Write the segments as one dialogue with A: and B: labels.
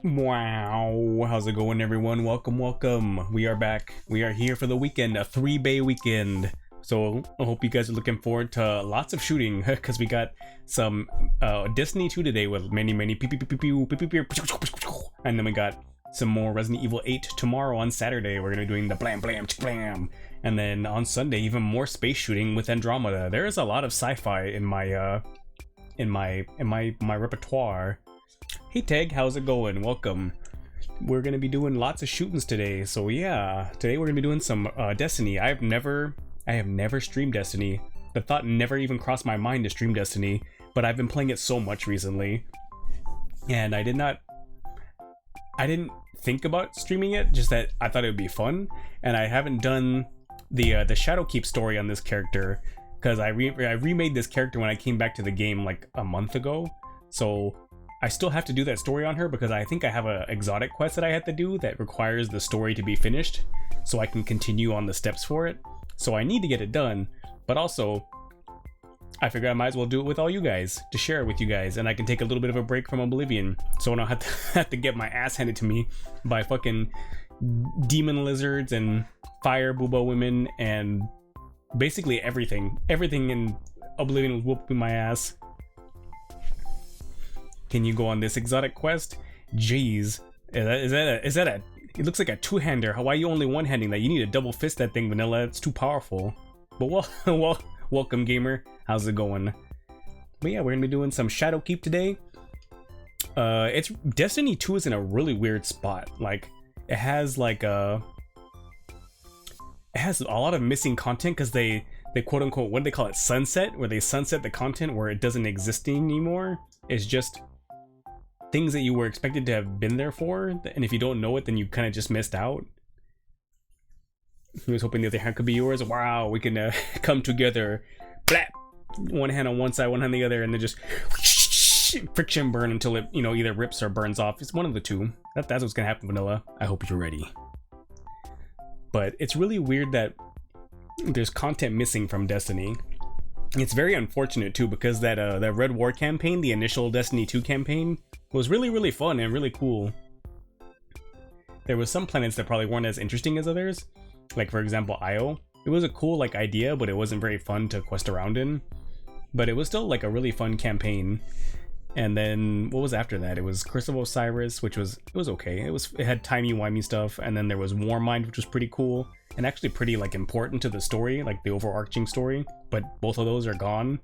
A: Wow, how's it going, everyone? Welcome. We are back. We are here for the weekend, a 3-bay weekend. So I hope you guys are looking forward to lots of shooting because we got some Destiny 2 today with many pew pew pew pew pew pew pew pew, and then we got some more Resident Evil 8 tomorrow on Saturday. We're gonna be doing the blam blam blam, and then on Sunday even more space shooting with Andromeda. There is a lot of sci-fi in my repertoire. Hey Teg, how's it going? Welcome. We're gonna be doing lots of shootings today. So yeah, today we're gonna be doing some Destiny. I have never streamed Destiny. The thought never even crossed my mind to stream Destiny, but I've been playing it so much recently, and I didn't think about streaming it. Just that I thought it would be fun, and I haven't done the Shadowkeep story on this character because I remade this character when I came back to the game like a month ago. So I still have to do that story on her because I think I have a exotic quest that I have to do that requires the story to be finished so I can continue on the steps for it. So I need to get it done, but also I figured I might as well do it with all you guys to share it with you guys, and I can take a little bit of a break from Oblivion so I don't have to get my ass handed to me by fucking demon lizards and fire booba women and basically everything in Oblivion was whooping my ass. Can you go on this exotic quest? Jeez, is that a it looks like a two-hander. Why are you only one-handing that? You need to double fist that thing, Vanilla. It's too powerful. But welcome, gamer. How's it going? But yeah, we're gonna be doing some Shadowkeep today. It's Destiny 2 is in a really weird spot. Like, it has a lot of missing content because they quote unquote, what do they call it, sunset, where they sunset the content where it doesn't exist anymore. It's just things that you were expected to have been there for, and if you don't know it, then you kind of just missed out. He was hoping the other hand could be yours. Wow, we can come together. Blap! One hand on one side, one hand on the other, and then just friction burn until it, either rips or burns off. It's one of the two. That's what's gonna happen, Vanilla. I hope you're ready. But it's really weird that there's content missing from Destiny. It's very unfortunate too, because that Red War campaign, the initial Destiny 2 campaign, was really fun and really cool. There was some planets that probably weren't as interesting as others, like for example Io. It was a cool idea, but it wasn't very fun to quest around in. But it was still a really fun campaign. And then what was after that? It was Curse of Osiris, which was okay. It had timey-wimey stuff, and then there was Warmind, which was pretty cool and actually pretty important to the story, like the overarching story. But both of those are gone.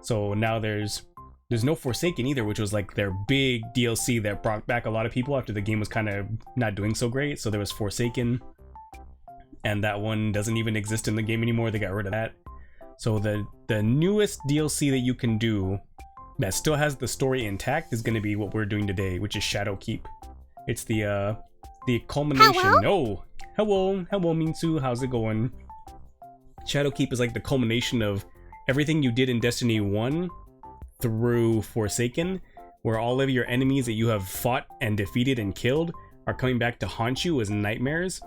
A: So now there's no Forsaken either, which was their big DLC that brought back a lot of people after the game was kind of not doing so great. So there was Forsaken, and that one doesn't even exist in the game anymore. They got rid of that. So the newest DLC that you can do that still has the story intact is going to be what we're doing today, which is Shadowkeep. It's the culmination. Hello Minsu, how's it going? Shadowkeep is the culmination of everything you did in Destiny 1 through Forsaken, where all of your enemies that you have fought and defeated and killed are coming back to haunt you as nightmares,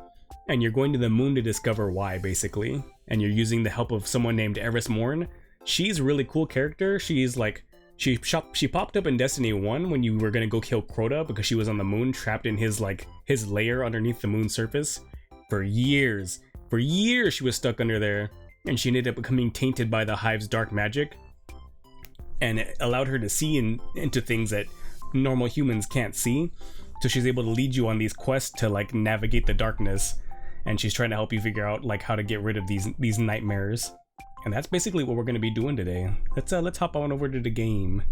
A: and you're going to the moon to discover why, basically. And you're using the help of someone named Eris Morn. She's a really cool character. She's she popped up in Destiny 1 when you were gonna go kill Crota because she was on the moon, trapped in his lair underneath the moon's surface. For years she was stuck under there, and she ended up becoming tainted by the Hive's dark magic, and it allowed her to see into things that normal humans can't see. So she's able to lead you on these quests to navigate the darkness, and she's trying to help you figure out how to get rid of these nightmares. And that's basically what we're going to be doing today. Let's hop on over to the game.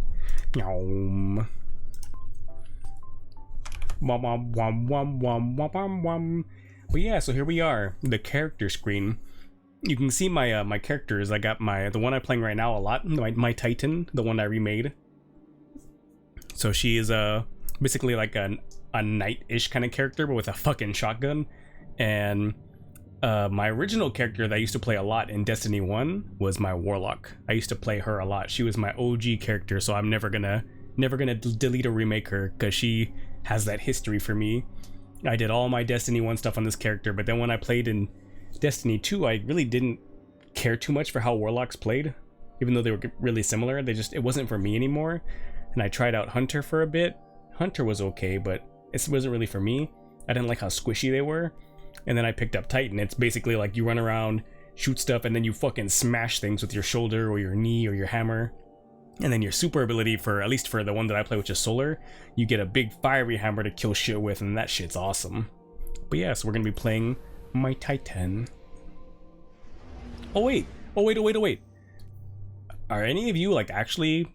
A: But yeah, so here we are, the character screen. You can see my characters. I got the one I'm playing right now a lot, my Titan, the one I remade. So she is basically a knight-ish kind of character, but with a fucking shotgun. And my original character that I used to play a lot in Destiny 1 was my Warlock. I used to play her a lot. She was my OG character, so I'm never gonna delete or remake her because she has that history for me. I did all my Destiny 1 stuff on this character, but then when I played in Destiny 2, I really didn't care too much for how Warlocks played, even though they were really similar. It wasn't for me anymore. And I tried out Hunter for a bit. Hunter was okay, but It wasn't really for me. I didn't like how squishy they were. And then I picked up Titan. It's basically like you run around, shoot stuff, and then you fucking smash things with your shoulder or your knee or your hammer. And then your super ability, for at least for the one that I play, which is solar, you get a big fiery hammer to kill shit with, and that shit's awesome. But yeah, so we're gonna be playing my Titan. Oh wait. Are any of you like actually,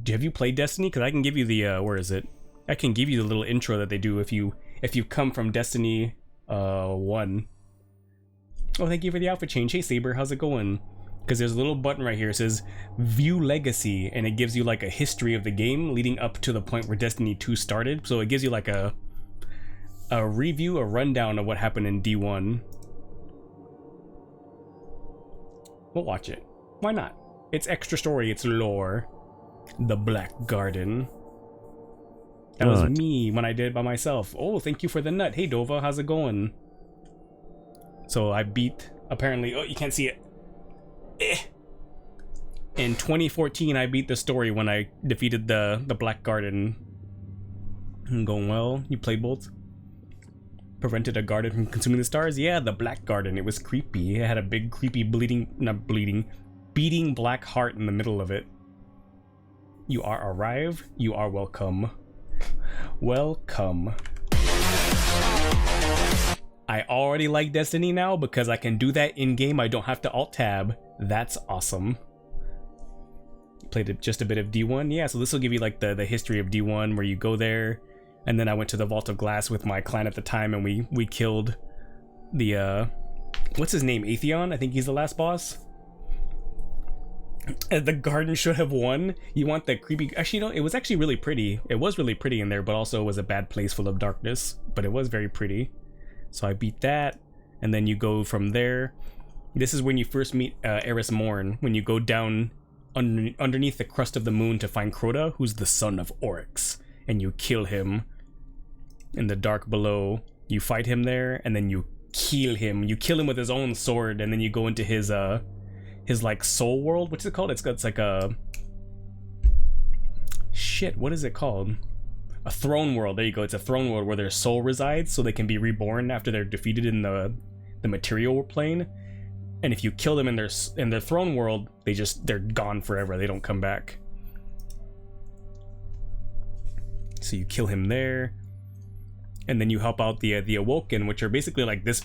A: have you played Destiny? Because I can give you the where is it? I can give you the little intro that they do if you come from Destiny 1. Oh, thank you for the outfit change. Hey Saber, how's it going? Because there's a little button right here. It says View Legacy, and it gives you like a history of the game leading up to the point where Destiny 2 started. So it gives you like a review, a rundown of what happened in D1. We'll watch it. Why not? It's extra story, it's lore. The Black Garden. That was me when I did it by myself. Oh, thank you for the nut. Hey Dova, how's it going? So I beat, apparently, oh, you can't see it. In 2014, I beat the story when I defeated the Black Garden. Going well. You played both? Prevented a garden from consuming the stars? Yeah, the Black Garden. It was creepy. It had a big creepy beating black heart in the middle of it. You are arrived. You are welcome. Welcome. I already like Destiny now because I can do that in game. I don't have to alt tab. That's awesome. Played just a bit of D1. Yeah, so this will give you like the history of D1 where you go there. And then I went to the Vault of Glass with my clan at the time, and we killed the what's his name? Atheon? I think he's the last boss. The garden should have won. You want the creepy... Actually, no, it was actually really pretty. It was really pretty in there, but also it was a bad place full of darkness. But it was very pretty. So I beat that, and then you go from there. This is when you first meet Eris Morn, when you go down underneath the crust of the moon to find Crota, who's the son of Oryx. And you kill him in the dark below. You fight him there, and then you kill him. You kill him with his own sword, and then you go into his like soul world. What's it called? It's like a shit. What is it called? A throne world. There you go. It's a throne world where their soul resides, so they can be reborn after they're defeated in the material plane. And if you kill them in their throne world, they're gone forever. They don't come back. So you kill him there, and then you help out the Awoken, which are basically like this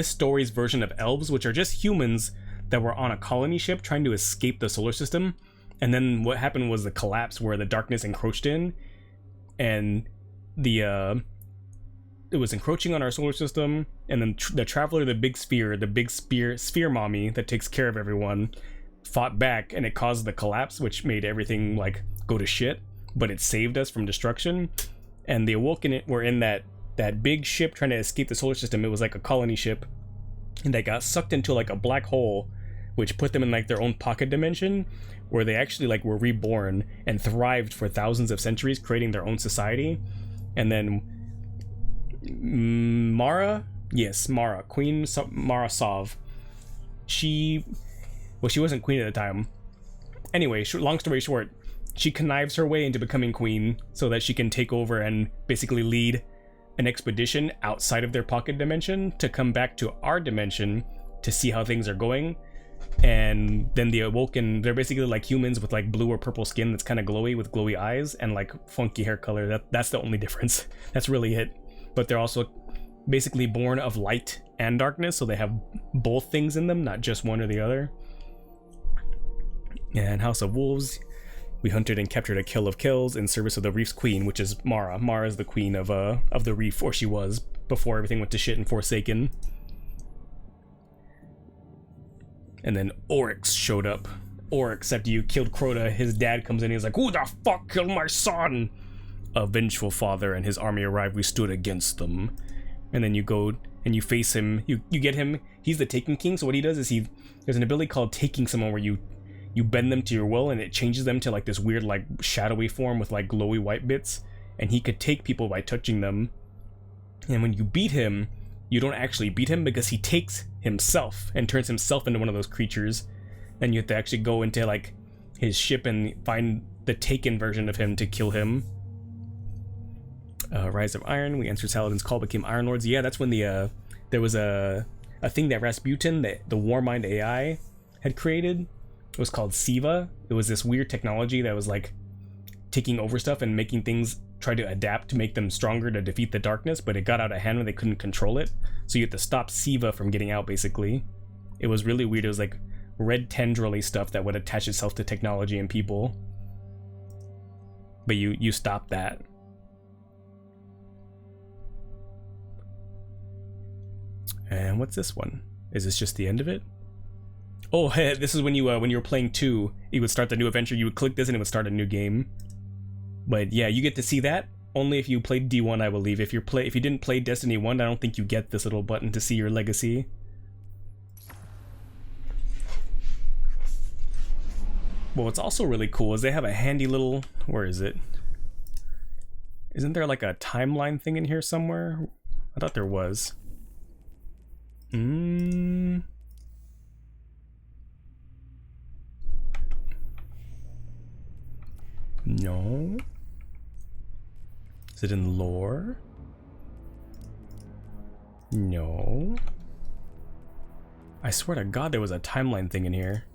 A: story's version of elves, which are just humans that were on a colony ship trying to escape the solar system. And then what happened was the collapse where the darkness encroached in, and it was encroaching on our solar system. And then the Traveler, the big sphere mommy that takes care of everyone, fought back, and it caused the collapse, which made everything like go to shit. But it saved us from destruction. And the Awoken were in that big ship trying to escape the solar system. It was like a colony ship, and they got sucked into like a black hole, which put them in like their own pocket dimension, where they actually like were reborn and thrived for thousands of centuries, creating their own society. And then Mara, Queen Mara Sov, she wasn't queen at the time. Anyway, long story short, she connives her way into becoming queen so that she can take over and basically lead an expedition outside of their pocket dimension to come back to our dimension to see how things are going. And then the Awoken, they're basically like humans with like blue or purple skin that's kind of glowy with glowy eyes and like funky hair color. That's the only difference. That's really it. But they're also basically born of light and darkness, so they have both things in them, not just one or the other. And House of Wolves, we hunted and captured a kill of kills in service of the Reef's queen, which is Mara. Mara is the queen of the Reef, or she was, before everything went to shit in Forsaken. And then Oryx showed up. Oryx, after you killed Crota, his dad comes in and he's like, "Who the fuck killed my son?" A vengeful father and his army arrived. We stood against them. And then you go and you face him. You get him. He's the Taken King. So what he does is there's an ability called Taking Someone where you bend them to your will, and it changes them to like this weird like shadowy form with like glowy white bits, and he could take people by touching them. And when you beat him, you don't actually beat him because he takes himself and turns himself into one of those creatures, and you have to actually go into like his ship and find the Taken version of him to kill him. Rise of Iron. We answered Saladin's call, became Iron Lords. Yeah, that's when the there was a thing that Rasputin, the Warmind AI, had created. It was called Siva. It was this weird technology that was like taking over stuff and making things try to adapt to make them stronger to defeat the darkness, but it got out of hand when they couldn't control it. So you had to stop Siva from getting out, basically. It was really weird. It was like red tendril-y stuff that would attach itself to technology and people. But you stopped that. And what's this one? Is this just the end of it? Oh, hey, this is when you were playing 2, you would start the new adventure, you would click this and it would start a new game. But yeah, you get to see that only if you played D1, I believe. If you didn't play Destiny 1, I don't think you get this little button to see your legacy. Well, what's also really cool is they have a handy little, where is it? Isn't there like a timeline thing in here somewhere? I thought there was. No. Is it in lore? No. I swear to God there was a timeline thing in here.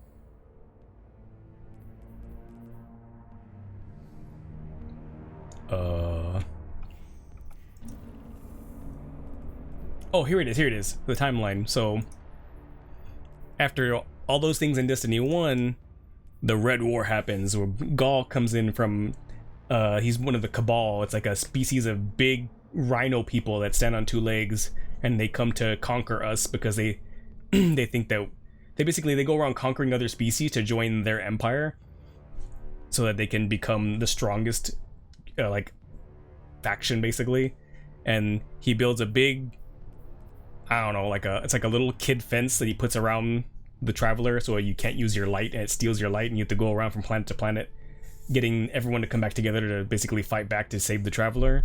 A: Oh, here it is, the timeline. So, after all those things in Destiny 1, the Red War happens, where Gaul comes in from, he's one of the Cabal. It's like a species of big rhino people that stand on 2 legs, and they come to conquer us because they they think that, they go around conquering other species to join their empire, so that they can become the strongest, like, faction, basically. And he builds a big, I don't know, it's like a little kid fence that he puts around the traveler, so you can't use your light and it steals your light, and you have to go around from planet to planet getting everyone to come back together to basically fight back to save the traveler.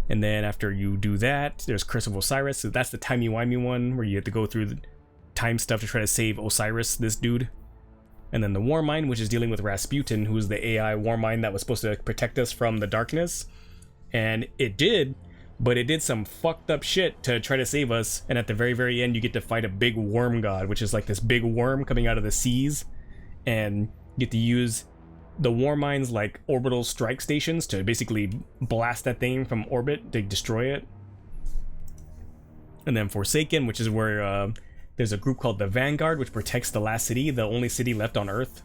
A: And then after you do that, there's Curse of Osiris. So that's the timey-wimey one where you have to go through the time stuff to try to save Osiris, this dude. And then the Warmind, which is dealing with Rasputin, who's the AI Warmind that was supposed to protect us from the darkness. And it did, but it did some fucked up shit to try to save us. And at the very, very end, you get to fight a big worm god, which is like this big worm coming out of the seas. And you get to use the Warmind's like orbital strike stations to basically blast that thing from orbit to destroy it. And then Forsaken, which is where there's a group called the Vanguard, which protects the last city, the only city left on Earth.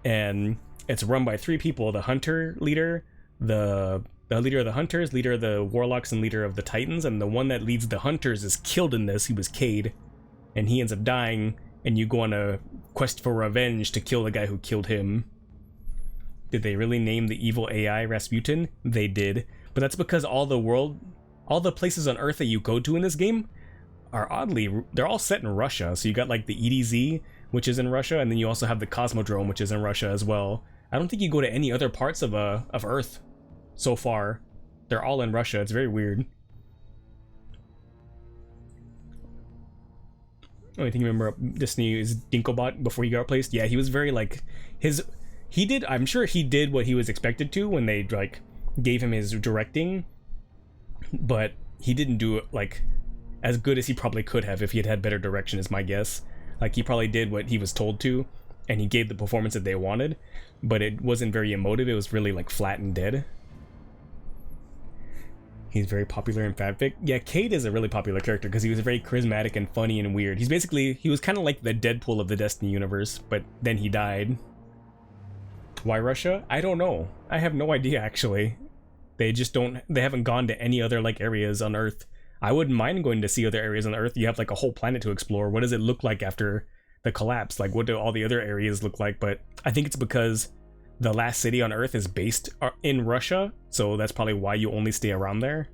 A: And it's run by 3 people: the Hunter leader, the leader of the Hunters, leader of the Warlocks, and leader of the Titans. And the one that leads the Hunters is killed in this. He was Cade, and he ends up dying, and you go on a quest for revenge to kill the guy who killed him. Did they really name the evil AI Rasputin? They did, but that's because all the places on Earth that you go to in this game are they're all set in Russia. So you got like the EDZ, which is in Russia, and then you also have the Cosmodrome, which is in Russia as well. I don't think you go to any other parts of Earth so far. They're all in Russia. It's very weird. Only thing you remember Destiny is Dinklebot before he got replaced. Yeah, he was very like I'm sure he did what he was expected to when they like gave him his directing, but he didn't do it like as good as he probably could have if he had had better direction, is my guess. Like, he probably did what he was told to, and he gave the performance that they wanted, but it wasn't very emotive. It was really like flat and dead. He's very popular in fanfic. Yeah, Cade is a really popular character because he was very charismatic and funny and weird. He was kind of like the Deadpool of the Destiny universe, but then he died. Why Russia? I don't know. I have no idea, actually. They haven't gone to any other like areas on Earth. I wouldn't mind going to see other areas on Earth. You have like a whole planet to explore. What does it look like after the collapse? Like, what do all the other areas look like? But I think it's because the last city on Earth is based in Russia, so that's probably why you only stay around there.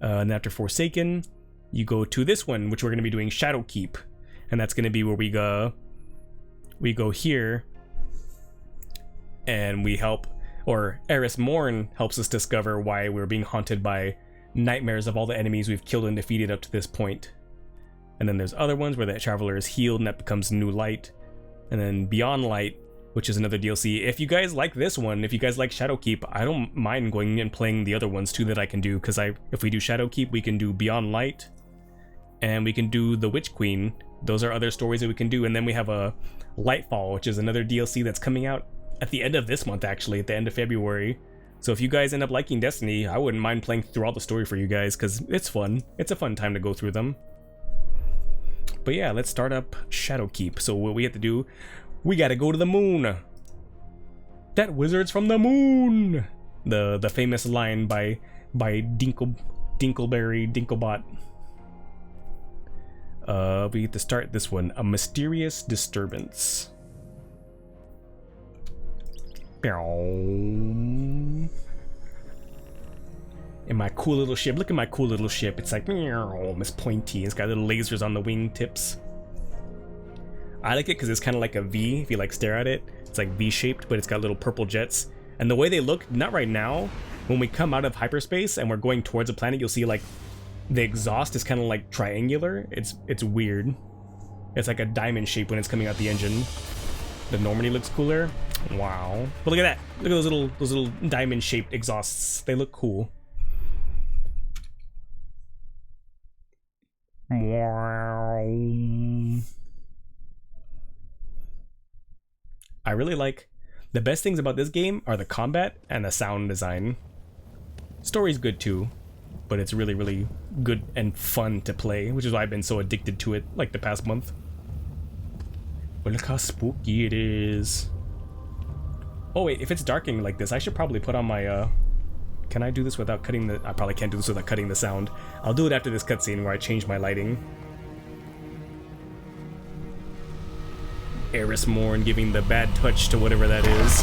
A: And after Forsaken, you go to this one, which we're going to be doing Shadowkeep, and that's going to be where we go here, and we help, or Eris Morn helps us discover why we're being haunted by nightmares of all the enemies we've killed and defeated up to this point. And then there's other ones where the traveler is healed and that becomes new light. And then beyond light, which is another DLC. If you guys like this one, if you guys like Shadowkeep, I don't mind going and playing the other ones too that I can do, because if we do Shadowkeep, we can do Beyond Light, and we can do The Witch Queen. Those are other stories that we can do, and then we have a Lightfall, which is another DLC that's coming out at the end of this month, actually, at the end of February. So if you guys end up liking Destiny, I wouldn't mind playing through all the story for you guys, because it's fun. It's a fun time to go through them. But yeah, let's start up Shadowkeep. So what we have to do, we gotta go to the moon. That wizard's from the moon! The famous line by Dinklebot. We get to start this one. A mysterious disturbance. In my cool little ship. Look at my cool little ship. It's like, it's pointy. It's got little lasers on the wing tips. I like it because it's kind of like a V. If you like stare at it, it's like V-shaped, but it's got little purple jets. And the way they look, not right now, when we come out of hyperspace and we're going towards a planet, you'll see like the exhaust is kind of like triangular. It's weird. It's like a diamond shape when it's coming out the engine. The Normandy looks cooler. Wow. But look at that. Look at those little diamond shaped exhausts. They look cool. Wow. I really like the best things about this game are the combat and the sound design. Story's good too, but it's really, really good and fun to play, which is why I've been so addicted to it like the past month. But look how spooky it is. Oh wait, if it's darkening like this, I should probably put on my can I do this without cutting the... I probably can't do this without cutting the sound. I'll do it after this cutscene where I change my lighting. Eris Morn giving the bad touch to whatever that is.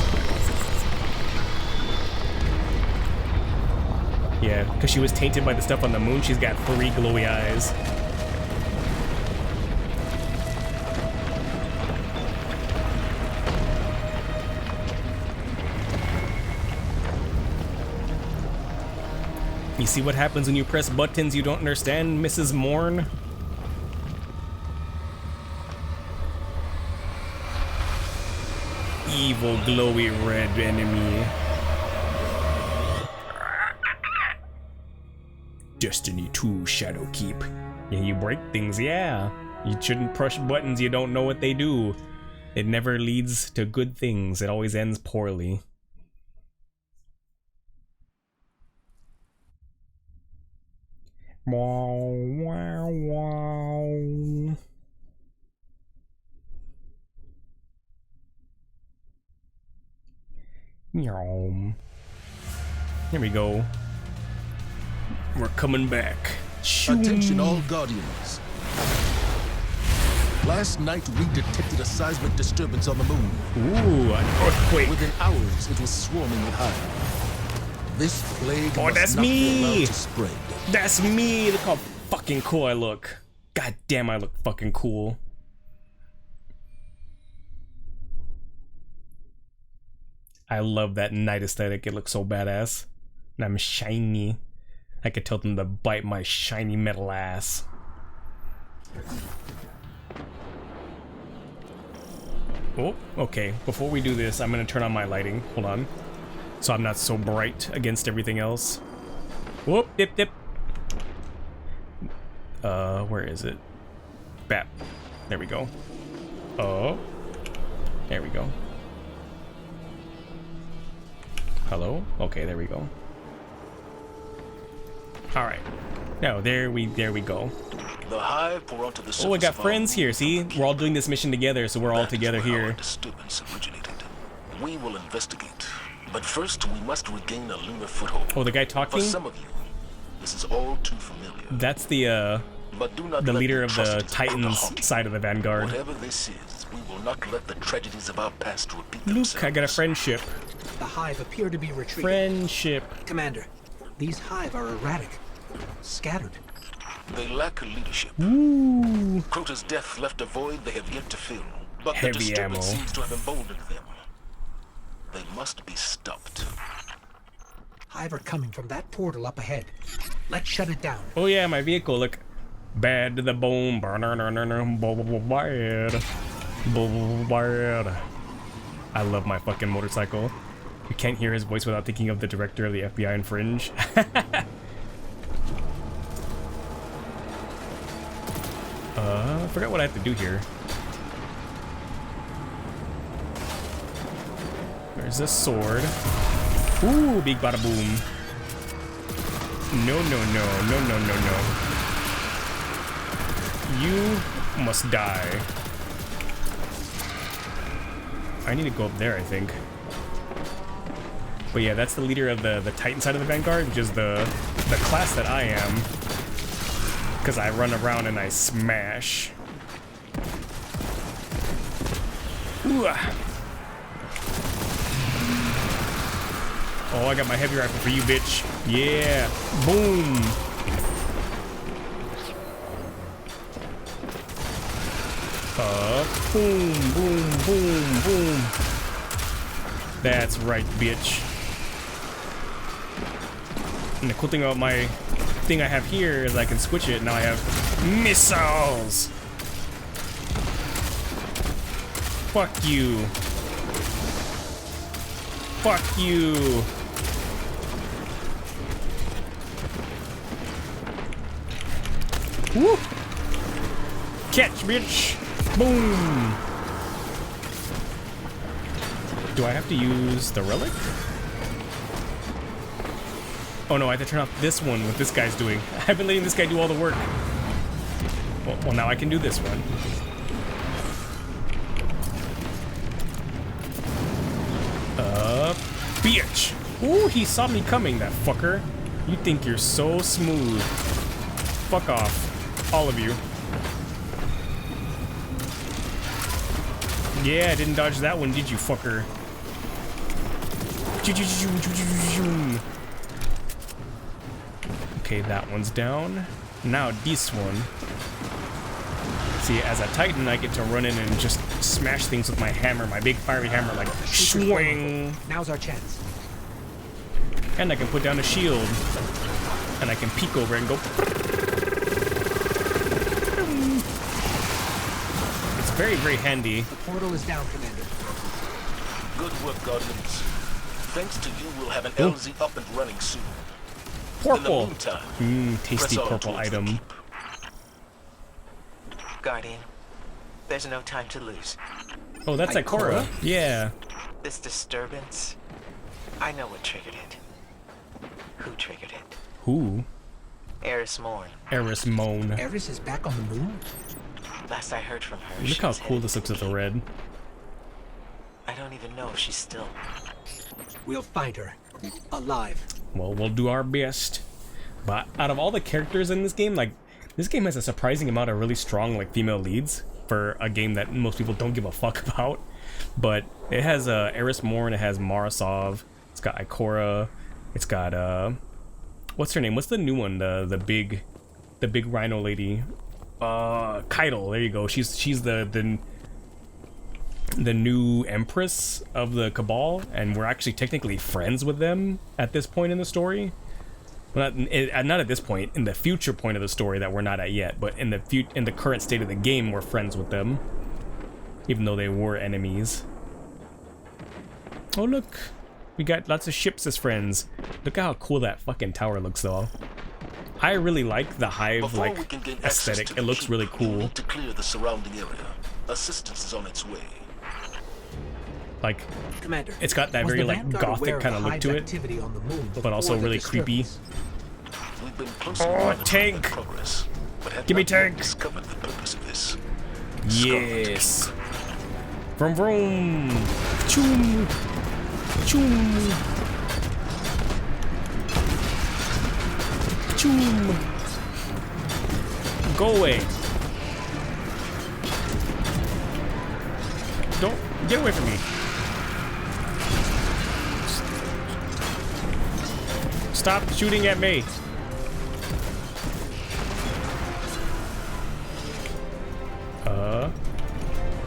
A: Yeah, because she was tainted by the stuff on the moon, she's got 3 glowy eyes. You see what happens when you press buttons you don't understand, Mrs. Morn? Evil glowy red enemy. Destiny 2 Shadowkeep. Yeah, you break things, yeah. You shouldn't push buttons you don't know what they do. It never leads to good things. It always ends poorly. Wow, wow, wow. Here we go. We're coming back.
B: Attention all Guardians. Last night we detected a seismic disturbance on the moon.
A: Ooh, an earthquake.
B: Within hours it was swarming with hive. This plague must not be allowed to spread.
A: That's me! Look how fucking cool I look. God damn, I look fucking cool. I love that night aesthetic. It looks so badass. And I'm shiny. I could tell them to bite my shiny metal ass. Oh, okay. Before we do this, I'm gonna turn on my lighting. Hold on. So I'm not so bright against everything else. Whoop, dip, dip. Where is it? Bap. There we go. Oh. There we go. Hello? Okay, there we go. Alright. Now, there we go.
B: The hive pour onto the surface.
A: Oh, we got friends here, see? We're all doing this mission together, so we're all together here.
B: Disturbance originated. We will investigate. But first, we must regain a lunar foothold.
A: Oh, the guy talking?
B: For some of you, this is all too familiar.
A: That's the leader of the Titans side of the Vanguard.
B: Whatever this is, we will not let the tragedies of our past repeat themselves.
A: Luke, I got a friendship.
C: The hive appear to be retreating.
A: Friendship.
C: Commander, these hive are erratic, scattered.
B: They lack leadership.
A: Ooh.
B: Crota's death left a void they have yet to fill. But
A: Heavy
B: the disturbance
A: ammo.
B: seems to have emboldened them. They must be stopped.
C: Hive are coming from that portal up ahead. Let's shut it down.
A: Oh yeah, my vehicle, look. Bad to the bone. Bad. Bad. I love my fucking motorcycle. You can't hear his voice without thinking of the director of the FBI in Fringe. I forgot what I have to do here. There's this sword. Ooh, big bada boom. No, no, no, no, no, no, no. You must die. I need to go up there, I think. But yeah, that's the leader of the Titan side of the Vanguard, which is the class that I am. Because I run around and I smash. Ooh. Oh, I got my heavy rifle for you, bitch. Yeah. Boom. Boom, boom, boom, boom. That's right, bitch. And the cool thing about my thing I have here is I can switch it. Now I have missiles. Fuck you. Fuck you. Woo! Catch, bitch! Boom! Do I have to use the relic? Oh no, I have to turn off this one, what this guy's doing. I've been letting this guy do all the work. Well, now I can do this one. Bitch! Ooh, he saw me coming, that fucker. You think you're so smooth. Fuck off. All of you. Yeah, I didn't dodge that one, did you, fucker? Okay, that one's down. Now this one. See, as a Titan, I get to run in and just smash things with my hammer, my big fiery hammer, like swing.
C: Now's our chance.
A: And I can put down a shield. And I can peek over and go. It's very, very handy.
C: The portal is down, Commander.
B: Good work, Guardians. Thanks to you, we'll have an LZ up and running soon.
A: Purple.
B: In the meantime,
A: Tasty
B: press on
A: purple
B: towards the
A: item.
B: keep.
D: Guardian, there's no time to lose.
A: Oh, that's Ikora.
C: Ikora?
A: Yeah.
D: This disturbance, I know what triggered it. Who triggered it?
A: Who?
D: Eris Morn.
A: Eris Moan.
C: Eris is back on the moon?
D: Last I heard from her,
A: Look
D: she
A: how
D: was
A: cool
D: headed
A: this
D: to
A: looks with the
D: keep.
A: red.
D: I don't even know if she's still.
C: We'll find her. Alive.
A: Well, we'll do our best. But out of all the characters in this game, like, this game has a surprising amount of really strong, like, female leads for a game that most people don't give a fuck about. But it has Eris Morn, it has Marasov, it's got Ikora, it's got what's her name? What's the new one? The big rhino lady. Keitel. There you go. She's the new empress of the Cabal, and we're actually technically friends with them at this point in the story. Well, not at this point. In the future point of the story that we're not at yet, but in the current state of the game, we're friends with them, even though they were enemies. Oh look, we got lots of ships as friends. Look at how cool that fucking tower looks, though. I really like the hive
B: Before
A: like
B: we can gain access
A: aesthetic.
B: to
A: It
B: the
A: looks
B: keep,
A: really
B: we
A: cool.
B: need to clear the surrounding area. Assistance is on its way.
A: Like,
C: Commander,
A: it's got that
C: was
A: very
C: the
A: like
C: Vanguard aware
A: gothic
C: of
A: kind of
C: the
A: look to
C: hive's
A: it,
C: activity on the moon
A: but also
C: before the
A: really creepy.
C: disturbance?
B: We've been closely
A: Oh,
B: monitoring
A: tank!
B: their progress, but have
A: Give me
B: not yet
A: tank!
B: discovered the purpose of this.
A: Yes. Vroom vroom. Choom. Choom. Choom. Go away. Don't get away from me. Stop shooting at me.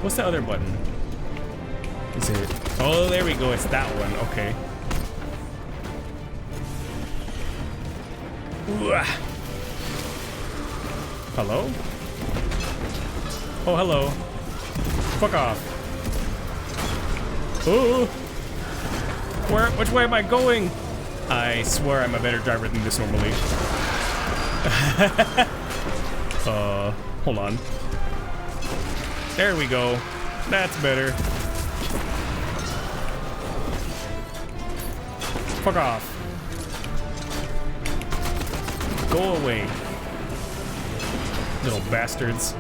A: What's the other button? Is it? Oh, there we go. It's that one. Okay. Ooh. Hello? Oh, hello. Fuck off. Oh! Which way am I going? I swear I'm a better driver than this normally. Hold on. There we go. That's better. Fuck off. Go away. Little bastards.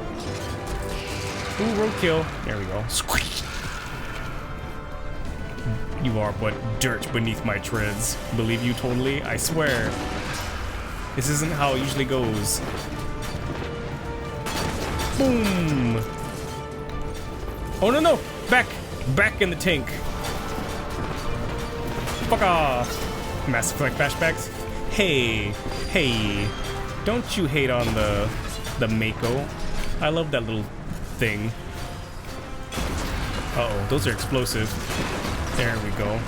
A: Ooh, roadkill. There we go. Squeak. You are but dirt beneath my treads. Believe you totally? I swear. This isn't how it usually goes. Boom! Oh no no! Back in the tank. Fuck off! Mass Effect flashbacks. Hey, don't you hate on the Mako? I love that little thing. Uh-oh, those are explosive. There we go.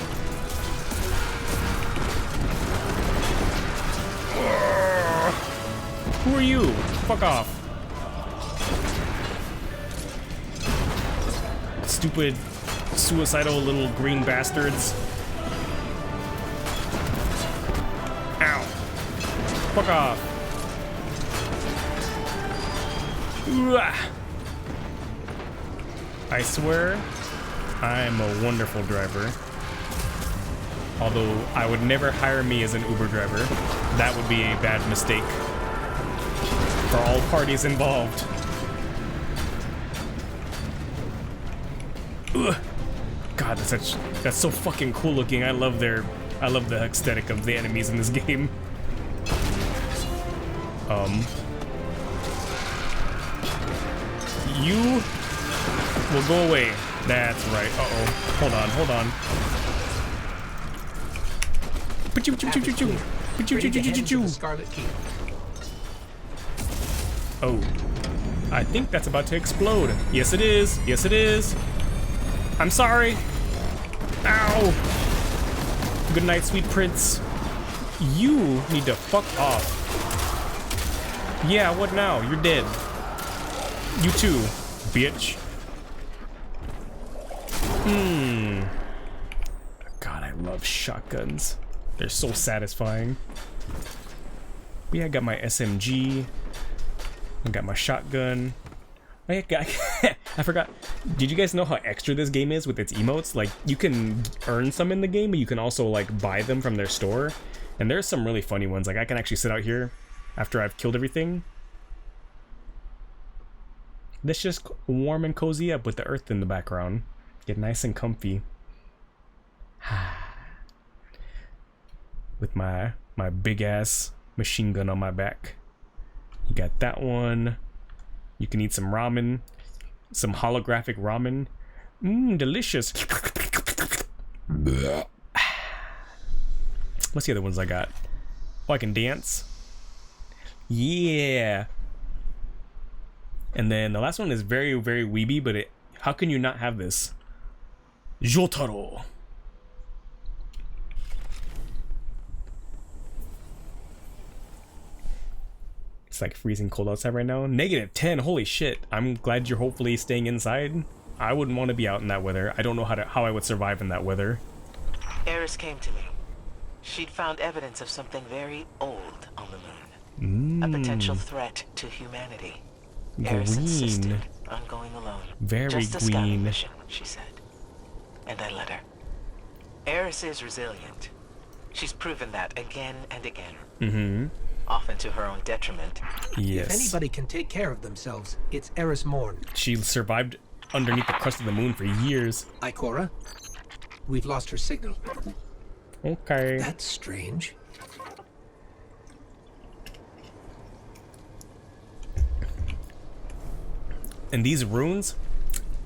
A: Who are you? Fuck off. Stupid, suicidal little green bastards. Ow. Fuck off. I swear, I'm a wonderful driver. Although I would never hire me as an Uber driver. That would be a bad mistake for all parties involved. Ugh. God, that's so fucking cool looking. I love the aesthetic of the enemies in this game. You will go away. That's right. Uh-oh. Hold on.
C: Scarlet Key.
A: Oh. I think that's about to explode. Yes, it is. Yes, it is. I'm sorry. Ow. Good night, sweet prince. You need to fuck off. Yeah, what now? You're dead. You too, bitch. God, I love shotguns. They're so satisfying. Yeah, I got my SMG. I got my shotgun. I forgot. Did you guys know how extra this game is with its emotes? Like, you can earn some in the game, but you can also, like, buy them from their store. And there's some really funny ones. Like, I can actually sit out here after I've killed everything. Let's just warm and cozy up with the earth in the background. Get nice and comfy. With my big ass machine gun on my back. You got that one. You can eat some ramen. Some holographic ramen. Delicious. What's the other ones I got? Oh, I can dance. Yeah. And then the last one is very, very weeby, but how can you not have this? Jotaro. It's like freezing cold outside right now. -10, holy shit. I'm glad you're hopefully staying inside. I wouldn't want to be out in that weather. I don't know how I would survive in that weather.
D: Eris came to me. She'd found evidence of something very old on the moon. A potential threat to humanity. Eris insisted on going alone.
A: Very
D: just a scouting
A: green.
D: mission, she said. And I let her. Eris is resilient. She's proven that again and again. Often to her own detriment.
A: Yes.
C: If anybody can take care of themselves, it's Eris Morn.
A: She survived underneath the crust of the moon for years.
C: Ikora, we've lost her signal.
A: Okay.
C: That's strange.
A: And these runes,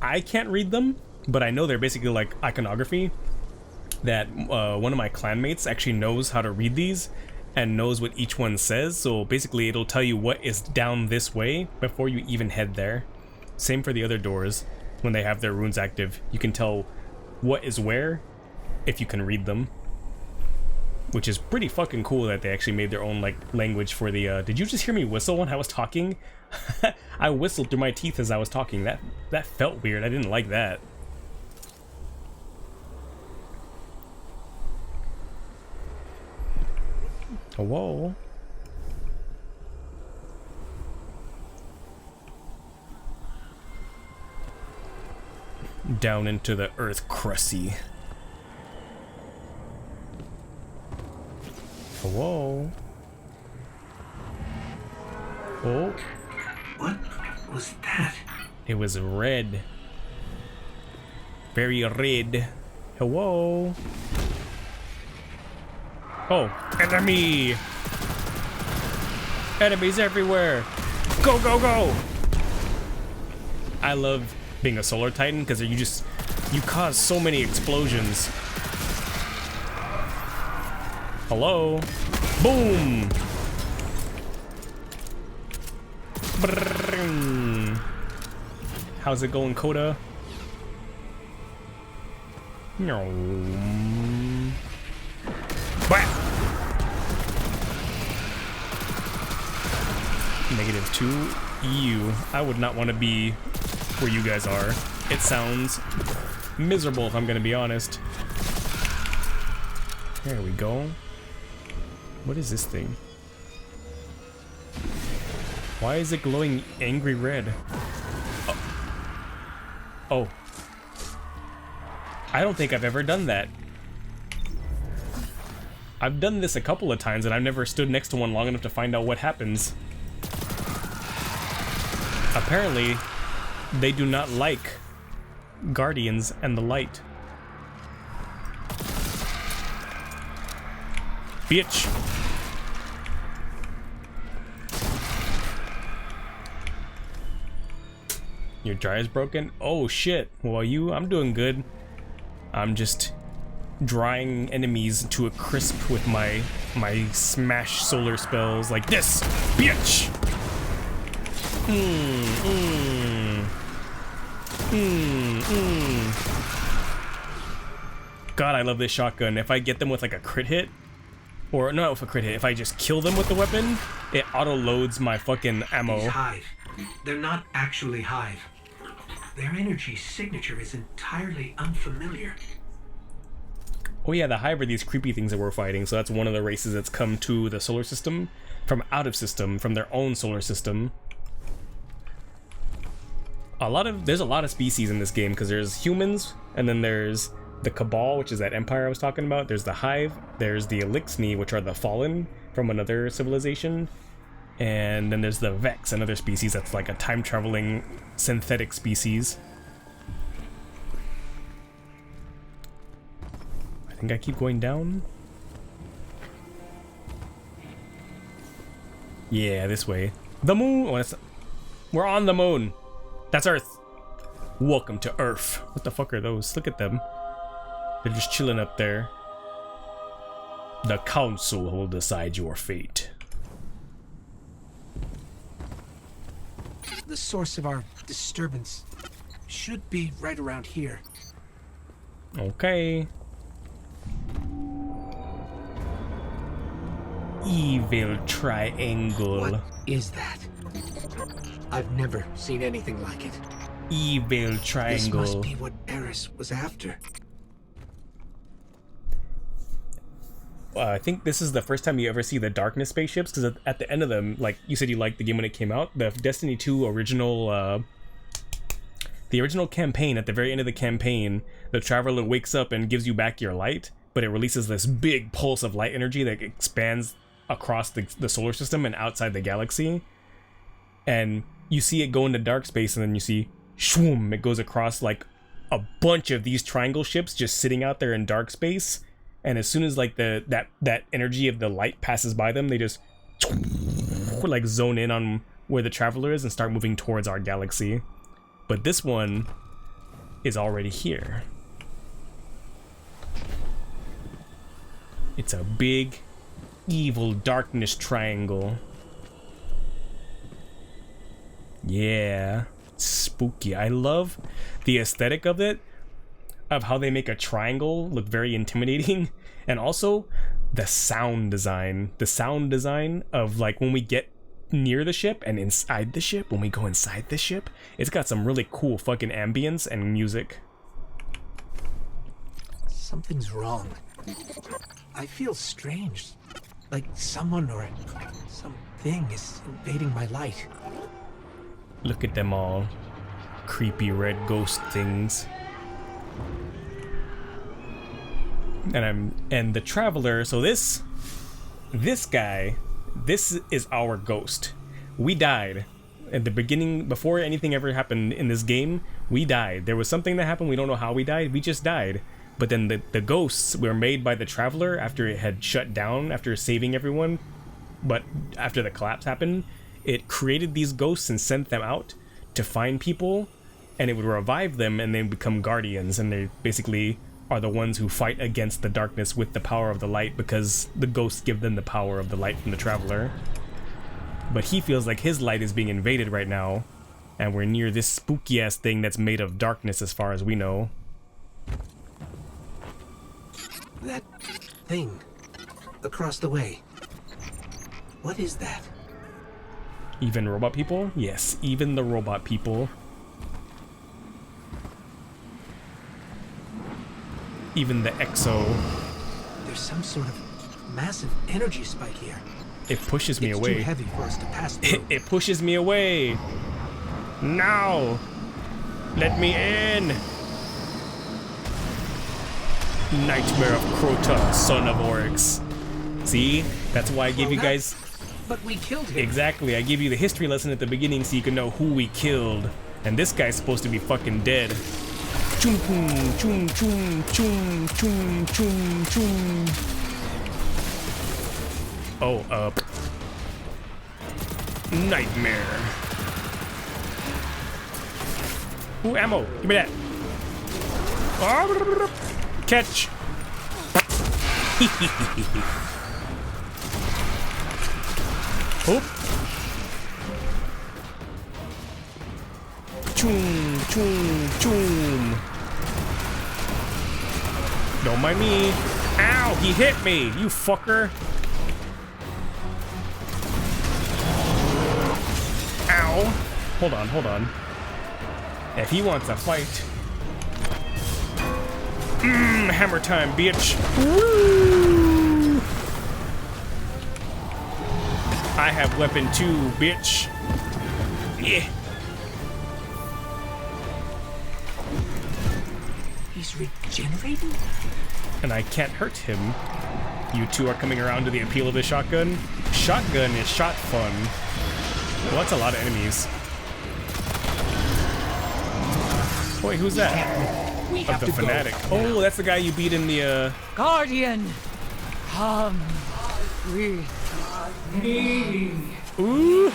A: I can't read them, but I know they're basically like iconography. That one of my clanmates actually knows how to read these and knows what each one says. So basically it'll tell you what is down this way before you even head there. Same for the other doors. When they have their runes active, you can tell what is where if you can read them. Which is pretty fucking cool that they actually made their own like language for the did you just hear me whistle when I was talking? I whistled through my teeth as I was talking. That felt weird. I didn't like that. Whoa. Down into the earth crusty. Whoa. Oh.
C: What was that?
A: It was red. Very red. Hello. Oh, enemy! Enemies everywhere! Go, go, go! I love being a solar titan because you cause so many explosions. Hello? Boom! Brrrr. How's it going, Coda? No. -2 EU. I would not want to be where you guys are. It sounds miserable if I'm gonna be honest. There we go. What is this thing? Why is it glowing angry red? Oh. Oh. I don't think I've ever done that. I've done this a couple of times and I've never stood next to one long enough to find out what happens. Apparently, they do not like Guardians and the light. Bitch! Your dryer's broken? Oh shit. Well, I'm doing good. I'm just drying enemies to a crisp with my smash solar spells like this, bitch. God, I love this shotgun. If I get them with like a crit hit, or not with a crit hit, if I just kill them with the weapon, it auto loads my fucking ammo.
C: These Hive. They're not actually Hive. Their energy signature is entirely unfamiliar.
A: Oh yeah, the Hive are these creepy things that we're fighting, so that's one of the races that's come to the solar system from out of system, from their own solar system. There's a lot of species in this game, because there's humans, and then there's the Cabal, which is that empire I was talking about, there's the Hive, there's the Elixni, which are the Fallen from another civilization, and then there's the Vex, another species that's like a time-traveling synthetic species. I think I keep going down. Yeah, this way. The moon! Oh, we're on the moon! That's Earth! Welcome to Earth. What the fuck are those? Look at them. They're just chilling up there. The council will decide your fate.
C: The source of our disturbance should be right around here.
A: Okay. Evil triangle.
C: What is that? I've never seen anything like it.
A: Evil triangle.
C: This must be what Eris was after.
A: I think this is the first time you ever see the darkness spaceships, because at the end of them, like you said you liked the game when it came out, the Destiny 2 original, the original campaign, at the very end of the campaign, the Traveler wakes up and gives you back your light, but it releases this big pulse of light energy that expands across the solar system and outside the galaxy. And you see it go into dark space, and then you see, shwoom, it goes across like a bunch of these triangle ships just sitting out there in dark space. And as soon as like that energy of the light passes by them, they just like zone in on where the Traveler is and start moving towards our galaxy. But this one is already here. It's a big, evil darkness triangle. Yeah, spooky. I love the aesthetic of it, of how they make a triangle look very intimidating, and also the sound design. The sound design of like when we get near the ship and inside the ship, when we go inside the ship, it's got some really cool fucking ambience and music.
C: Something's wrong. I feel strange. Like someone or something is invading my light.
A: Look at them all. Creepy red ghost things. And the traveler, so this guy, this is our ghost. We died. At the beginning, before anything ever happened in this game, we died. There was something that happened, we don't know how we died, we just died. But then the ghosts were made by the traveler after it had shut down, after saving everyone. But after the collapse happened, it created these ghosts and sent them out to find people, and it would revive them and then become guardians, and they basically are the ones who fight against the darkness with the power of the light, because the ghosts give them the power of the light from the traveler. But he feels like his light is being invaded right now, and we're near this spooky ass thing that's made of darkness as far as we know.
C: That thing across the way. What is that?
A: Even robot people? Yes, even the robot people. Even the exo.
C: There's some sort of massive energy spike here.
A: It pushes me
C: It's
A: away.
C: too heavy for us to pass through.
A: It pushes me away. Now, let me in. Nightmare of Crota, son of Oryx. See, that's why I gave you guys.
C: But we killed him.
A: Exactly, I gave you the history lesson at the beginning so you can know who we killed. And this guy's supposed to be fucking dead. Chum chum chum chum chum chum chum chum. Oh, up. Nightmare. Ooh, ammo. Give me that. Catch. Oop. Choom, choom, choom. Don't mind me. Ow, he hit me, you fucker. Ow. Hold on, hold on. If he wants a fight. Hammer time, bitch. Woo! I have weapon 2, bitch. Yeah.
C: He's regenerating?
A: And I can't hurt him. You two are coming around to the appeal of the shotgun. Shotgun is shot fun. Well, that's a lot of enemies. Wait, who's that? Of the fanatic. Oh, that's the guy you beat in the
E: Guardian, come with me.
A: Ooh!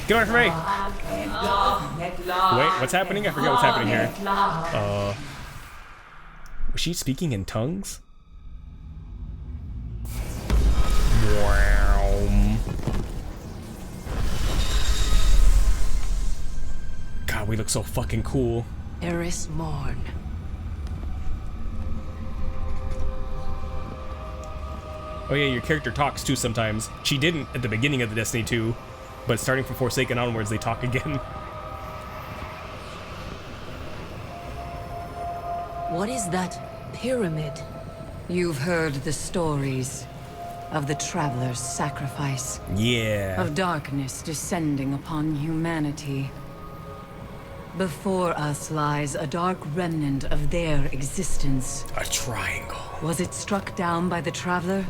A: Get away from me! Wait, what's happening? I forgot what's happening here. Was she speaking in tongues? Wow. God, we look so fucking cool.
E: Eris Morn.
A: Oh yeah, your character talks too sometimes. She didn't at the beginning of the Destiny 2, but starting from Forsaken onwards, they talk again.
E: What is that pyramid? You've heard the stories of the Traveler's sacrifice,
A: Yeah.
E: of darkness descending upon humanity. Before us lies a dark remnant of their existence.
A: A triangle.
E: Was it struck down by the Traveler?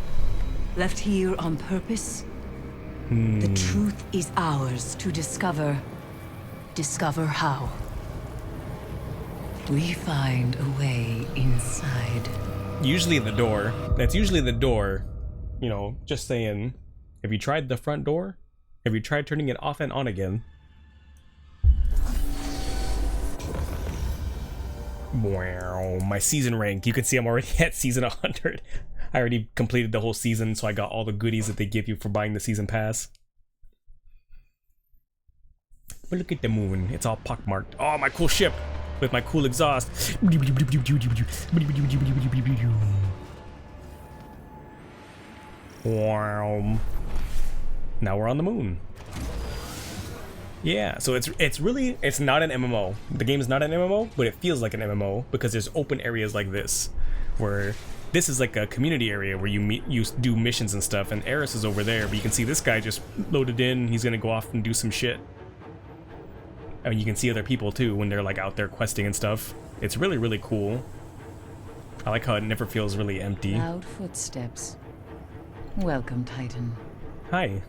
E: Left here on purpose? The truth is ours to discover. Discover how. We find a way inside.
A: Usually the door. That's usually the door. You know, just saying. Have you tried the front door? Have you tried turning it off and on again? Wow, my season rank. You can see I'm already at season 100. I already completed the whole season, so I got all the goodies that they give you for buying the season pass. But look at the moon. It's all pockmarked. Oh, my cool ship with my cool exhaust. Wow. Now we're on the moon. Yeah, so it's not an MMO. The game is not an MMO, but it feels like an MMO because there's open areas like this where this is like a community area where you do missions and stuff, and Eris is over there, but you can see this guy just loaded in. He's gonna go off and do some shit. I mean, you can see other people too when they're like out there questing and stuff. It's really, really cool. I like how it never feels really empty.
E: Loud footsteps. Welcome, Titan.
A: Hi.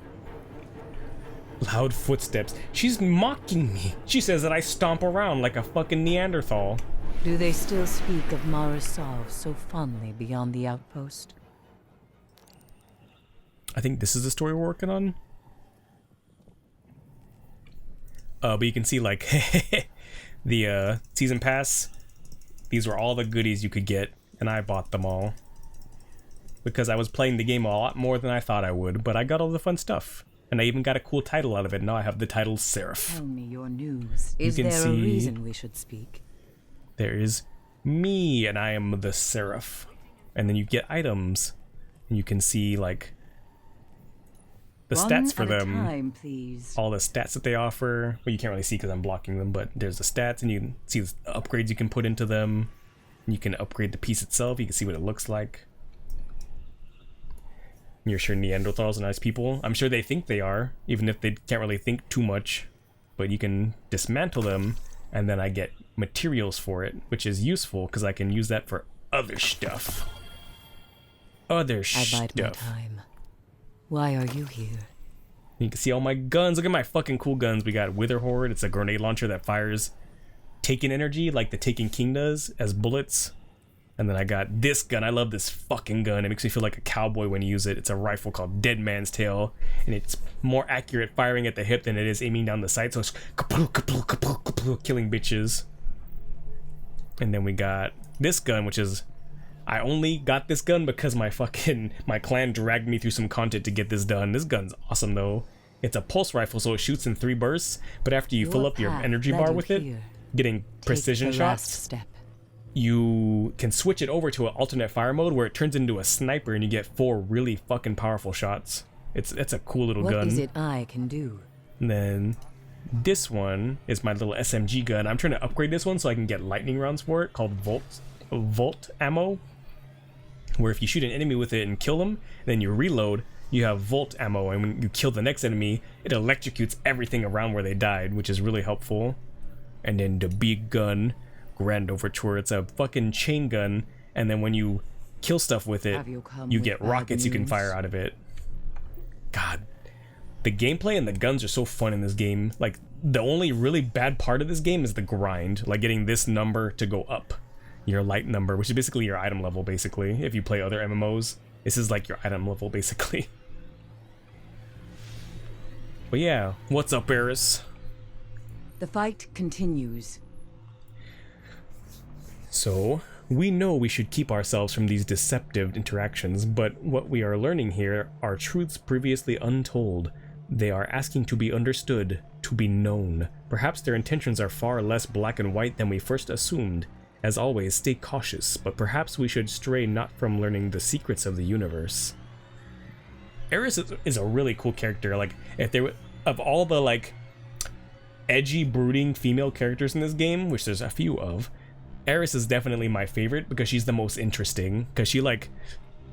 A: Loud footsteps. She's mocking me. She says that I stomp around like a fucking Neanderthal.
E: Do they still speak of Marasov so fondly beyond the outpost?
A: I think this is the story we're working on. But you can see like the season pass. These were all the goodies you could get, and I bought them all. Because I was playing the game a lot more than I thought I would, but I got all the fun stuff. And I even got a cool title out of it. Now I have the title Seraph.
E: Tell me your news. Is there a reason we should speak?
A: There is me, and I am the Seraph. And then you get items, and you can see like the stats for them.
E: Time, please.
A: All the stats that they offer. Well, you can't really see because I'm blocking them, but there's the stats, and you can see the upgrades you can put into them. You can upgrade the piece itself. You can see what it looks like. You're sure Neanderthals are nice people. I'm sure they think they are, even if they can't really think too much. But you can dismantle them, and then I get materials for it, which is useful because I can use that for other stuff.
E: I bide my time. Why are you here?
A: You can see all my guns. Look at my fucking cool guns. We got Wither Horde. It's a grenade launcher that fires Taken energy, like the Taken King does, as bullets. And then I got this gun. I love this fucking gun. It makes me feel like a cowboy when you use it. It's a rifle called Dead Man's Tail, and it's more accurate firing at the hip than it is aiming down the sight. So it's killing bitches. And then we got this gun, which is, I only got this gun because my clan dragged me through some content to get this done. This gun's awesome though. It's a pulse rifle, so it shoots in 3 bursts. But after you fill up your energy bar with it, getting precision shots, you can switch it over to an alternate fire mode where it turns into a sniper and you get 4 really fucking powerful shots. It's a cool little gun.
E: What is it I can do?
A: And then this one is my little SMG gun. I'm trying to upgrade this one so I can get lightning rounds for it, called Volt ammo, where if you shoot an enemy with it and kill them, then you reload, you have Volt ammo, and when you kill the next enemy, it electrocutes everything around where they died, which is really helpful. And then the big gun, Grand Overture. It's a fucking chain gun, and then when you kill stuff with it, you get rockets you can fire out of it. God, the gameplay and the guns are so fun in this game. Like, the only really bad part of this game is the grind, like getting this number to go up, your light number, which is basically your item level. Basically, if you play other MMOs, this is like your item level basically. But yeah, what's up, Eris?
E: The fight continues.
A: So, we know we should keep ourselves from these deceptive interactions, but what we are learning here are truths previously untold. They are asking to be understood, to be known. Perhaps their intentions are far less black and white than we first assumed. As always, stay cautious, but perhaps we should stray not from learning the secrets of the universe. Eris is a really cool character. Like, if there of all the like edgy, brooding female characters in this game, which there's a few of, Eris is definitely my favorite because she's the most interesting, because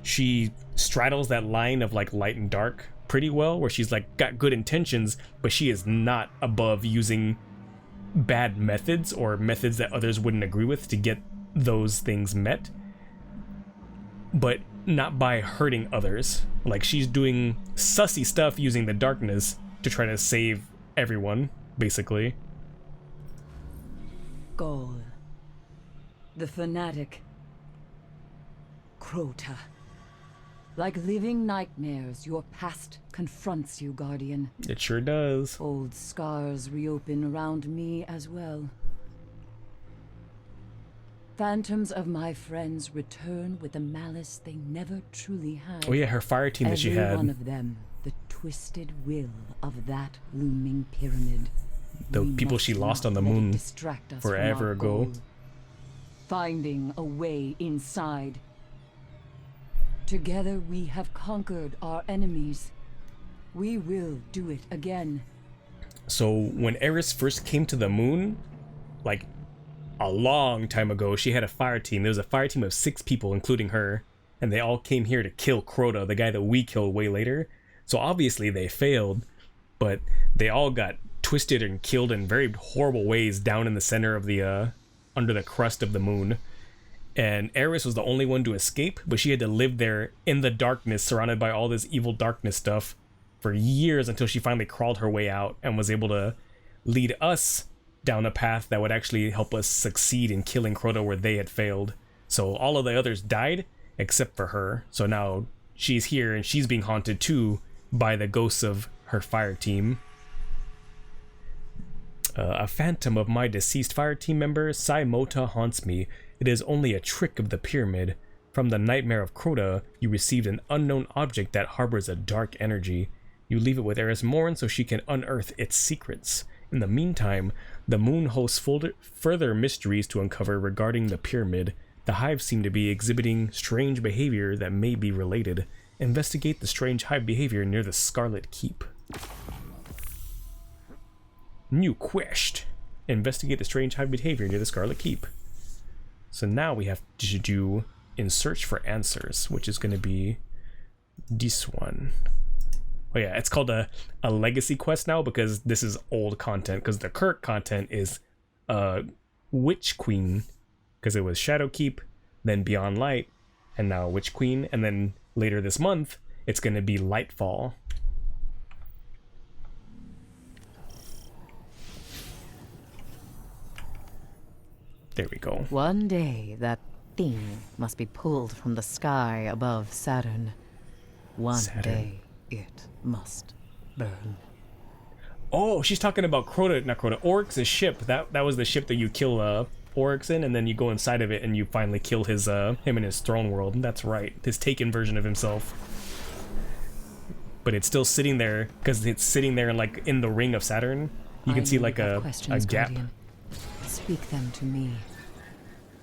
A: she straddles that line of like light and dark pretty well, where she's like got good intentions, but she is not above using bad methods or methods that others wouldn't agree with to get those things met, but not by hurting others. Like, she's doing sussy stuff using the darkness to try to save everyone, basically.
E: Gaul. The fanatic. Crota. Like living nightmares, your past confronts you, Guardian.
A: It sure does.
E: Old scars reopen around me as well. Phantoms of my friends return with a malice they never truly had.
A: Oh yeah, her fire team that she had.
E: Every one of them, the twisted will of that looming pyramid.
A: The people she lost on the moon forever ago.
E: Finding a way inside. Together we have conquered our enemies. We will do it again.
A: So when Eris first came to the moon, like a long time ago, she had a fire team. There was a fire team of 6 people, including her. and they all came here to kill Crota, the guy that we killed way later. So obviously they failed, but they all got twisted and killed in very horrible ways down in the center of the under the crust of the moon. And Eris was the only one to escape, but she had to live there in the darkness, surrounded by all this evil darkness stuff for years, until she finally crawled her way out and was able to lead us down a path that would actually help us succeed in killing Crota where they had failed. So all of the others died except for her. So now she's here and she's being haunted too by the ghosts of her fire team. A phantom of my deceased fire team member, Saimota, haunts me. It is only a trick of the pyramid. From the nightmare of Crota, you received an unknown object that harbors a dark energy. You leave it with Eris Morn so she can unearth its secrets. In the meantime, the moon hosts further mysteries to uncover regarding the pyramid. The hive seem to be exhibiting strange behavior that may be related. Investigate the strange hive behavior near the Scarlet Keep. New quest. Investigate the strange hive behavior near the Scarlet Keep. So now we have to do in search for answers, which is going to be this one. Oh yeah, it's called a legacy quest now because this is old content, because the current content is Witch Queen, because it was Shadow Keep, then Beyond Light, and now Witch Queen, and then later this month it's going to be Lightfall. There we go.
E: One day, that thing must be pulled from the sky above Saturn. One day, it must burn.
A: Oh, she's talking about Oryx's ship. That was the ship that you kill Oryx in, and then you go inside of it and you finally kill his him in his throne world. That's right, his taken version of himself. But it's still sitting there because it's sitting there like in the ring of Saturn. You can see like a gap.
E: Guardian. Speak them to me.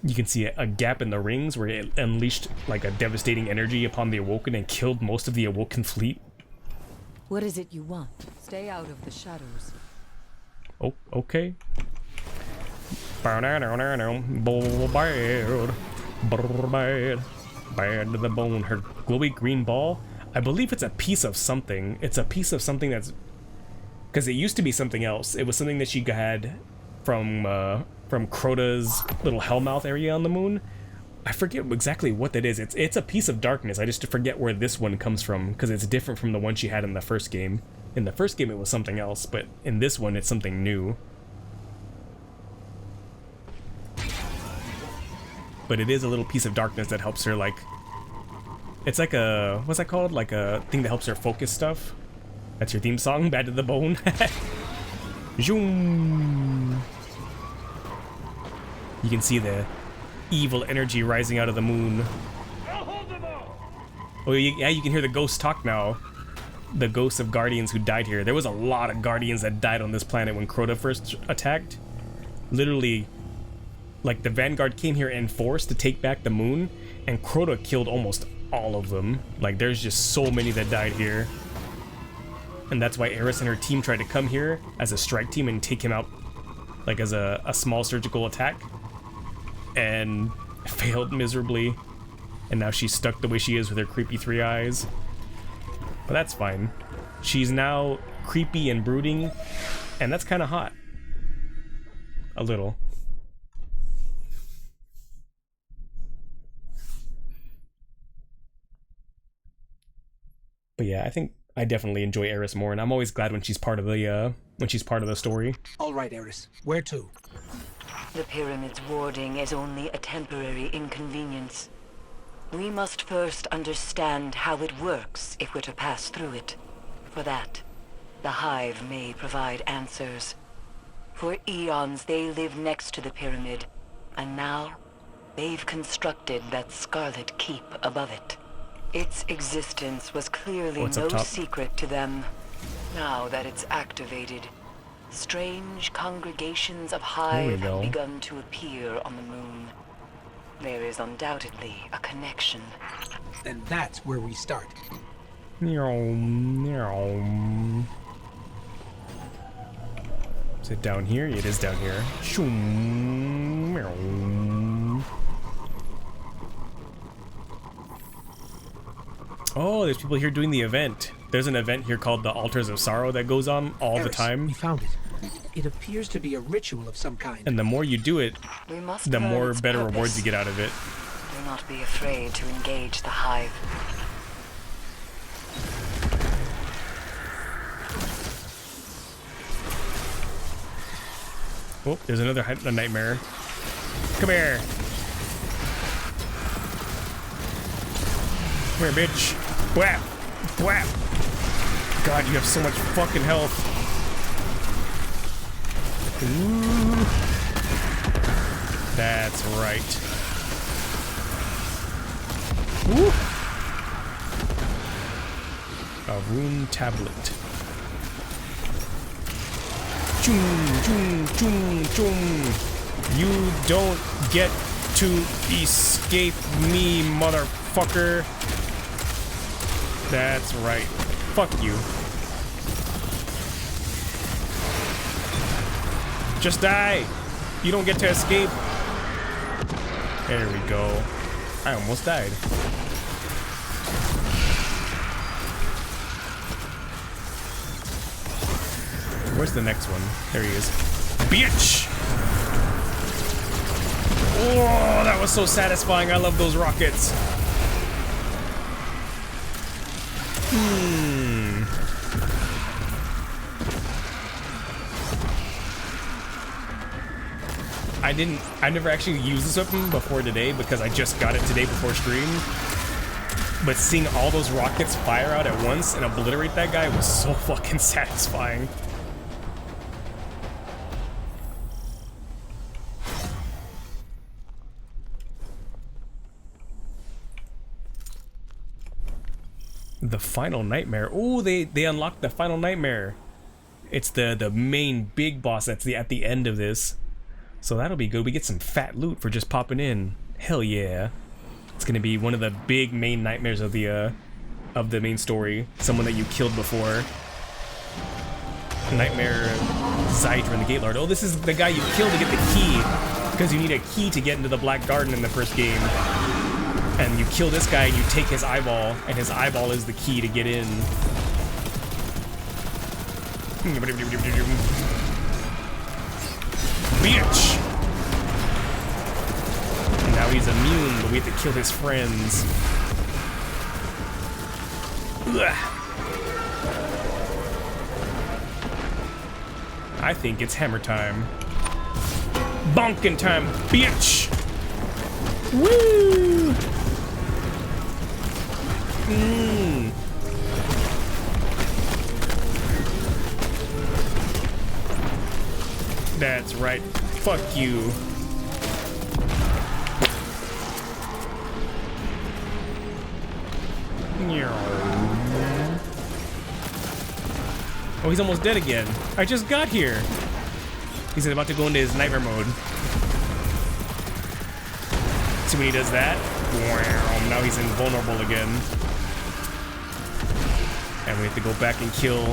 A: You can see a gap in the rings where it unleashed like a devastating energy upon the Awoken and killed most of the Awoken fleet.
E: What is it you want? Stay out of the shadows.
A: Oh, okay. Bad to the bone. Her glowy green ball. I believe it's a piece of something. It's a piece of something that's... Because it used to be something else. It was something that she had from Crota's little hellmouth area on the moon. I forget exactly what that is. It's a piece of darkness. I just forget where this one comes from because it's different from the one she had in the first game. In the first game it was something else, but in this one it's something new. But it is a little piece of darkness that helps her, like... It's like a... What's that called? Like a thing that helps her focus stuff. That's your theme song, Bad to the Bone. Zoom. You can see the evil energy rising out of the moon. Oh yeah, you can hear the ghosts talk now. The ghosts of guardians who died here. There was a lot of guardians that died on this planet when Crota first attacked. Literally, like the Vanguard came here in force to take back the moon, and Crota killed almost all of them. Like there's just so many that died here. And that's why Eris and her team tried to come here as a strike team and take him out like as a small surgical attack. And failed miserably. And now she's stuck the way she is with her creepy three eyes. But that's fine. She's now creepy and brooding, and that's kind of hot. A little. But yeah, I think I definitely enjoy Eris more, and I'm always glad when she's part of the story.
C: All right, Eris. Where to?
E: The pyramid's warding is only a temporary inconvenience. We must first understand how it works if we're to pass through it. For that, the Hive may provide answers. For eons they lived next to the pyramid, and now they've constructed that Scarlet Keep above it. Its existence was clearly no secret to them. Now that it's activated, strange congregations of Hive have begun to appear on the moon. There is undoubtedly a connection.
C: And that's where we start.
A: Is it down here? It is down here. Oh, there's people here doing the event. There's an event here called the Altars of Sorrow that goes on all the
C: Eris,
A: time.
C: We found it. It appears to be a ritual of some kind.
A: And the more you do it,
E: We must
A: the
E: learn
A: more
E: its
A: better
E: purpose.
A: rewards you get out of it.
E: Do not be afraid to engage the hive.
A: Oh, there's another nightmare. Come here. Come here, bitch. Whap! Whap! God, you have so much fucking health. Ooh. That's right. Woo! A rune tablet. Choom, choom, choom, choom. You don't get to escape me, motherfucker. That's right. Fuck you. Just die. You don't get to escape. There we go. I almost died. Where's the next one? There he is. Bitch! Oh, that was so satisfying. I love those rockets. I never actually used this weapon before today because I just got it today before stream. But seeing all those rockets fire out at once and obliterate that guy was so fucking satisfying. The final nightmare. Oh, they unlocked the final nightmare. It's the main big boss that's at the end of this. So that'll be good. We get some fat loot for just popping in. Hell yeah. It's gonna be one of the big main nightmares of the main story. Someone that you killed before. Nightmare Zydra and the Gate Lord. Oh, this is the guy you killed to get the key. Because you need a key to get into the Black Garden in the first game. And you kill this guy and you take his eyeball, and his eyeball is the key to get in. Bitch! And now he's immune, but we have to kill his friends. Ugh. I think it's hammer time. Bonkin' time, bitch! Woo! That's right. Fuck you. Oh, he's almost dead again. I just got here. He's about to go into his nightmare mode. So when he does that, now he's invulnerable again. And we have to go back and kill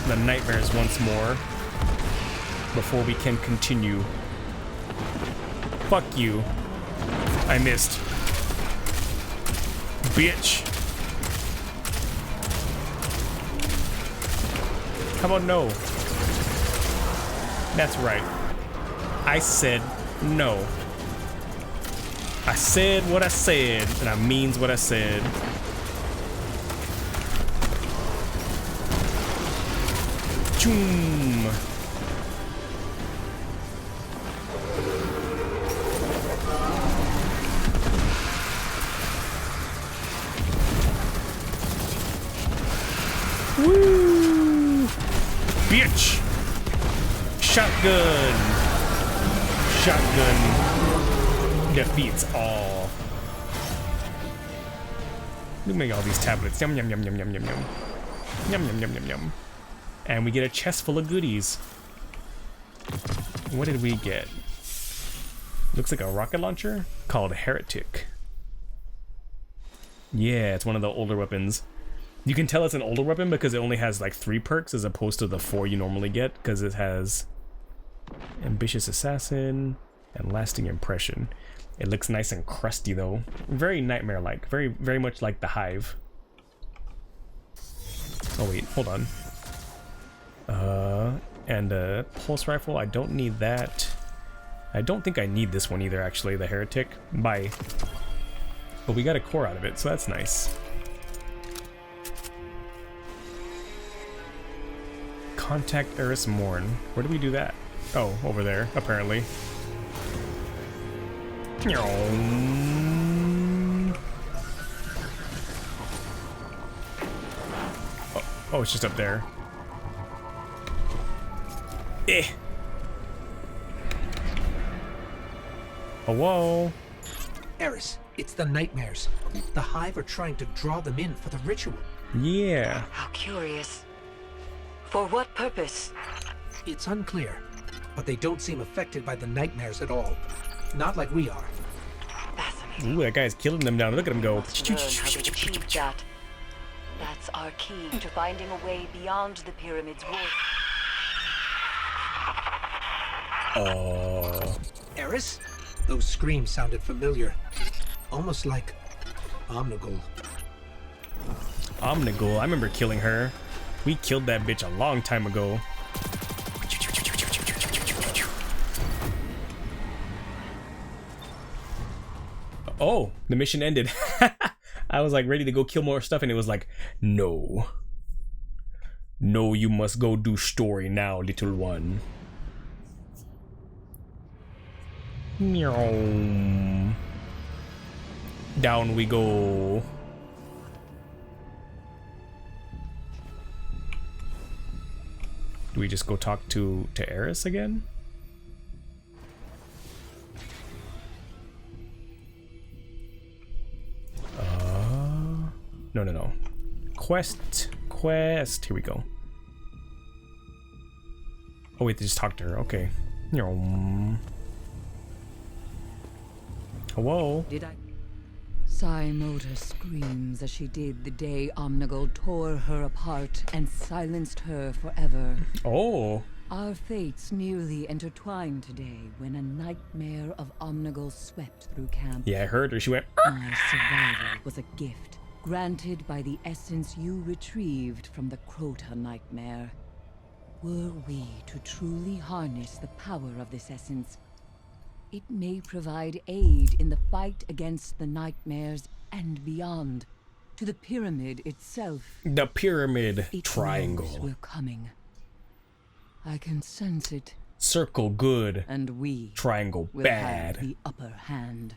A: the nightmares once more before we can continue. Fuck you. I missed. Bitch. How about no? That's right. I said no. I said what I said, and I means what I said. Choom. Woo! Bitch! Shotgun! Shotgun defeats all. Look at all these tablets. Yum yum yum yum yum yum yum. Yum yum yum yum yum. And we get a chest full of goodies. What did we get? Looks like a rocket launcher called Heretic. Yeah, it's one of the older weapons. You can tell it's an older weapon because it only has like 3 perks as opposed to the 4 you normally get, because it has Ambitious Assassin and Lasting Impression. It looks nice and crusty though. Very nightmare-like. Very much like the Hive. Oh wait, hold on. And a pulse rifle, I don't need that. I don't think I need this one either, actually, the heretic. Bye. But we got a core out of it, so that's nice. Contact Eris Morn. Where do we do that? Oh, over there, apparently. Oh, it's just up there. Eh. Oh, whoa.
C: Eris, it's the nightmares. The Hive are trying to draw them in for the ritual.
A: Yeah.
E: How curious. For what purpose?
C: It's unclear, but they don't seem affected by the nightmares at all. Not like we are.
E: Fascinating.
A: Ooh, that guy's killing them down. Look at him go.
E: Must learn how they achieved that. That's our key to finding a way beyond the pyramid's wall.
C: Eris? Those screams sounded familiar. Almost like Omnigul.
A: Omnigul, I remember killing her. We killed that bitch a long time ago. Oh, the mission ended. I was like ready to go kill more stuff and it was like, no. No, you must go do story now, little one. Meow. Down we go. Do we just go talk to Eris again? No. Quest. Here we go. Oh wait, they just talked to her. Okay. Hello?
E: Did I? Simota screams as she did the day Omnigul tore her apart and silenced her forever.
A: Oh.
E: Our fates nearly intertwined today when a nightmare of Omnigul swept through camp.
A: Yeah, I heard her. She went.
E: My survival was a gift granted by the essence you retrieved from the Crota nightmare. Were we to truly harness the power of this essence, it may provide aid in the fight against the nightmares and beyond, to the pyramid itself.
A: The pyramid
E: It
A: triangle.
E: knows we're coming. I can sense it,
A: Circle good.
E: and we
A: Triangle
E: will
A: bad.
E: have the upper hand.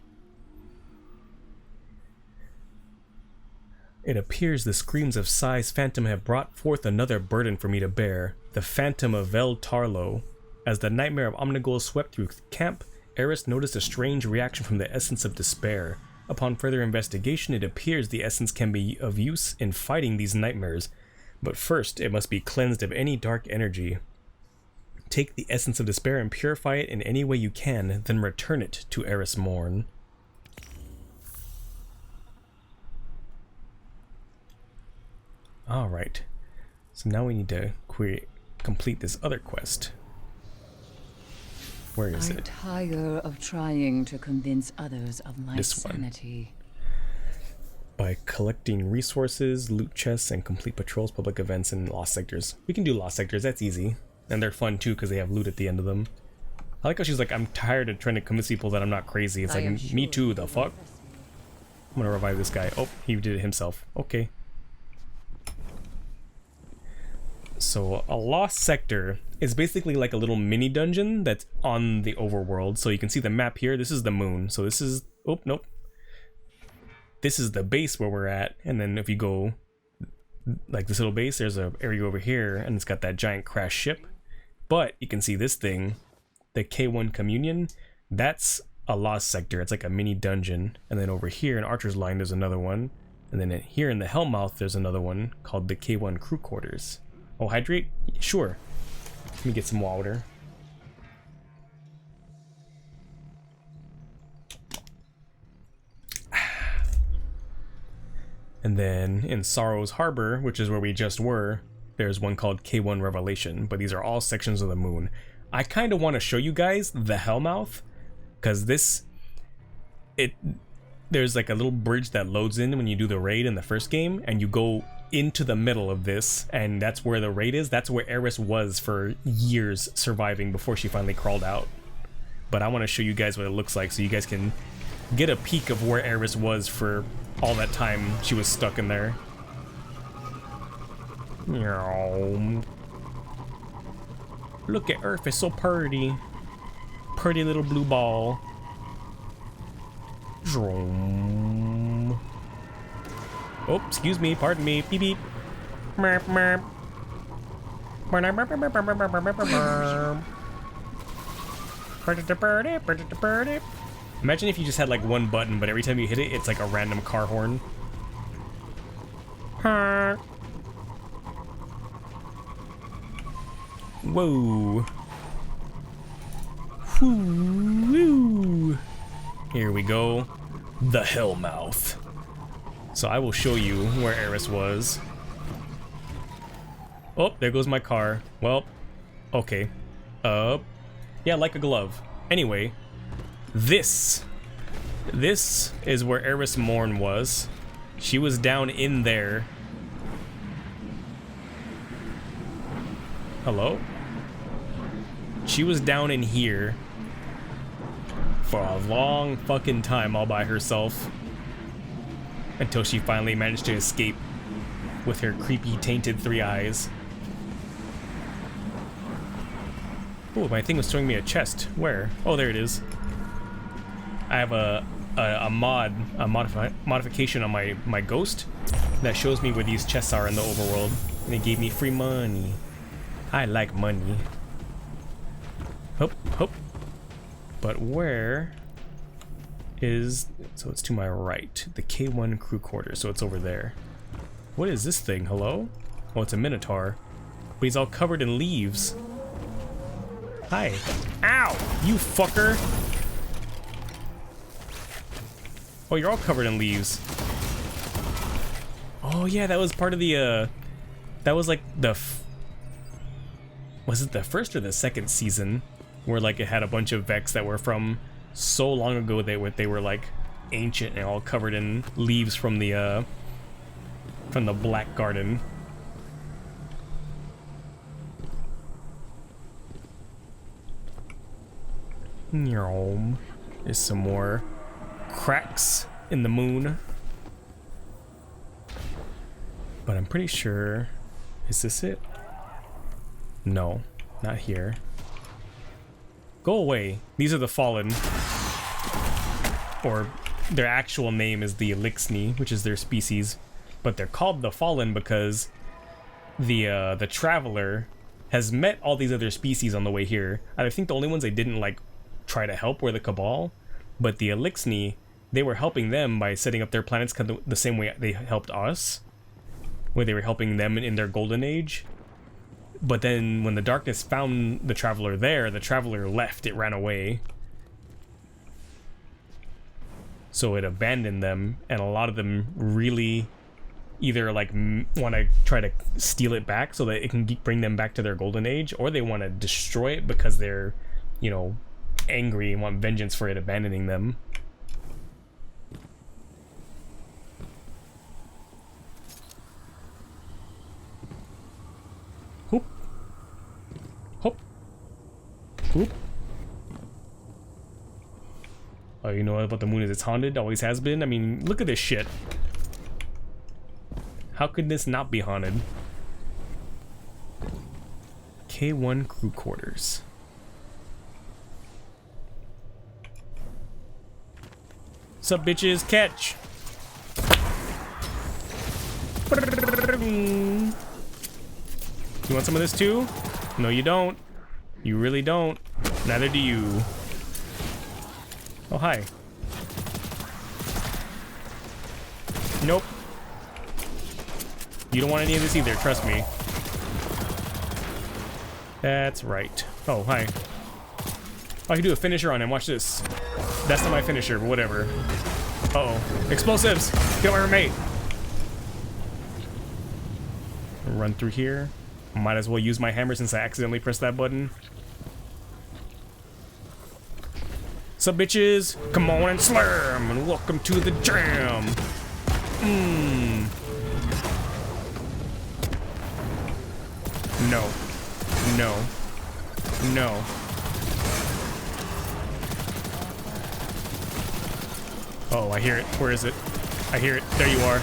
A: It appears the screams of Sai's phantom have brought forth another burden for me to bear, the phantom of Vel Tarlo. As the nightmare of Omnigul swept through camp, Eris noticed a strange reaction from the essence of despair. Upon further investigation, it appears the essence can be of use in fighting these nightmares, but first it must be cleansed of any dark energy. Take the essence of despair and purify it in any way you can, then return it to Eris Morn. Alright, so now we need to complete this other quest. Where is
E: I
A: it?
E: tire of trying to convince others of my
A: This one.
E: sanity.
A: By collecting resources, loot chests, and complete patrols, public events, and lost sectors. We can do lost sectors, that's easy. And they're fun too because they have loot at the end of them. I like how she's like, I'm tired of trying to convince people that I'm not crazy. It's
E: I
A: like,
E: am
A: me
E: sure
A: too, the
E: you
A: fuck? I'm gonna revive this guy. Oh, he did it himself. Okay. So, a lost sector is basically like a little mini dungeon that's on the overworld. So you can see the map here. This is the moon. So this is... Oh, nope. This is the base where we're at. And then if you go... like this little base, there's an area over here. And it's got that giant crash ship. But you can see this thing. The K1 Communion. That's a lost sector. It's like a mini dungeon. And then over here in Archer's Line, there's another one. And then here in the Hellmouth, there's another one called the K1 Crew Quarters. Oh, hydrate? Sure. Let me get some water. And then in Sorrow's Harbor, which is where we just were, there's one called K1 Revelation, but these are all sections of the moon. I kind of want to show you guys the Hellmouth, because there's like a little bridge that loads in when you do the raid in the first game, and you go into the middle of this, and that's where the raid is. That's where Eris was for years, surviving before she finally crawled out. But I want to show you guys what it looks like so you guys can get a peek of where Eris was for all that time she was stuck in there. Look at Earth, it's so pretty. Pretty little blue ball. Oh, excuse me, pardon me. Beep beep. Merp, merp. Imagine if you just had like one button, but every time you hit it, it's like a random car horn. Whoa. Woo. Here we go. The Hellmouth. So I will show you where Eris was. Oh, there goes my car. Well, okay. Yeah, like a glove. Anyway, this is where Eris Morn was. She was down in there. Hello? She was down in here for a long fucking time all by herself. Until she finally managed to escape with her creepy tainted 3 eyes. Oh, my thing was showing me a chest. Where? Oh, there it is. I have a modification on my ghost that shows me where these chests are in the overworld, and it gave me free money. I like money. Hop, hop. But where is... So it's to my right. The K1 crew quarters, so it's over there. What is this thing? Hello? Oh, it's a minotaur. But he's all covered in leaves. Hi. Ow! You fucker! Oh, you're all covered in leaves. Oh yeah, that was part of the, that was like the... Was it the first or the second season? Where like it had a bunch of Vex that were from so long ago they were like ancient and all covered in leaves from the Black Garden. There's some more cracks in the moon. But I'm pretty sure... Is this it? No, not here. Go away. These are the Fallen. Or their actual name is the Elixni, which is their species. But they're called the Fallen because the Traveler has met all these other species on the way here. I think the only ones they didn't like try to help were the Cabal. But the Elixni, they were helping them by setting up their planets the same way they helped us. Where they were helping them in their golden age. But then when the darkness found the Traveler there, the Traveler left, it ran away. So it abandoned them, and a lot of them really either like want to try to steal it back so that it can bring them back to their golden age, or they want to destroy it because they're, you know, angry and want vengeance for it abandoning them. Hoop. Hop. Hoop. Oh, you know what about the moon is it's haunted? Always has been. I mean, look at this shit. How could this not be haunted? K1 crew quarters. Sup, bitches? Catch! You want some of this too? No, you don't. You really don't. Neither do you. Oh, hi. Nope. You don't want any of this either, trust me. That's right. Oh, hi. Oh, I can do a finisher on him. Watch this. That's not my finisher, but whatever. Uh-oh. Explosives! Get my roommate! Run through here. Might as well use my hammer since I accidentally pressed that button. Sup, bitches? Come on and slam! And welcome to the jam! No. No. No. Oh, I hear it. Where is it? I hear it. There you are.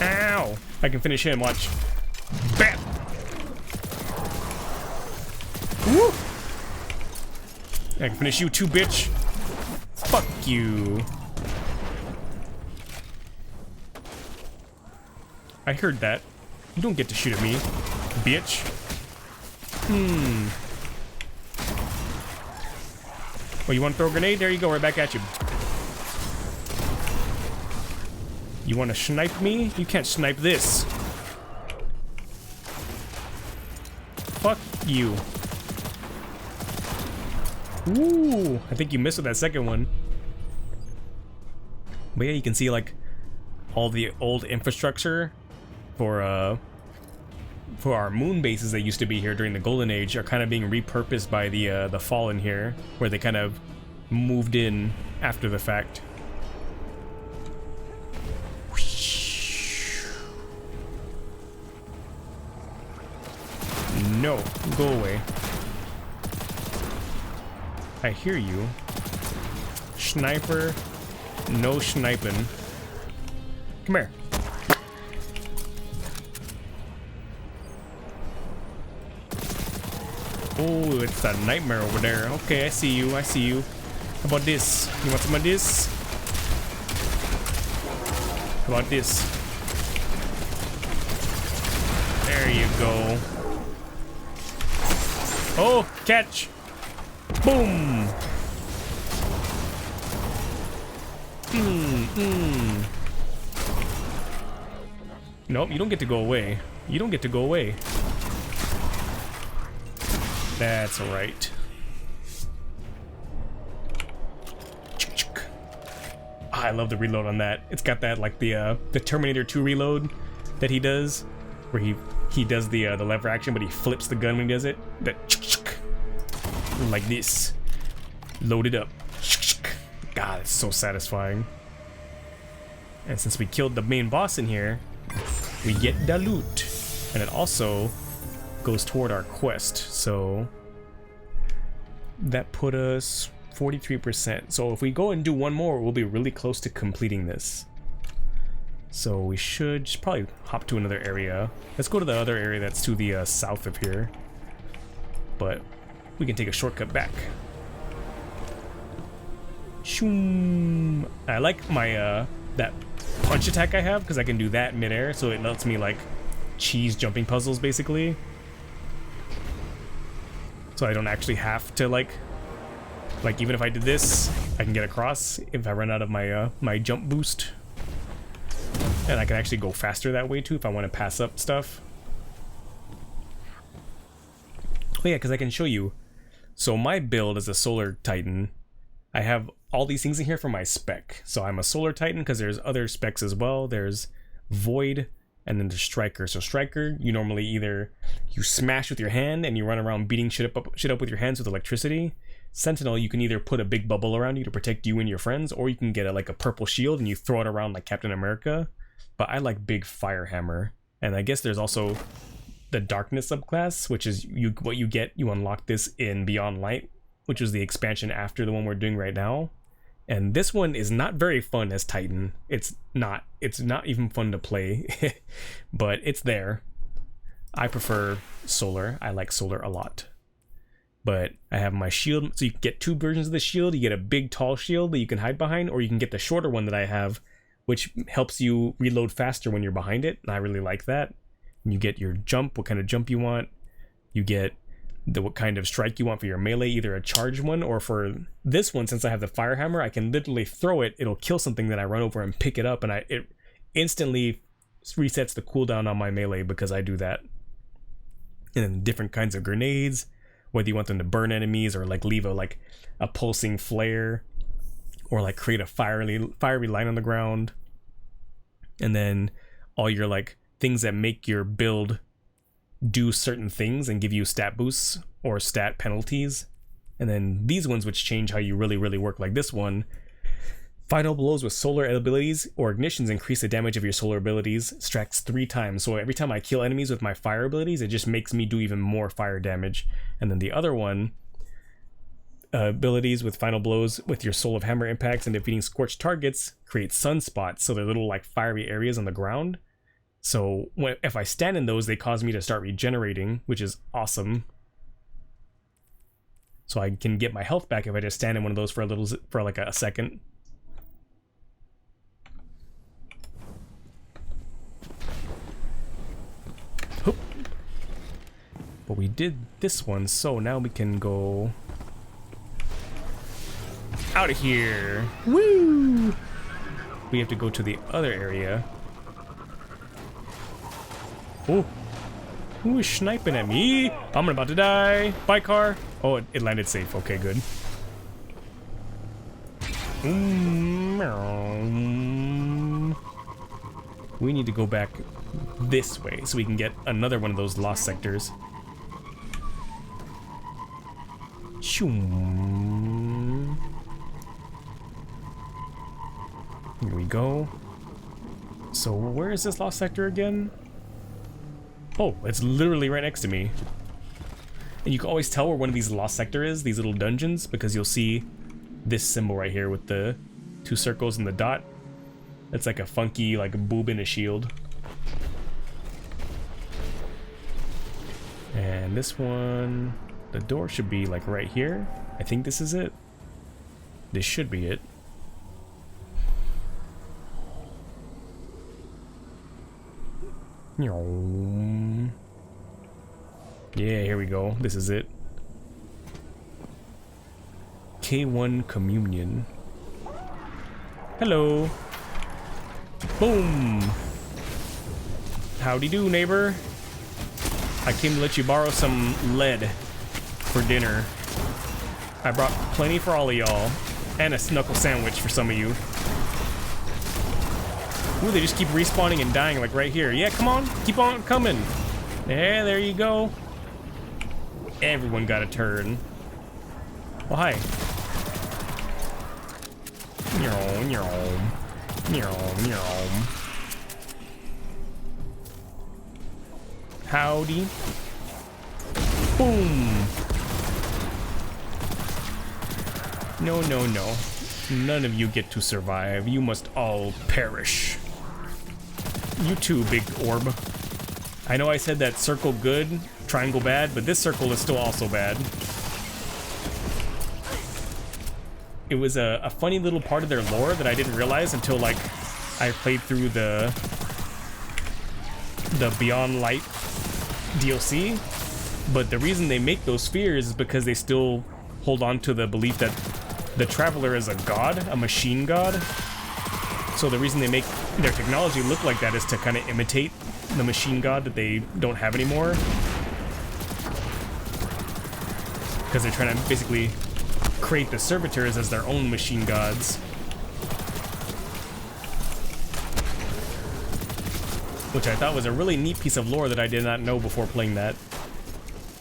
A: Ow! I can finish him. Watch. Bam! Woo! I can finish you too, bitch. Fuck you. I heard that. You don't get to shoot at me, bitch. Oh, you want to throw a grenade? There you go, right back at you. You want to snipe me? You can't snipe this. Fuck you. Ooh, I think you missed with that second one. But yeah, you can see like all the old infrastructure for our moon bases that used to be here during the Golden Age are kind of being repurposed by the Fallen here, where they kind of moved in after the fact. No, go away. I hear you. Sniper, no sniping. Come here. Oh, it's that nightmare over there. Okay, I see you. I see you. How about this? You want some of this? How about this? There you go. Oh, catch! Boom! Nope, you don't get to go away. You don't get to go away. That's right. I love the reload on that. It's got that like the Terminator 2 reload that he does, where he does the lever action, but he flips the gun when he does it. That like this, load it up. God, it's so satisfying. And since we killed the main boss in here, we get the loot, and it also goes toward our quest. So that put us 43%. So if we go and do one more, we'll be really close to completing this. So we should just probably hop to another area. Let's go to the other area that's to the south of here, but we can take a shortcut back. Shoom. I like my that punch attack I have, because I can do that midair, so it lets me like cheese jumping puzzles basically. So I don't actually have to like even if I did this, I can get across if I run out of my my jump boost. And I can actually go faster that way too if I want to pass up stuff. Oh yeah, because I can show you. So my build as a Solar Titan, I have all these things in here for my spec. So I'm a Solar Titan because there's other specs as well. There's Void, and then the Striker. So Striker, you normally either you smash with your hand and you run around beating shit up with your hands with electricity. Sentinel, you can either put a big bubble around you to protect you and your friends, or you can get like a purple shield and you throw it around like Captain America. But I like big fire hammer. And I guess there's also the Darkness subclass, which is what you get. You unlock this in Beyond Light, which was the expansion after the one we're doing right now. And this one is not very fun as Titan. It's not even fun to play, but it's there. I prefer Solar. I like Solar a lot. But I have my shield, so you can get two versions of the shield. You get a big tall shield that you can hide behind, or you can get the shorter one that I have, which helps you reload faster when you're behind it, and I really like that. And you get your jump, what kind of jump you want. You get what kind of strike you want for your melee, either a charged one, or for this one, since I have the fire hammer, I can literally throw it, it'll kill something, then I run over and pick it up, and it instantly resets the cooldown on my melee because I do that. And then different kinds of grenades, whether you want them to burn enemies or like leave a pulsing flare, or like create a fiery line on the ground. And then all your like things that make your build do certain things and give you stat boosts or stat penalties. And then these ones which change how you really work, like this one. Final blows with solar abilities or ignitions increase the damage of your solar abilities, stacks 3 times. So every time I kill enemies with my fire abilities, it just makes me do even more fire damage. And then the other one, abilities with final blows with your soul of hammer impacts and defeating scorched targets create sunspots. So they're little like fiery areas on the ground. So if I stand in those, they cause me to start regenerating, which is awesome. So I can get my health back if I just stand in one of those for like a second. Hoop. But we did this one, so now we can go out of here. Woo! We have to go to the other area. Oh, who is sniping at me? I'm about to die. Bye, car. Oh, it landed safe. Okay, good. We need to go back this way so we can get another one of those lost sectors. Shoom. Here we go. So where is this lost sector again? Oh, it's literally right next to me. And you can always tell where one of these lost sector is, these little dungeons, because you'll see this symbol right here with the 2 circles and the dot. It's like a funky, like a boob in a shield. And this one, the door should be like right here. I think this is it. This should be it. Yeah, here we go. This is it. K1 Communion. Hello. Boom. Howdy do, neighbor. I came to let you borrow some lead for dinner. I brought plenty for all of y'all. And a knuckle sandwich for some of you. Ooh, they just keep respawning and dying like right here. Yeah, come on. Keep on coming. Yeah, there you go. Everyone got a turn. Oh, hi. Howdy. Boom. No, no, no. None of you get to survive. You must all perish. You too, big orb. I know I said that circle good, triangle bad, but this circle is still also bad. It was a funny little part of their lore that I didn't realize until like I played through the Beyond Light DLC. But the reason they make those spheres is because they still hold on to the belief that the Traveler is a god, a machine god. So the reason they make their technology look like that is to kind of imitate the machine god that they don't have anymore. Because they're trying to basically create the servitors as their own machine gods. Which I thought was a really neat piece of lore that I did not know before playing that.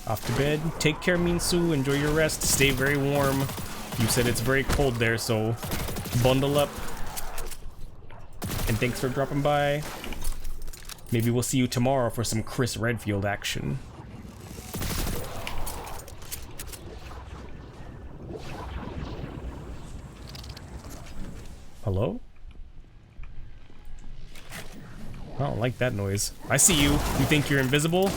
A: Off to bed. Take care, Minsu. Enjoy your rest. Stay very warm. You said it's very cold there, so bundle up. And thanks for dropping by. Maybe we'll see you tomorrow for some Chris Redfield action. Hello? I don't like that noise. I see you. You think you're invisible?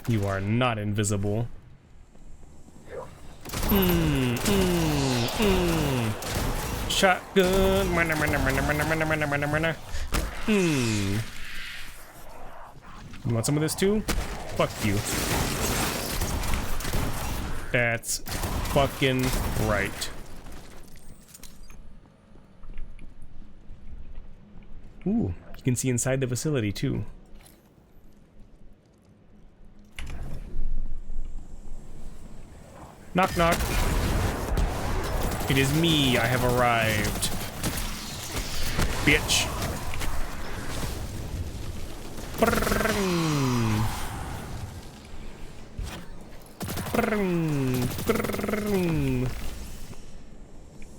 A: You are not invisible. Shotgun. You want some of this too? Fuck you. That's fucking right. Ooh, you can see inside the facility too. Knock knock. It is me, I have arrived. Bitch.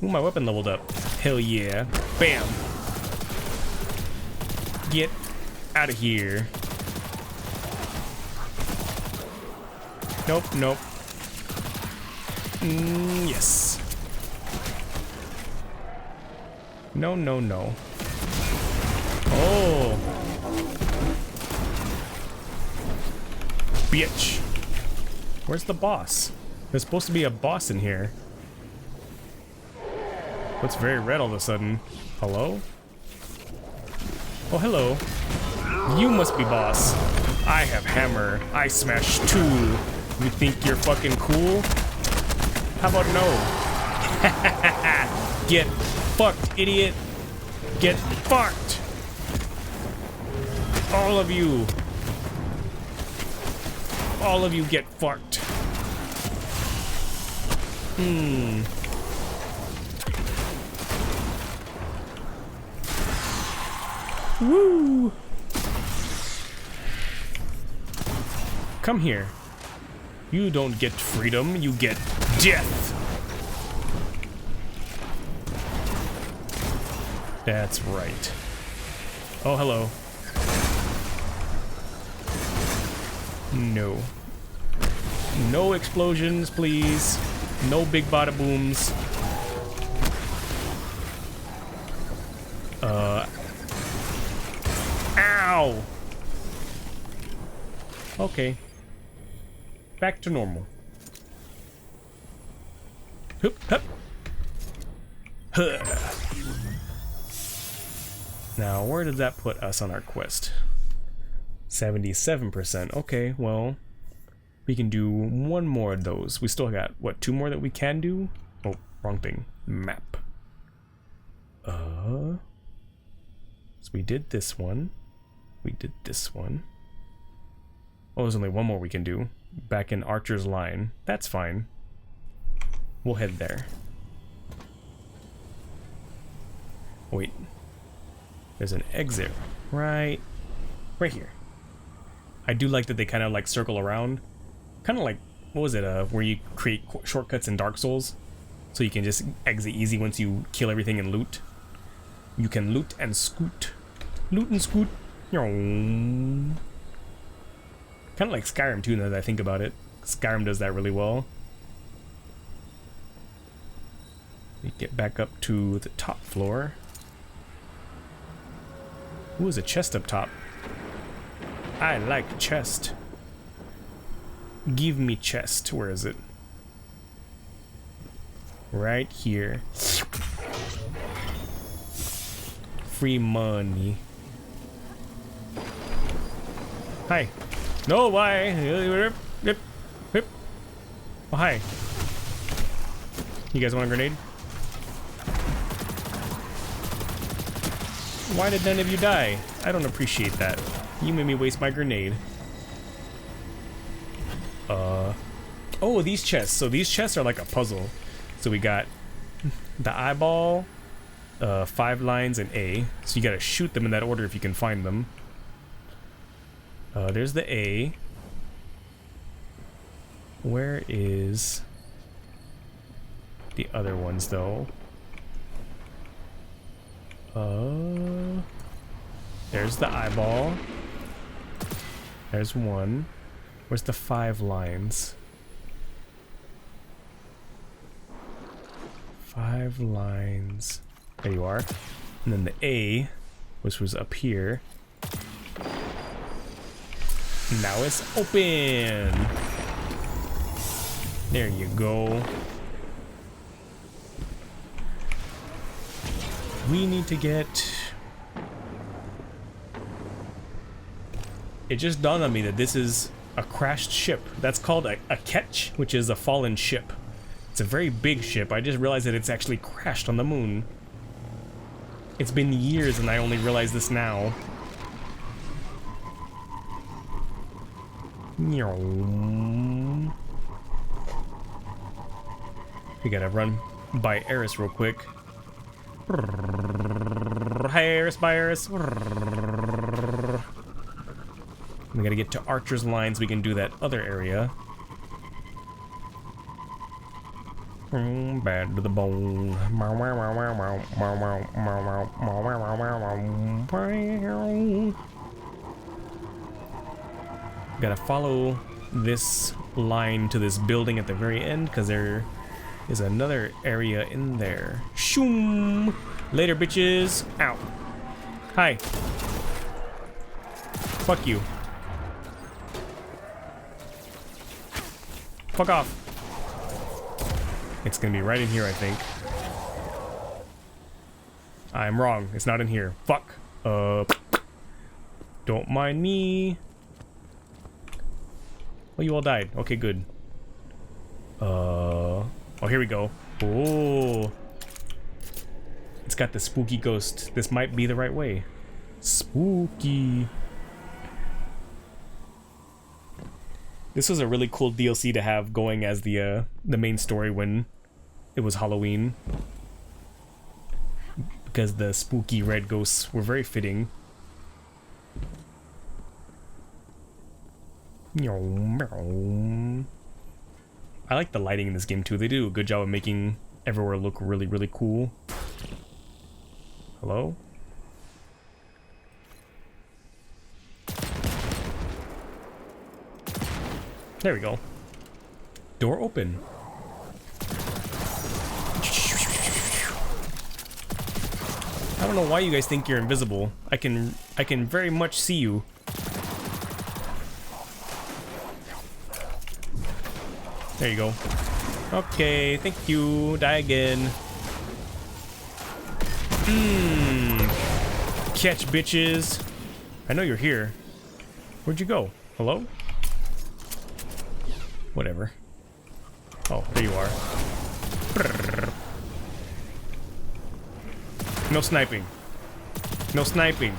A: Ooh, my weapon leveled up. Hell yeah. Bam. Get out of here. Nope, nope. Yes. No, no, no. Oh. Bitch. Where's the boss? There's supposed to be a boss in here. What's very red all of a sudden? Hello? Oh, hello. You must be boss. I have hammer. I smash two. You think you're fucking cool? How about no? Get fucked, idiot. Get fucked. All of you. All of you get fucked. Woo! Come here. You don't get freedom, you get death. That's right. Oh, hello. No. No explosions, please. No big bada booms. Ow! Okay. Back to normal. Hup, hup. Huh. Now, where did that put us on our quest? 77%. Okay, well, we can do one more of those. We still got, what, 2 more that we can do? Oh, wrong thing. Map. So we did this one. We did this one. Oh, there's only one more we can do. Back in Archer's line. That's fine. We'll head there. Wait. There's an exit right here. I do like that they kind of like circle around. Kind of like, what was it, where you create shortcuts in Dark Souls? So you can just exit easy once you kill everything and loot. You can loot and scoot. Loot and scoot. Kind of like Skyrim too, now that I think about it. Skyrim does that really well. We get back up to the top floor. Ooh, there's a chest up top. I like chest. Give me chest. Where is it? Right here. Free money. Hi. No, why? Oh, hi. You guys want a grenade? Why did none of you die? I don't appreciate that. You made me waste my grenade. Oh, these chests. So these chests are like a puzzle. So we got the eyeball, 5 lines, and A. So you gotta shoot them in that order if you can find them. There's the A. Where is the other ones though? There's the eyeball. There's one. Where's the 5 lines? 5 lines. There you are. And then the A, which was up here. Now it's open. There you go. We need to get... It just dawned on me that this is a crashed ship. That's called a ketch, which is a fallen ship. It's a very big ship. I just realized that it's actually crashed on the moon. It's been years and I only realized this now. We gotta run by Eris real quick. Hi Eris, bye Eris. We gotta get to Archer's line so we can do that other area. Bad to the bone. Gotta follow this line to this building at the very end because there is another area in there. Shoom! Later, bitches. Ow. Hi. Fuck you. Fuck off. It's gonna be right in here, I think. I'm wrong. It's not in here. Fuck. Don't mind me. Oh, you all died. Okay, good. Oh, here we go. Oh. It's got the spooky ghost. This might be the right way. Spooky. This was a really cool DLC to have going as the main story when it was Halloween. Because the spooky red ghosts were very fitting. I like the lighting in this game too. They do a good job of making everywhere look really, really cool. Hello? There we go. Door open. I don't know why you guys think you're invisible. I can very much see you. There you go. Okay, thank you. Die again. Catch, bitches. I know you're here. Where'd you go? Hello? Whatever. Oh, there you are. No sniping. No sniping.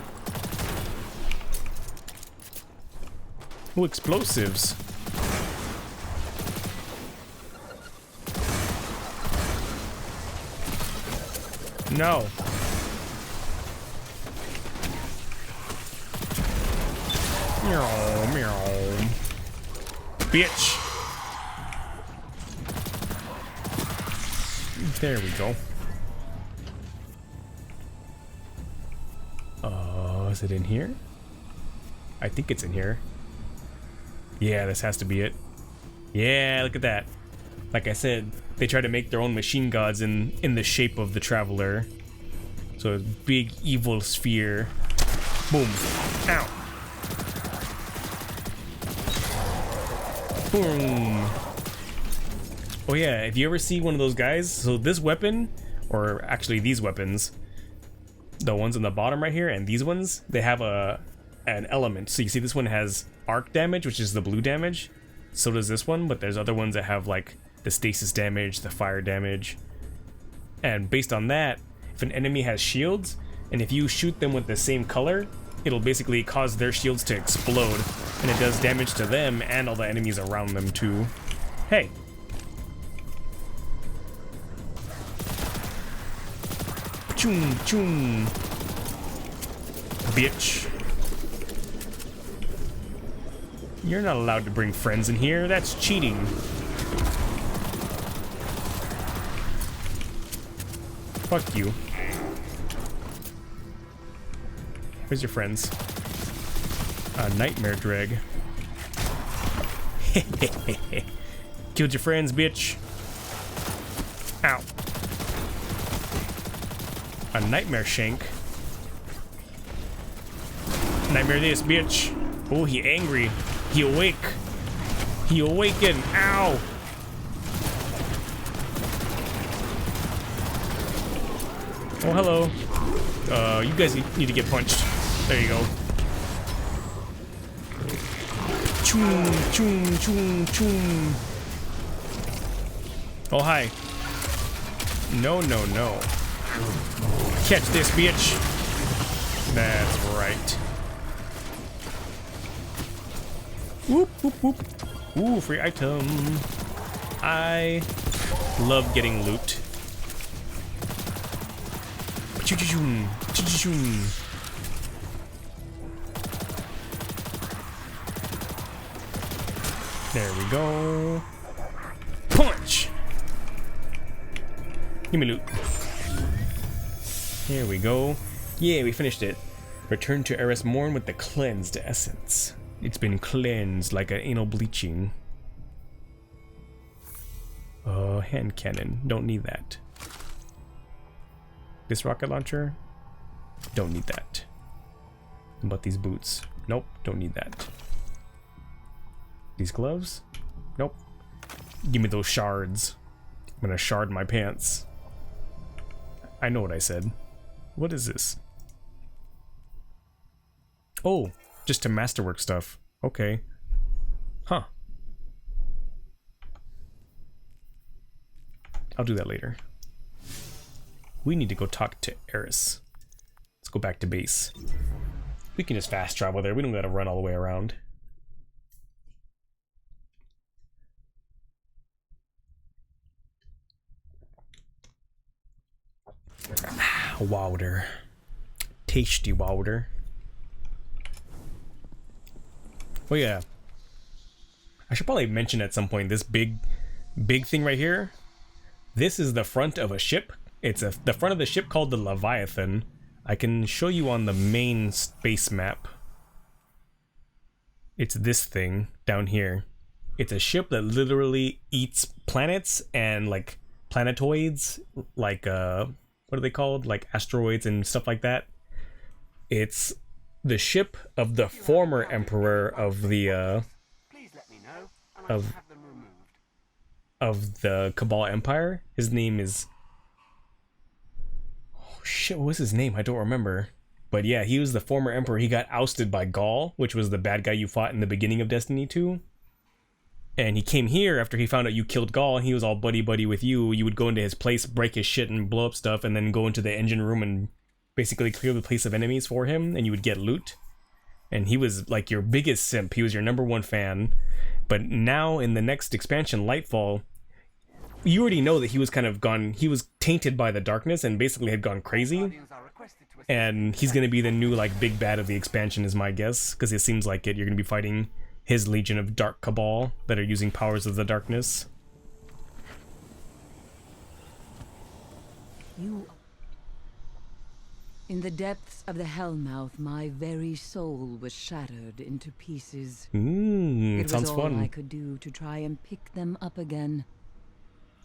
A: Ooh, explosives. No. Meow, meow. Bitch. There we go. Is it in here? I think it's in here. Yeah, this has to be it. Yeah, look at that. Like I said, they try to make their own machine gods in the shape of the traveler. So a big evil sphere. Boom. Ow. Boom. Oh yeah, if you ever see one of those guys, so this weapon, or actually these weapons, the ones on the bottom right here, and these ones, they have an element. So you see this one has arc damage, which is the blue damage. So does this one, but there's other ones that have like the stasis damage, the fire damage. And based on that, if an enemy has shields, and if you shoot them with the same color, it'll basically cause their shields to explode. And it does damage to them and all the enemies around them too. Hey. Choom, choom. Bitch. You're not allowed to bring friends in here. That's cheating. Fuck you. Where's your friends? Nightmare drag. Killed your friends, bitch. Ow. A nightmare shank. Nightmare this, bitch. Oh, he angry. He awake. He awaken. Ow. Oh, hello. You guys need to get punched. There you go. Choom, choom, choom, choom. Oh, hi. No, no, no. Catch this, bitch. That's right. Whoop, whoop, whoop. Ooh, free item. I love getting loot. There we go. Punch! Give me loot. Here we go. Yeah, we finished it. Return to Eris Morn with the cleansed essence. It's been cleansed like an anal bleaching. Hand cannon. Don't need that. This rocket launcher? Don't need that. But these boots? Nope, don't need that. These gloves? Nope. Give me those shards. I'm gonna shard my pants. I know what I said. What is this? Oh, just to masterwork stuff. Okay. Huh. I'll do that later. We need to go talk to Eris. Let's go back to base. We can just fast travel there. We don't gotta run all the way around. Wowder. Tasty wowder. Oh yeah. I should probably mention at some point this big thing right here. This is the front of a ship. It's the front of the ship called the Leviathan. I can show you on the main space map. It's this thing down here. It's a ship that literally eats planets and like planetoids, like what are they called? Like asteroids and stuff like that. It's the ship of the former emperor of the of the Cabal Empire. His name is, oh shit, what was his name? I don't remember. But yeah, he was the former emperor. He got ousted by Gaul, which was the bad guy you fought in the beginning of Destiny 2. And he came here after he found out you killed Gaul, and he was all buddy-buddy with you. You would go into his place, break his shit, and blow up stuff, and then go into the engine room and basically clear the place of enemies for him, and you would get loot. And he was like your biggest simp. He was your #1 fan. But now in the next expansion, Lightfall, you already know that he was kind of gone, he was tainted by the darkness and basically had gone crazy. And he's going to be the new like big bad of the expansion is my guess, because it seems like it. You're going to be fighting his legion of dark cabal that are using powers of the darkness.
E: In the depths of the Hellmouth, my very soul was shattered into pieces.
A: It sounds
E: was all
A: fun.
E: I could do to try and pick them up again.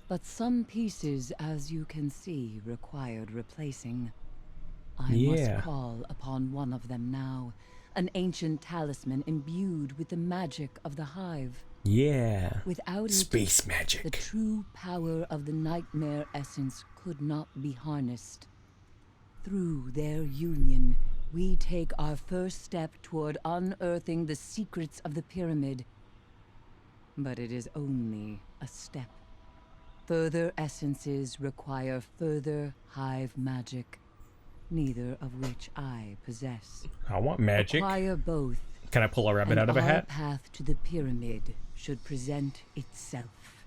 E: But some pieces, as you can see, required replacing. I must call upon one of them now, an ancient talisman imbued with the magic of the Hive.
A: Yeah.
E: Without
A: space
E: it,
A: magic.
E: the true power of the nightmare essence could not be harnessed. Through their union, we take our first step toward unearthing the secrets of the pyramid. But it is only a step. Further essences require further Hive magic, neither of which I possess.
A: I want magic.
E: Acquire both.
A: Can I pull a rabbit out of a hat?
E: Our path to the pyramid should present itself.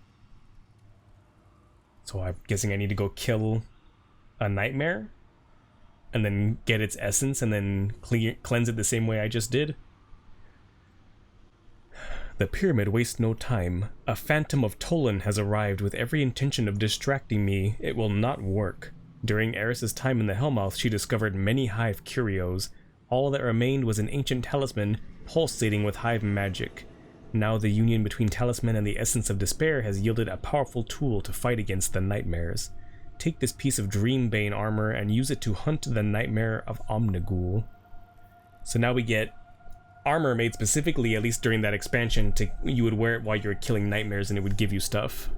A: So I'm guessing I need to go kill a nightmare? And then get its essence and then cleanse it the same way I just did? The pyramid wastes no time. A phantom of Tolan has arrived with every intention of distracting me. It will not work. During Eris's time in the Hellmouth, she discovered many Hive curios. All that remained was an ancient talisman pulsating with Hive magic. Now the union between talisman and the essence of despair has yielded a powerful tool to fight against the nightmares. Take this piece of Dreambane armor and use it to hunt the nightmare of Omnigul. So now we get armor made specifically, at least during that expansion, to you would wear it while you're killing nightmares and it would give you stuff.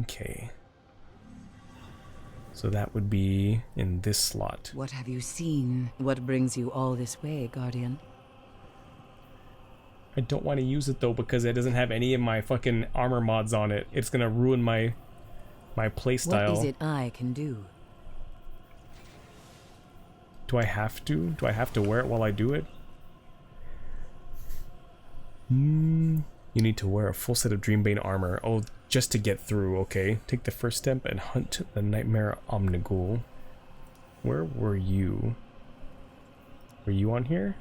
A: Okay. So that would be in this slot.
E: What have you seen? What brings you all this way, Guardian?
A: I don't want to use it though because it doesn't have any of my fucking armor mods on it. It's gonna ruin my playstyle.
E: What is it I can do?
A: Do I have to? Do I have to wear it while I do it? You need to wear a full set of Dreambane armor. Oh, just to get through, okay. Take the first step and hunt the nightmare Omnigul. Where were you? Were you on here?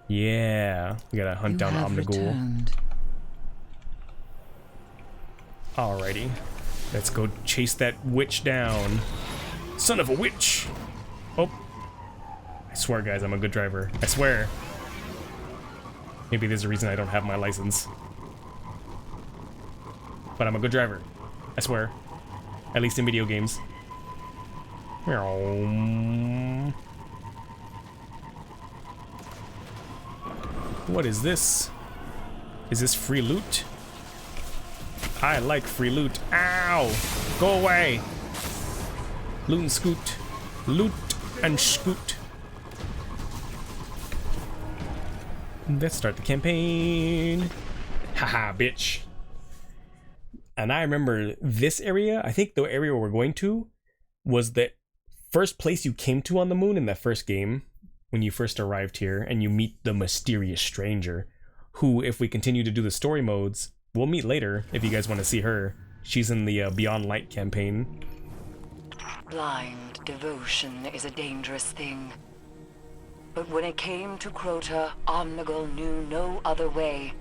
A: Yeah, we gotta hunt down Omnigul.
E: Returned.
A: Alrighty, let's go chase that witch down. Son of a witch! Oh, I swear, guys, I'm a good driver. I swear. Maybe there's a reason I don't have my license. But I'm a good driver. I swear. At least in video games. What is this? Is this free loot? I like free loot. Ow! Go away! Loot and scoot. Loot and scoot. Let's start the campaign. Haha, bitch. And I remember this area, I think the area we're going to was the first place you came to on the moon in that first game when you first arrived here and you meet the mysterious stranger who, if we continue to do the story modes, we'll meet later if you guys want to see her. She's in the Beyond Light campaign.
E: Blind devotion is a dangerous thing. But when it came to Crota, Omnigul knew no other way.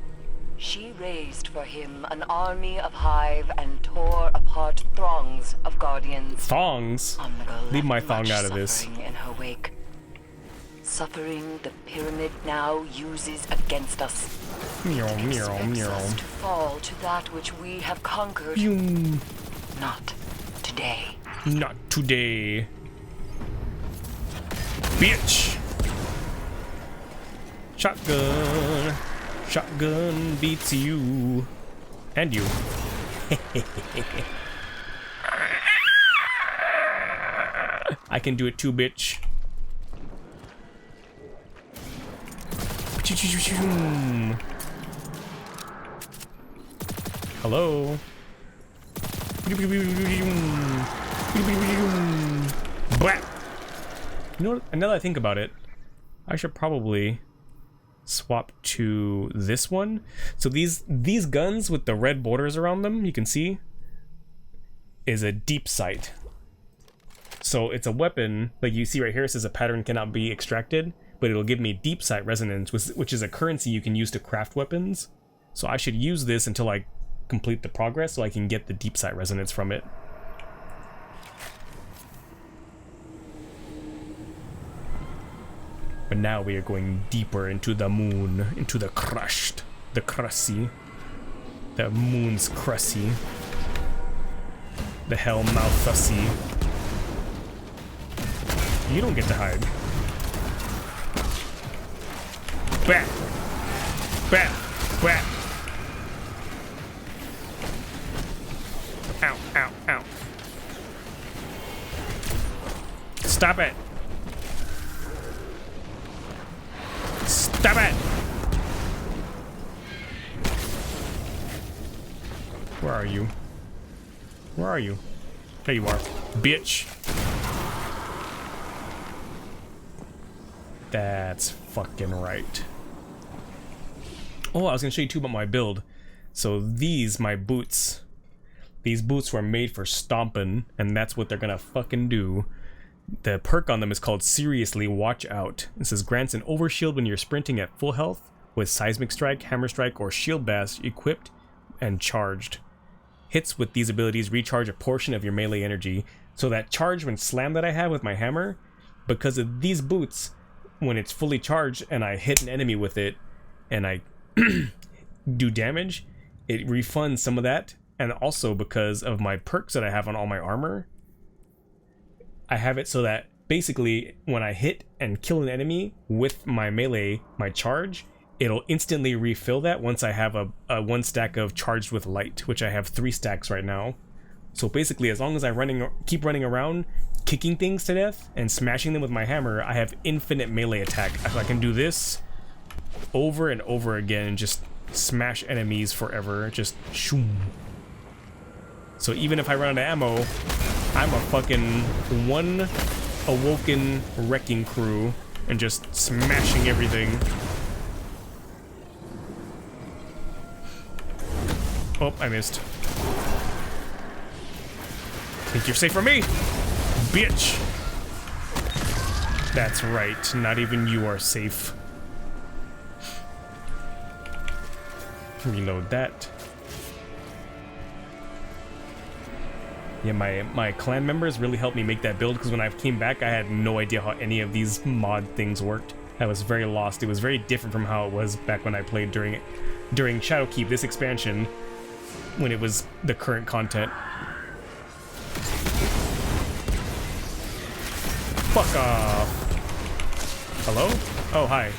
E: She raised for him an army of Hive and tore apart throngs of Guardians.
A: Thongs?
E: Omnigul
A: Leave my
E: left
A: thong
E: much
A: out of this.
E: suffering in her wake. Suffering the pyramid now uses against us.
A: Meow,
E: It
A: meow,
E: expects
A: meow.
E: us to fall to that which we have conquered.
A: Pew.
E: Not today.
A: Not today. Bitch! Shotgun. Shotgun beats you. And you. I can do it too, bitch. Hello. Blah. You know what? Now that I think about it, I should probably swap to this one. So these guns with the red borders around them, you can see, is a deep sight. So it's a weapon, like you see right here, it says a pattern cannot be extracted, but it'll give me deep sight resonance, which is a currency you can use to craft weapons. So I should use this until I complete the progress so I can get the deep sight resonance from it. But now we are going deeper into the moon, into the crusty, the moon's crusty, the hell mouth fussy. You don't get to hide. Bat, bat, bat. Ow, ow, ow. Stop it. Stop it! Where are you? Where are you? There you are, bitch. That's fucking right. Oh, I was gonna show you too about my build. So my boots. These boots were made for stomping, and that's what they're gonna fucking do. The perk on them is called Seriously Watch Out. It says grants an overshield when you're sprinting at full health with Seismic Strike, Hammer Strike, or Shield Bash equipped and charged. Hits with these abilities recharge a portion of your melee energy. So that charge when slam that I have with my hammer, because of these boots, when it's fully charged and I hit an enemy with it and I do damage, it refunds some of that. And also because of my perks that I have on all my armor, I have it so that basically when I hit and kill an enemy with my melee, my charge, it'll instantly refill that once I have a 1 stack of charged with light, which I have 3 stacks right now. So basically, as long as I keep running around, kicking things to death and smashing them with my hammer, I have infinite melee attack. So I can do this over and over again and just smash enemies forever. Just shoom. So even if I run out of ammo, I'm a fucking one awoken wrecking crew and just smashing everything. Oh, I missed. Think you're safe from me, bitch. That's right, not even you are safe. Reload that. Yeah, my clan members really helped me make that build, because when I came back, I had no idea how any of these mod things worked. I was very lost. It was very different from how it was back when I played during Shadowkeep, this expansion, when it was the current content. Fuck off. Hello? Oh, hi.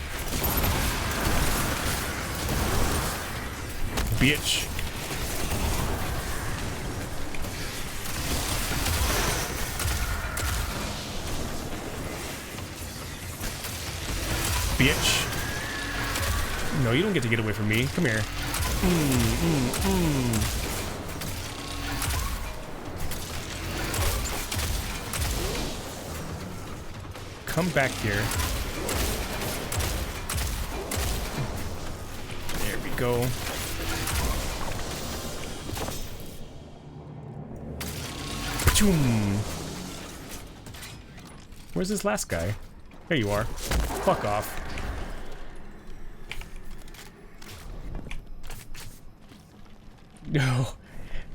A: Bitch. Bitch. No, you don't get to get away from me. Come here. Come back here. There we go. Choom. Where's this last guy? There you are. Fuck off. No.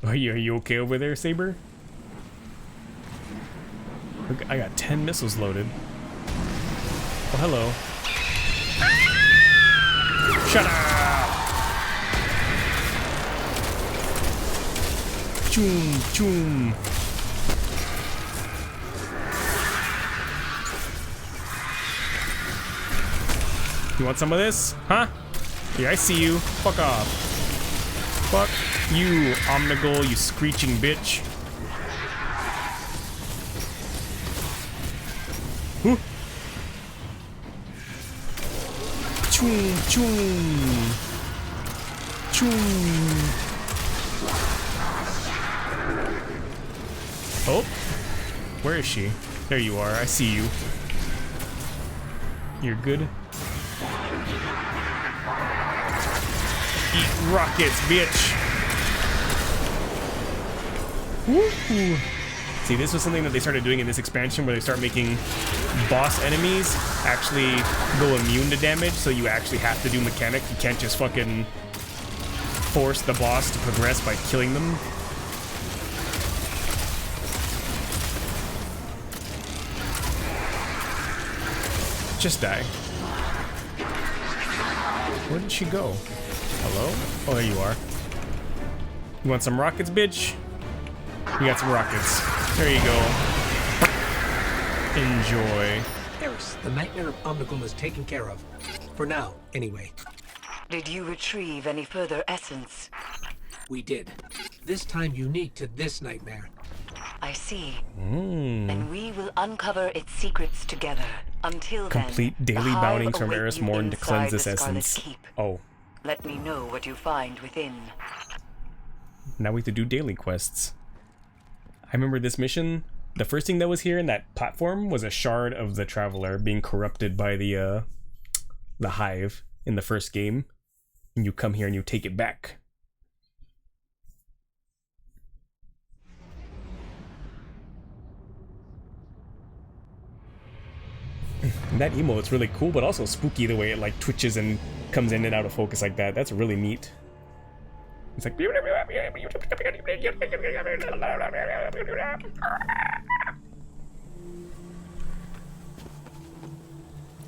A: Are you okay over there, Saber? Look, I got 10 missiles loaded. Oh, hello. Shut up! Choom, choom. You want some of this? Huh? Yeah, I see you. Fuck off. Fuck you, Omnigul, you screeching bitch. Whew. Choom, choom. Choom. Oh. Where is she? There you are. I see you. You're good. Eat rockets, bitch. Woo-hoo. See, this was something that they started doing in this expansion, where they start making boss enemies actually go immune to damage, so you actually have to do mechanics. You can't just fucking force the boss to progress by killing them. Just die. Where did she go? Hello? Oh, there you are. You want some rockets, bitch? You got some rockets. There you go. Enjoy.
C: Eris, the nightmare of Omnigul is taken care of. For now, anyway.
E: Did you retrieve any further essence?
C: We did. This time unique to this nightmare.
E: I see. And we will uncover its secrets together. Until then,
A: Complete daily
E: the hive
A: bounties from
E: await
A: Eris
E: you
A: Morn to cleanse
E: inside
A: this
E: the Scarlet
A: essence.
E: Keep.
A: Oh.
E: Let me know what you find within.
A: Now we have to do daily quests. I remember this mission. The first thing that was here in that platform was a shard of the Traveler being corrupted by the hive in the first game. And you come here and you take it back. And that emote's really cool, but also spooky the way it like twitches and comes in and out of focus like that. That's really neat. It's like...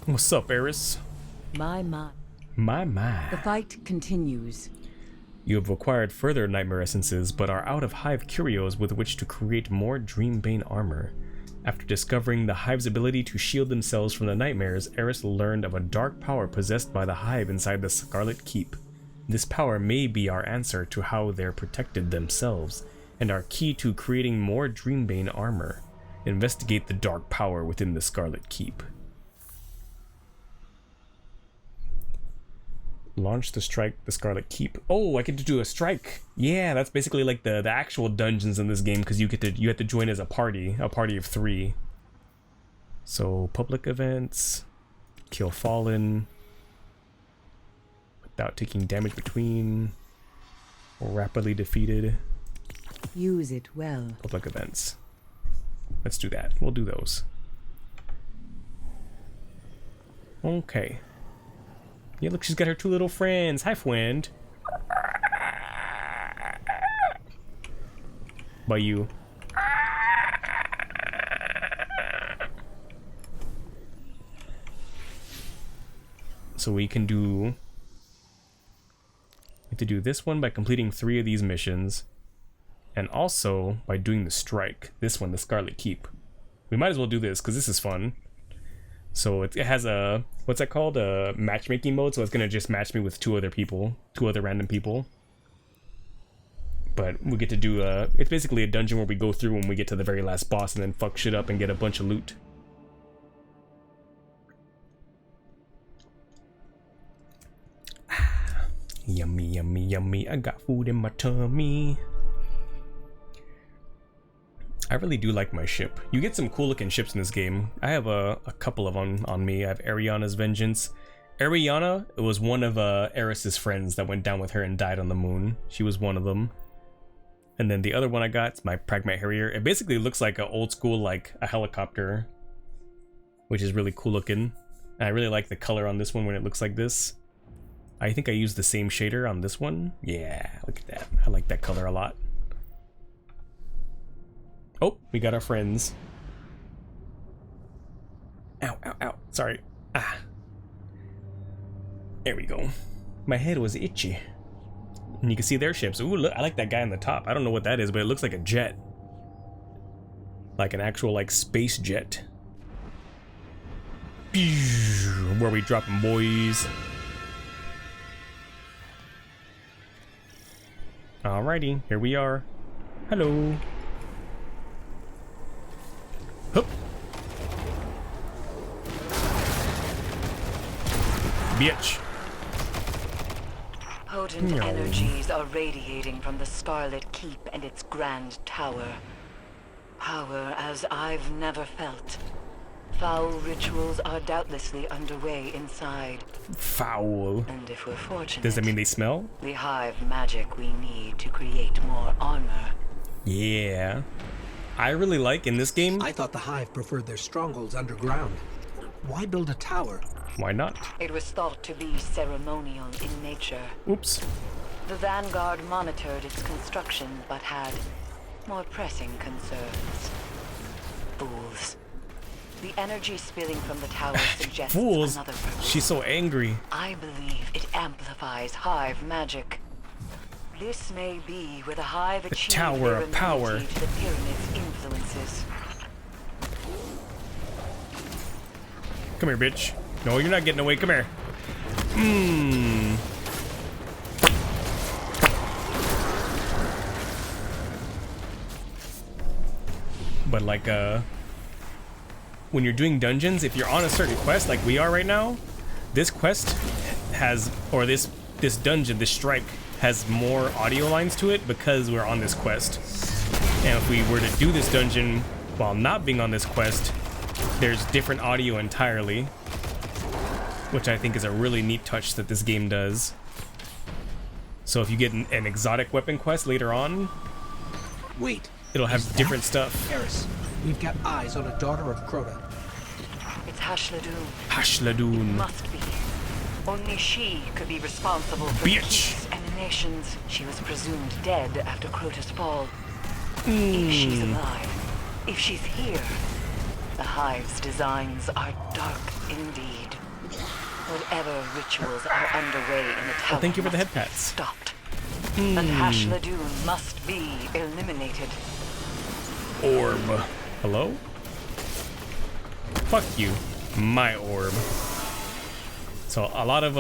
A: What's up, Eris?
F: My.
A: My.
F: The fight continues.
A: You have acquired further nightmare essences, but are out of hive curios with which to create more Dreambane armor. After discovering the hive's ability to shield themselves from the nightmares, Eris learned of a dark power possessed by the hive inside the Scarlet Keep. This power may be our answer to how they're protected themselves, and our key to creating more Dreambane armor. Investigate the dark power within the Scarlet Keep. Launch to strike the Scarlet Keep. Oh, I get to do a strike. Yeah, that's basically like the actual dungeons in this game, because you have to join as a party of 3. So public events, kill fallen without taking damage between, or rapidly defeated.
F: Use it well.
A: Public events. Let's do that. We'll do those. Okay. Yeah, look, she's got her 2 little friends. Hi, friend. By you. So we can do... We have to do this one by completing 3 of these missions. And also by doing the strike. This one, the Scarlet Keep. We might as well do this because this is fun. So it has a... What's that called? A matchmaking mode. So it's going to just match me with 2 other people. 2 other random people. But we get to do a... It's basically a dungeon where we go through when we get to the very last boss and then fuck shit up and get a bunch of loot. Yummy, yummy, yummy. I got food in my tummy. I really do like my ship. You get some cool looking ships in this game. I have a couple of them on me. I have Ariana's Vengeance. Ariana was one of Eris's friends that went down with her and died on the moon. She was one of them. And then the other one I got is my Pragmat Harrier. It basically looks like an old school, like a helicopter, which is really cool looking. And I really like the color on this one when it looks like this. I think I used the same shader on this one. Yeah, look at that. I like that color a lot. Oh, we got our friends. Ow, ow, ow. Sorry. Ah. There we go. My head was itchy. And you can see their ships. Ooh, look, I like that guy on the top. I don't know what that is, but it looks like a jet. Like an actual, like, space jet. Where we dropping, boys. Alrighty, here we are. Hello. Hup. Bitch.
E: Potent energies are radiating from the Scarlet Keep and its grand tower. Power as I've never felt. Foul rituals are doubtlessly underway inside.
A: Foul.
E: And if we're fortunate...
A: Does that mean they smell?
E: We hive magic we need to create more armor.
A: Yeah. I really like in this game...
C: I thought the Hive preferred their strongholds underground. Why build a tower?
A: Why not?
E: It was thought to be ceremonial in nature.
A: Oops.
E: The Vanguard monitored its construction, but had more pressing concerns. Fools. The energy spilling from the tower suggests
A: Fools.
E: another purpose.
A: She's so angry.
E: I believe it amplifies Hive magic. This may be where the Hive achieved
A: tower
E: their
A: of power.
E: immunity to the pyramid's influences.
A: Come here, bitch. No, you're not getting away. Come here. But like, when you're doing dungeons, if you're on a certain quest, like we are right now, this quest has, or this dungeon, this strike, has more audio lines to it because we're on this quest. And if we were to do this dungeon while not being on this quest, there's different audio entirely, which I think is a really neat touch that this game does. So if you get an exotic weapon quest later on,
C: Wait.
A: it'll have different stuff.
C: Eris, we've got eyes on a daughter of Crota.
E: It's Hashladoon.
A: Hashladoon.
E: Must be. Only she could be responsible for
A: Bitch.
E: the Keep's emanations. She was presumed dead after Crota's fall. If she's alive, if she's here, the Hive's designs are dark indeed. Whatever rituals are underway in the tower
A: thank you for the
E: must
A: head
E: be
A: pats.
E: stopped. And Hashladoon must be eliminated.
A: Orb. Hello? Fuck you. My orb. So a lot of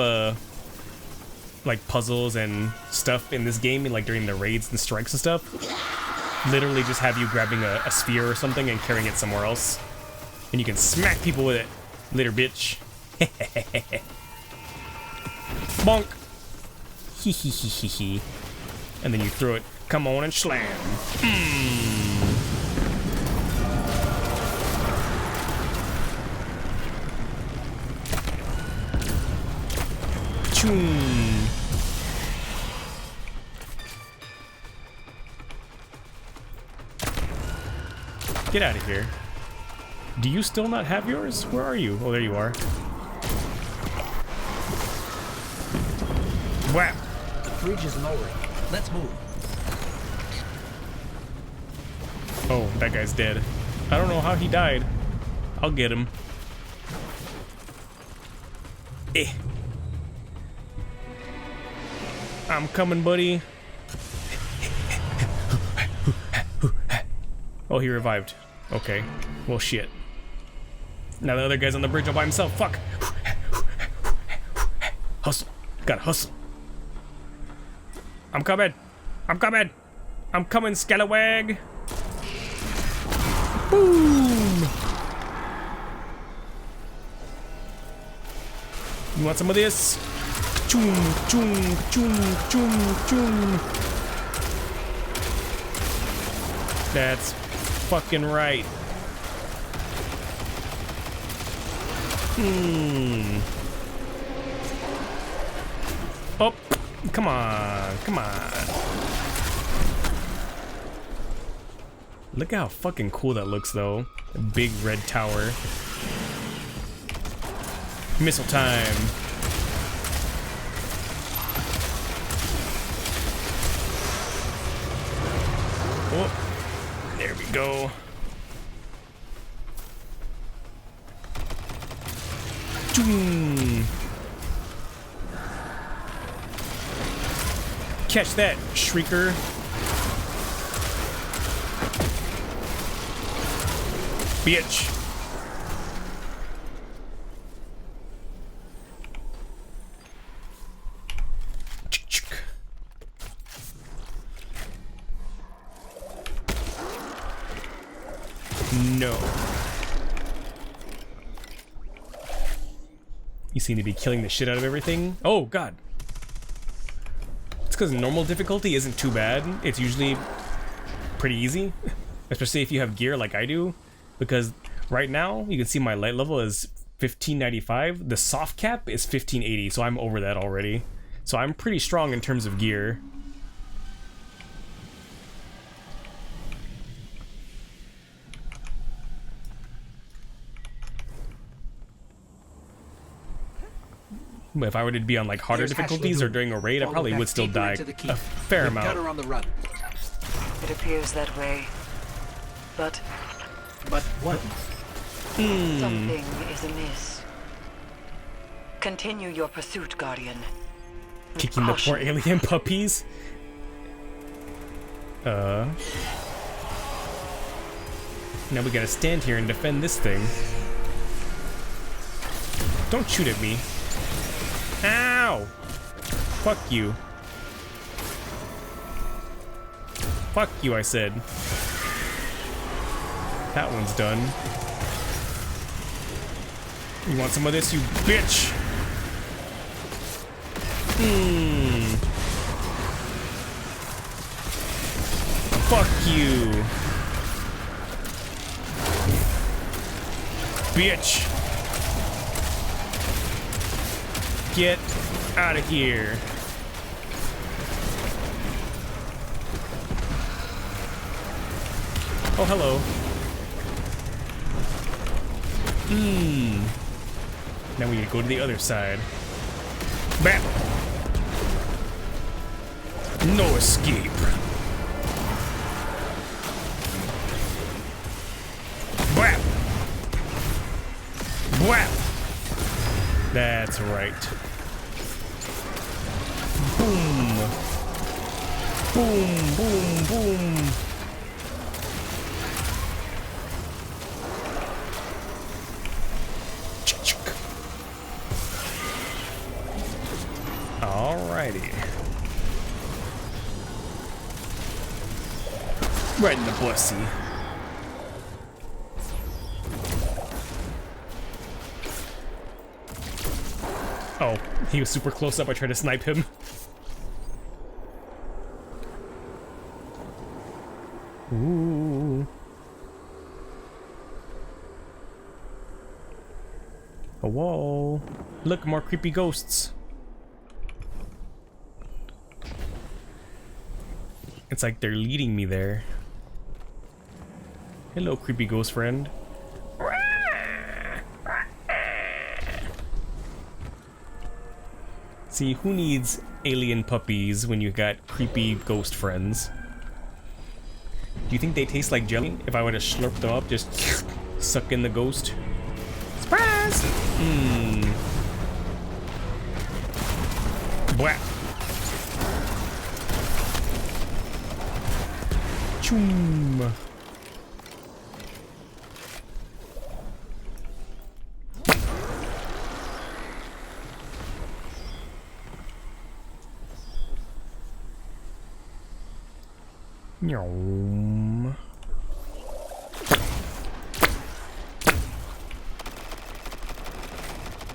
A: like puzzles and stuff in this game, like during the raids and strikes and stuff, literally just have you grabbing a sphere or something and carrying it somewhere else. And you can smack people with it. Later, bitch. Bonk. Hee hee hee hee hee. And then you throw it. Come on and slam. Choom. Get out of here. Do you still not have yours? Where are you? Oh, there you are. Whap.
C: bridge is lowering. Let's move.
A: Oh, that guy's dead. I don't know how he died. I'll get him. Eh. I'm coming, buddy. Oh, he revived. Okay. Well, shit. Now the other guy's on the bridge all by himself. Fuck. Hustle. Gotta hustle. I'm coming. I'm coming. I'm coming, scalawag. Boom. You want some of this? Choom, choom, choom, choom, choom. That's fucking right. Oh, come on, come on. Look how fucking cool that looks, though. A big red tower. Missile time. Oh, there we go. Catch that, Shrieker. Bitch. No. You seem to be killing the shit out of everything. Oh, God. It's because normal difficulty isn't too bad. It's usually pretty easy. Especially if you have gear like I do. Because right now, you can see my light level is 1595. The soft cap is 1580, so I'm over that already. So I'm pretty strong in terms of gear. But if I were to be on like harder difficulties or during a raid, I probably would still die a fair amount.
C: On the run.
E: It appears that way. But
C: what?
E: something is amiss. Continue your pursuit, Guardian. With
A: Kicking the poor
E: caution.
A: alien puppies. Now we gotta stand here and defend this thing. Don't shoot at me. Ow! Fuck you. Fuck you, I said. That one's done. You want some of this, you bitch? Fuck you. Bitch. Get out of here. Oh, hello. Now we need to go to the other side. Bam! No escape. Bam! Bam! That's right. Boom! Boom, boom, boom! Alrighty. Right in the pussy. Oh, he was super close up. I tried to snipe him. Ooh. A wall. Look, more creepy ghosts. It's like they're leading me there. Hello, creepy ghost friend. See, who needs alien puppies when you got creepy ghost friends? Do you think they taste like jelly? If I were to slurp them up, just suck in the ghost? Surprise! Mmm. Bwah. Choom. Yum.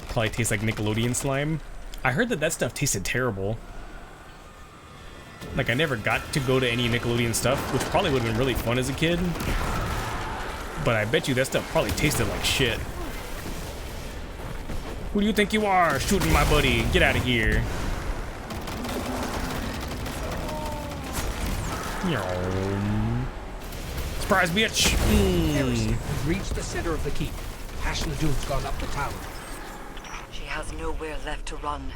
A: Probably tastes like Nickelodeon slime. I heard that stuff tasted terrible. Like, I never got to go to any Nickelodeon stuff, which probably would have been really fun as a kid. But I bet you that stuff probably tasted like shit. Who do you think you are, shooting my buddy? Get out of here. Yum. Surprise, bitch!
C: Eris, we've reached the center of the keep. Hashladoon's gone up the tower.
E: She has nowhere left to run.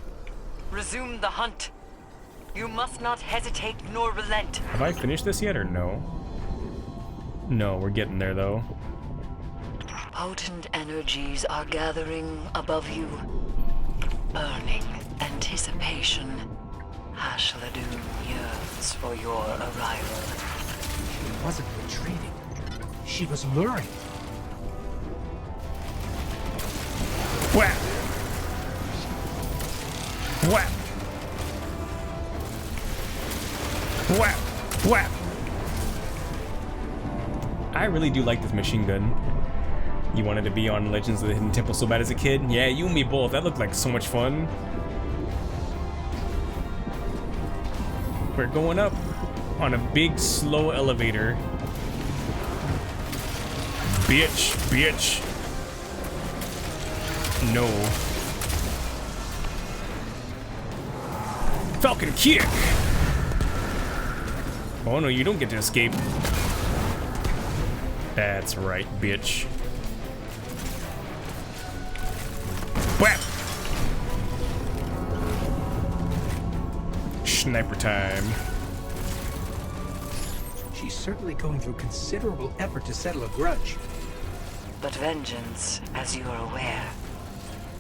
E: Resume the hunt. You must not hesitate nor relent.
A: Have I finished this yet or no? No, we're getting there though.
E: Potent energies are gathering above you. Burning anticipation. Hashladoon yearns for your arrival.
C: She wasn't retreating. She was luring.
A: Whap! Whap! Whap! Whap! I really do like this machine gun. You wanted to be on Legends of the Hidden Temple so bad as a kid? Yeah, you and me both. That looked like so much fun. We're going up on a big, slow elevator. Bitch, bitch. No. Falcon kick! Oh no, you don't get to escape. That's right, bitch. Whap! Sniper time.
C: She's certainly going through considerable effort to settle a grudge.
E: But vengeance, as you are aware,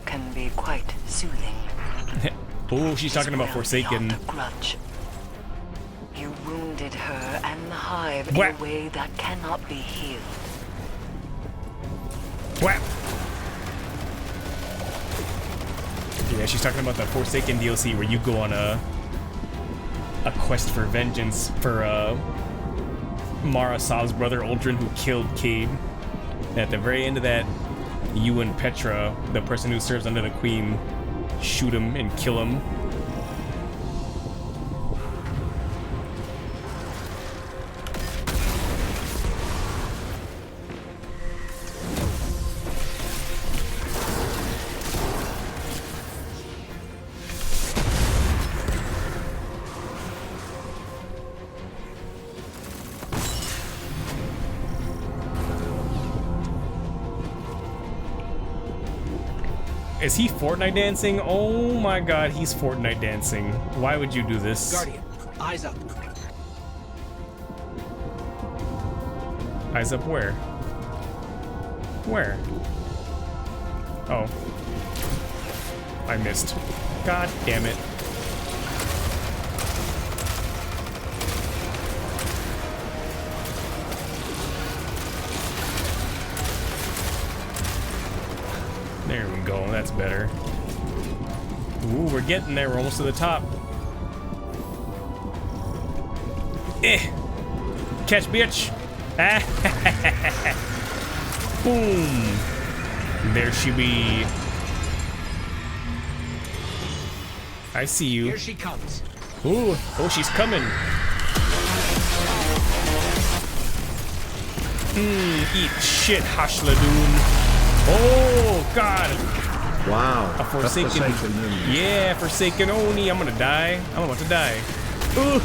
E: can be quite soothing.
A: Oh, she's talking about
E: Well
A: Forsaken.
E: beyond a grudge. You wounded her and the hive
A: Whap.
E: in a way that cannot be healed.
A: Whap! Yeah, she's talking about the Forsaken DLC where you go on a quest for vengeance for Mara Sov's brother Uldren who killed Cade. And at the very end of that, you and Petra, the person who serves under the Queen, shoot him and kill him. Is he Fortnite dancing? Oh my god, he's Fortnite dancing. Why would you do this?
C: Guardian, eyes up.
A: Eyes up where? Where? Oh. I missed. God damn it. There we go, that's better. Ooh, we're getting there, we're almost to the top. Eh! Catch, bitch! Boom! There she be. I see you.
C: Here she comes.
A: Ooh, oh, she's coming. Eat shit, Hashladoon. Oh, God.
G: Wow.
A: A Forsaken. Yeah, Forsaken Oni. I'm gonna die. I'm about to die. Ooh.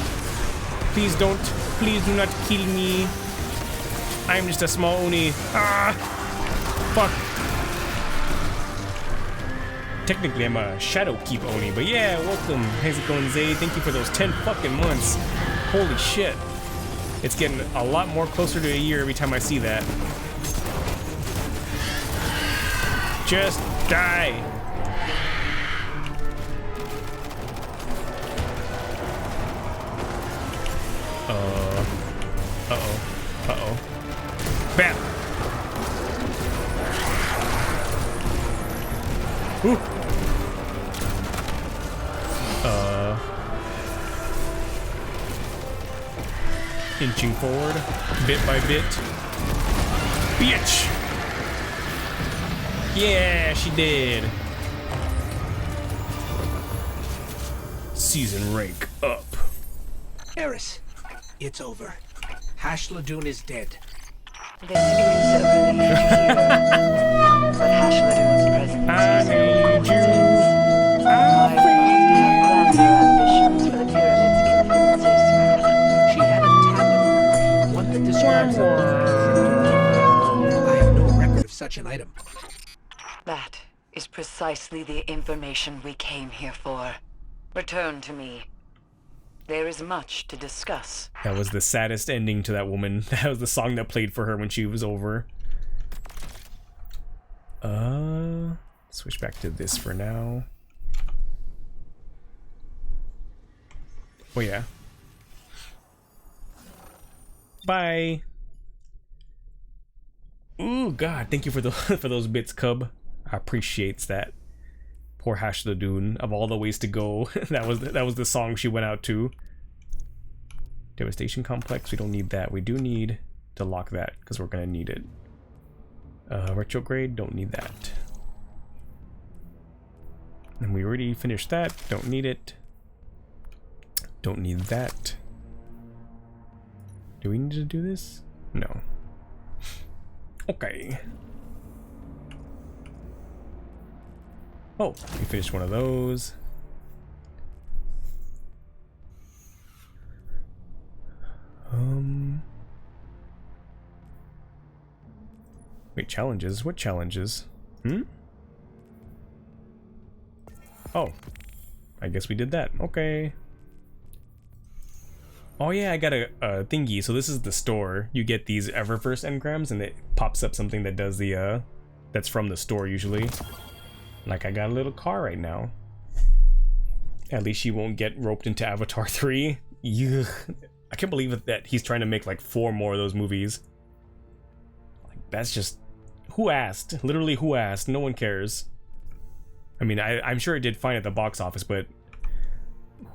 A: Please don't. Please do not kill me. I'm just a small Oni. Ah. Fuck. Technically, I'm a Shadow Keep Oni, but yeah, welcome. How's it going, Zay? Thank you for those 10 fucking months. Holy shit. It's getting a lot more closer to a year every time I see that. Just die. Uh-oh. Bam! Woo! Inching forward, bit by bit. Bitch! Yeah, she did. Season rank up.
C: Eris, it's over. Hash Ladoon is dead.
E: This is a relief to hear. But Hash Ladoon's presence
A: I
E: is no
A: need you.
E: coincidence. I must have grander ambitions for the pyramid's influences.
C: She had a tablet on her, one that describes I have no record of such an item.
E: That is precisely the information we came here for. Return to me. There is much to discuss.
A: That was the saddest ending to that woman. That was the song that played for her when she was over. Switch back to this for now. Oh yeah. Bye. Ooh, God, thank you for the for those bits, Cub. I appreciates that. Poor Hash the Dune. Of all the ways to go, that was the song she went out to. Devastation Complex. We don't need that. We do need to lock that because we're gonna need it. Retrograde. Don't need that. And we already finished that. Don't need it. Don't need that. Do we need to do this? No. Okay. Oh, we finished one of those. Wait, challenges? What challenges? Oh. I guess we did that. Okay. Oh yeah, I got a thingy. So this is the store. You get these Eververse engrams and it pops up something that does the that's from the store usually. Like I got a little car right now. At least she won't get roped into Avatar 3. Ugh. I can't believe that he's trying to make like 4 more of those movies. Like that's just... Who asked? Literally who asked? No one cares. I mean, I'm sure it did fine at the box office, but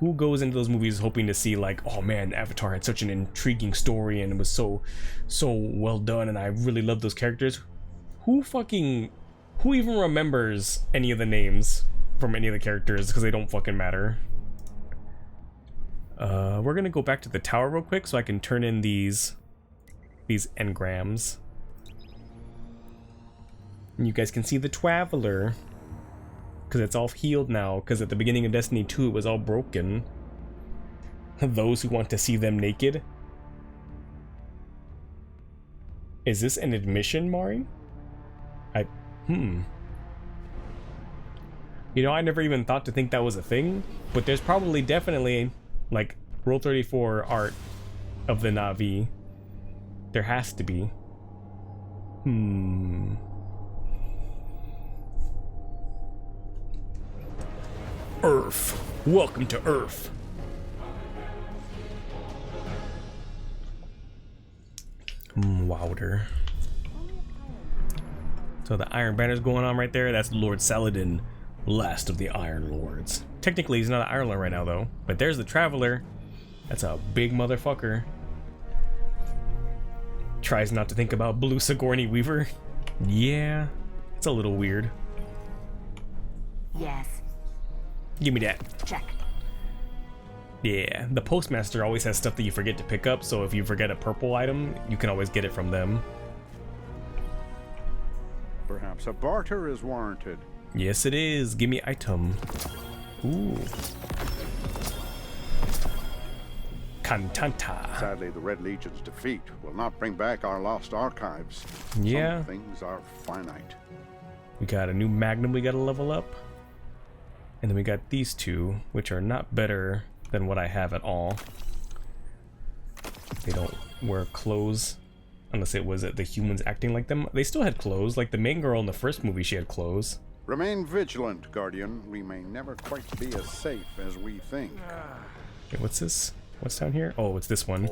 A: who goes into those movies hoping to see like, oh man, Avatar had such an intriguing story and it was so well done and I really love those characters? Who even remembers any of the names from any of the characters because they don't fucking matter? We're gonna go back to the tower real quick so I can turn in these engrams. And you guys can see the Traveler. Because it's all healed now, because at the beginning of Destiny 2 it was all broken. Those who want to see them naked. Is this an admission, Mari? You know, I never even thought to think that was a thing, but there's probably definitely, like, Rule 34 art of the Na'vi. There has to be. Earth. Welcome to Earth. Wilder. So the Iron Banner's going on right there. That's Lord Saladin, last of the Iron Lords. Technically, he's not an Iron Lord right now, though. But there's the Traveler. That's a big motherfucker. Tries not to think about Blue Sigourney Weaver. Yeah, it's a little weird.
G: Yes.
A: Give me that.
G: Check.
A: Yeah, the postmaster always has stuff that you forget to pick up, so if you forget a purple item, you can always get it from them.
H: Perhaps a barter is warranted.
A: Yes, it is. Give me item. Ooh. Cantanta.
H: Sadly, the Red Legion's defeat will not bring back our lost archives.
A: Yeah.
H: Some things are finite.
A: We got a new Magnum we gotta level up. And then we got these two, which are not better than what I have at all. They don't wear clothes, unless it was the humans acting like them. They still had clothes, like the main girl in the first movie, she had clothes.
H: Remain vigilant, Guardian. We may never quite be as safe as we think.
A: Okay, what's this? What's down here? Oh, it's this one.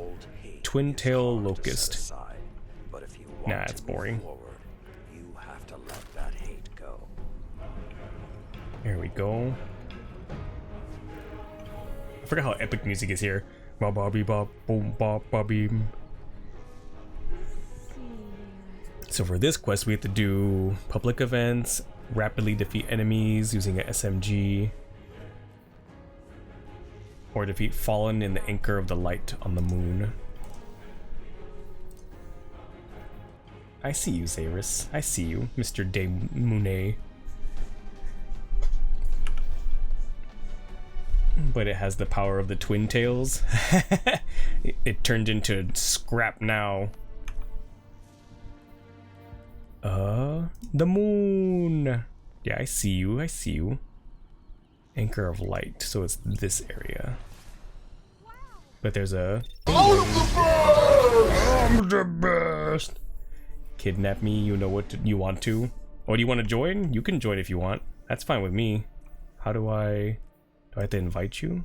A: Twin tail locust. Nah, it's boring.
G: You have to let that hate go.
A: There we go. I forgot how epic music is here. Ba ba bee ba boom ba ba beam. So for this quest, we have to do public events, rapidly defeat enemies using an SMG, or defeat Fallen in the Anchor of the Light on the moon. I see you, Eris. I see you, Mr. De Monet. But it has the power of the twin tails. It turned into scrap now. The moon. Yeah, I see you. I see you. Anchor of Light. So it's this area. But there's a. I'm the best. Kidnap me. You know what you want to. Oh, do you want to join? You can join if you want. That's fine with me. How do I? Do I have to invite you?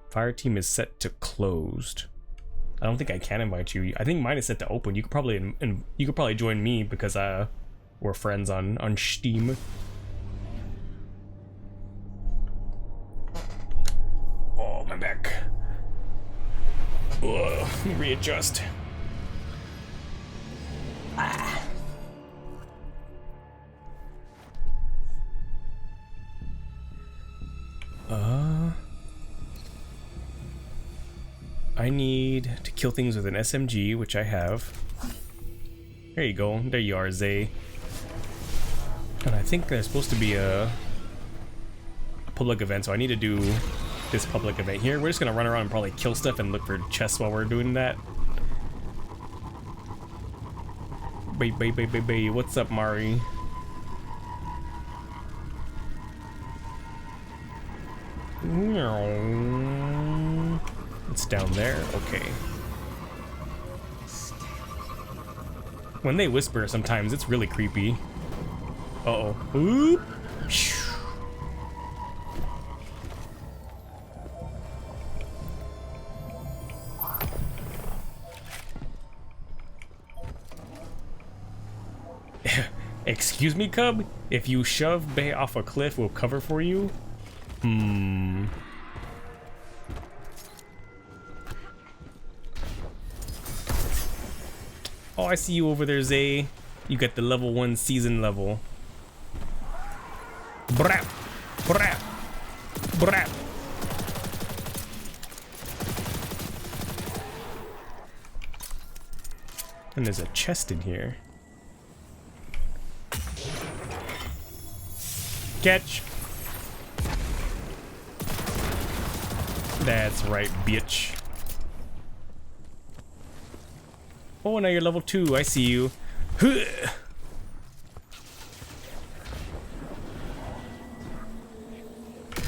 A: Fire team is set to closed. I don't think I can invite you. I think mine is set to open. You could probably join me because we're friends on Steam. Oh, my back. Ugh, let me readjust. Ah. I need to kill things with an SMG, which I have. There you go. There you are, Zay. And I think there's supposed to be a public event, so I need to do this public event here. We're just gonna run around and probably kill stuff and look for chests while we're doing that. Baby, what's up, Mari? It's down there. Okay. When they whisper, sometimes it's really creepy. Uh-oh. Oop. Excuse me, Cub? If you shove Bay off a cliff, we'll cover for you? Oh, I see you over there, Zay. You got the level 1 season level. Brap! Brap! Brap! And there's a chest in here. Catch! That's right, bitch. Oh, now you're level 2. I see you.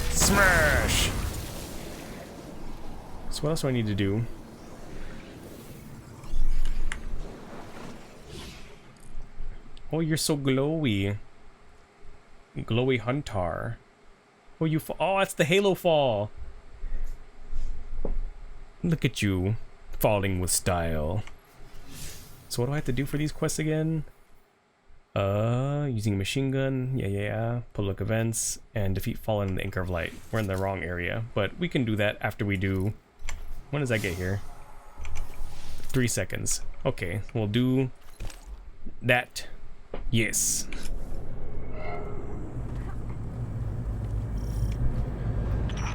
A: Smash! So what else do I need to do? Oh, you're so glowy. Glowy Hunter. Oh, you fall. Oh, that's the Halo fall. Look at you, falling with style. So what do I have to do for these quests again? Using a machine gun. Yeah. Public events and defeat Fallen in the Anchor of Light. We're in the wrong area, but we can do that after we do. When does that get here? 3 seconds. Okay, we'll do that. Yes.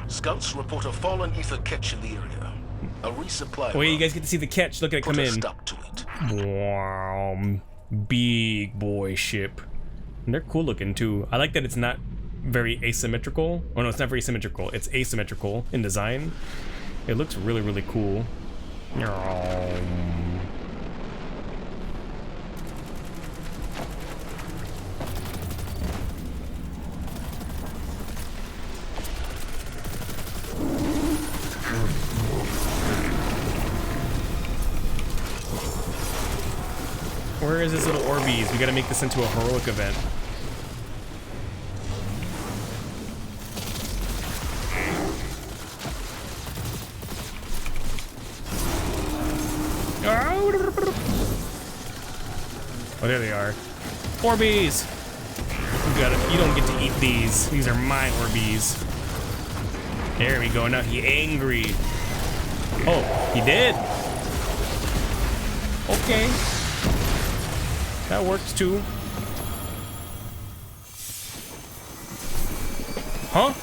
B: Scouts report a fallen ether catch in the area. A resupply.
A: Oh yeah, you guys get to see the catch. Look at it come in.
B: Stop to it.
A: Wow, big boy ship. And they're cool looking too. I like that it's not very asymmetrical. Oh no, it's not very symmetrical. It's asymmetrical in design. It looks really, really cool. Where is this little Orbeez? We gotta make this into a heroic event. Oh, there they are. Orbeez! You don't get to eat these. These are my Orbeez. There we go. Now he angry. Oh, he did. Okay. That works too. Huh?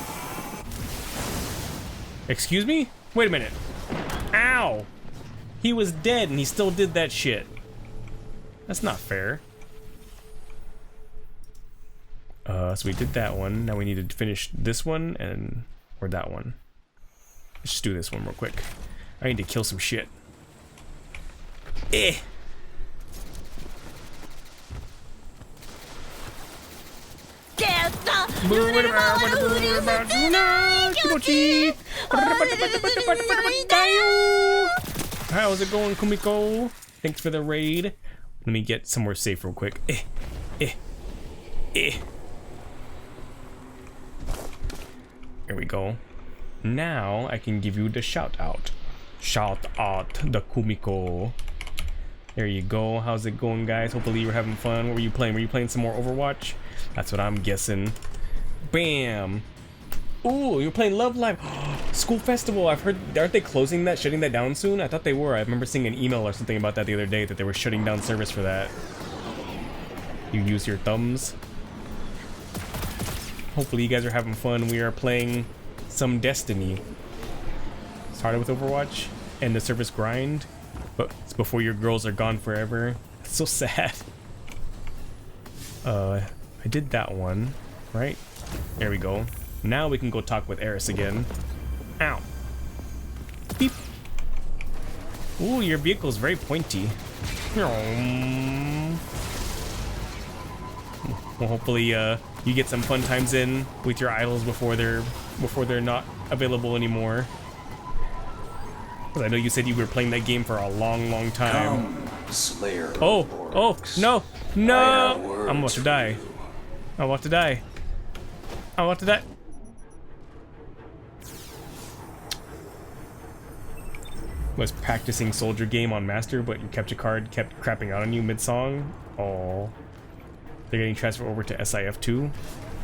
A: Excuse me? Wait a minute. Ow! He was dead and he still did that shit. That's not fair. So we did that one. Now we need to finish this one or that one. Let's just do this one real quick. I need to kill some shit. Eh. How's it going, Kumiko? Thanks for the raid. Let me get somewhere safe real quick. There we go. Now I can give you the shout out. Shout out the Kumiko. There you go. How's it going, guys? Hopefully you're having fun. What were you playing? Were you playing some more Overwatch? That's what I'm guessing. Bam. Ooh, you're playing Love Live. School Festival. I've heard, aren't they closing that, shutting that down soon? I thought they were. I remember seeing an email or something about that the other day, that they were shutting down service for that. You use your thumbs. Hopefully you guys are having fun. We are playing some Destiny. Started with Overwatch and the service grind, but it's before your girls are gone forever. It's so sad. I did that one, right? There we go. Now we can go talk with Eris again. Ow. Beep. Ooh, your vehicle's very pointy. Well, hopefully you get some fun times in with your idols before they're not available anymore. I know you said you were playing that game for a long time.
G: Come, Slayer of
A: Oh,
G: Orcs.
A: no.
G: I have words
A: I'm about to
G: for
A: die.
G: you.
A: I'm about to die. I'm about to die. Was practicing soldier game on master, but your capture card kept crapping out on you mid-song. Oh, they're getting transferred over to SIF2.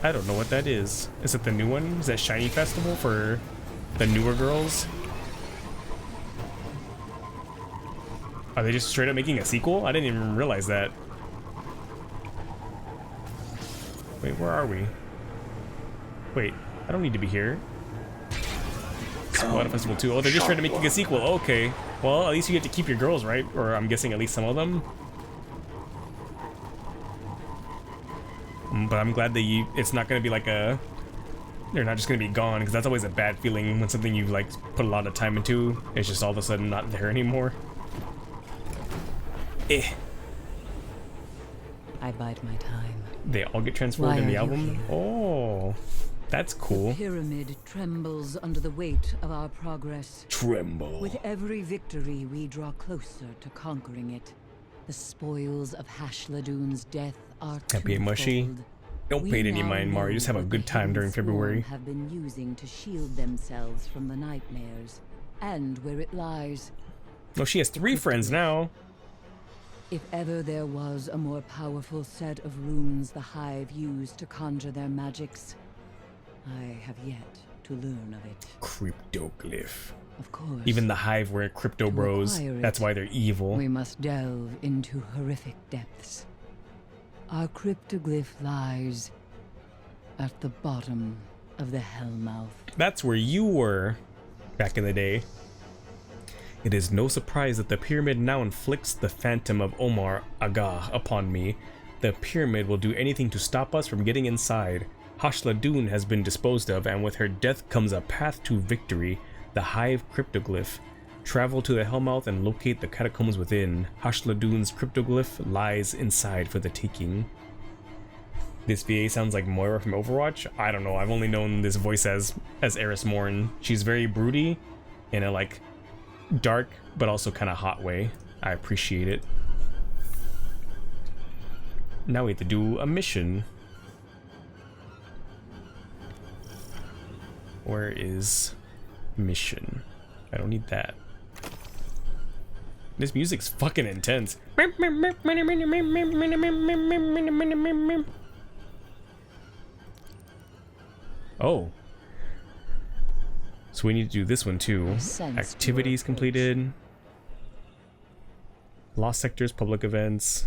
A: I don't know what that is. Is it the new one? Is that Shiny Festival for the newer girls? Are they just straight up making a sequel? I didn't even realize that. Wait, where are we? Wait, I don't need to be here. Squad Festival 2. Oh, they're just trying to make a sequel. Okay. Well, at least you get to keep your girls, right? Or I'm guessing at least some of them. But I'm glad that it's not going to be like a... They're not just going to be gone, because that's always a bad feeling when something you've like put a lot of time into, it's just all of a sudden not there anymore.
F: I bide my time.
A: They all get transformed in the album? Oh, that's cool.
F: The pyramid trembles under the weight of our progress.
A: Tremble.
F: With every victory, we draw closer to conquering it. The spoils of Hashladun's death are
A: Happy and mushy.
F: twofold.
A: Don't pay it any mind, Mario. Just have a good time during February.
F: Have been using to shield themselves from the nightmares, and where it lies.
A: Oh, she has 3 friends now.
F: If ever there was a more powerful set of runes the Hive used to conjure their magics, I have yet to learn of it.
A: Cryptoglyph.
F: Of course.
A: Even the Hive were crypto bros. That's why they're evil.
F: We must delve into horrific depths. Our cryptoglyph lies at the bottom of the Hellmouth.
A: That's where you were back in the day. It is no surprise that the pyramid now inflicts the phantom of Omar Aga upon me. The pyramid will do anything to stop us from getting inside. Hashladun has been disposed of, and with her death comes a path to victory. The Hive cryptoglyph. Travel to the Hellmouth and locate the catacombs within. Hashladun's cryptoglyph lies inside for the taking. This VA sounds like Moira from Overwatch. I don't know. I've only known this voice as Eris Morn. She's very broody in a like dark but also kind of hot way. I appreciate it. Now we have to do a mission. Where is mission? I don't need that. This music's fucking intense. Oh. So we need to do this one too. Activities completed. Lost sectors, public events.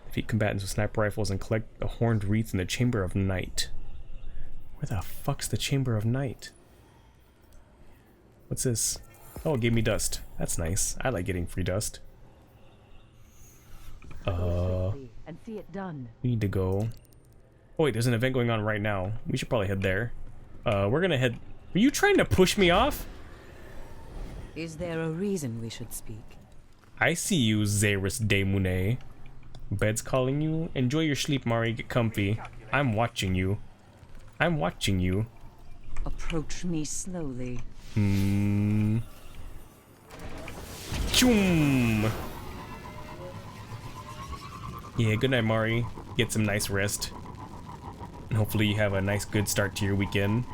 A: Defeat combatants with sniper rifles and collect a horned wreath in the Chamber of Night. Where the fuck's the Chamber of Night? What's this? Oh, it gave me dust. That's nice. I like getting free dust.
F: And see it done.
A: We need to go. Oh wait, there's an event going on right now. We should probably head there. We're gonna head. Are you trying to push me off?
F: Is there a reason we should speak?
A: I see you, Eris Demune. Bed's calling you. Enjoy your sleep, Mari. Get comfy. I'm watching you. I'm watching you.
F: Approach me slowly.
A: Choom. Yeah, good night, Mari. Get some nice rest. And hopefully you have a nice, good start to your weekend.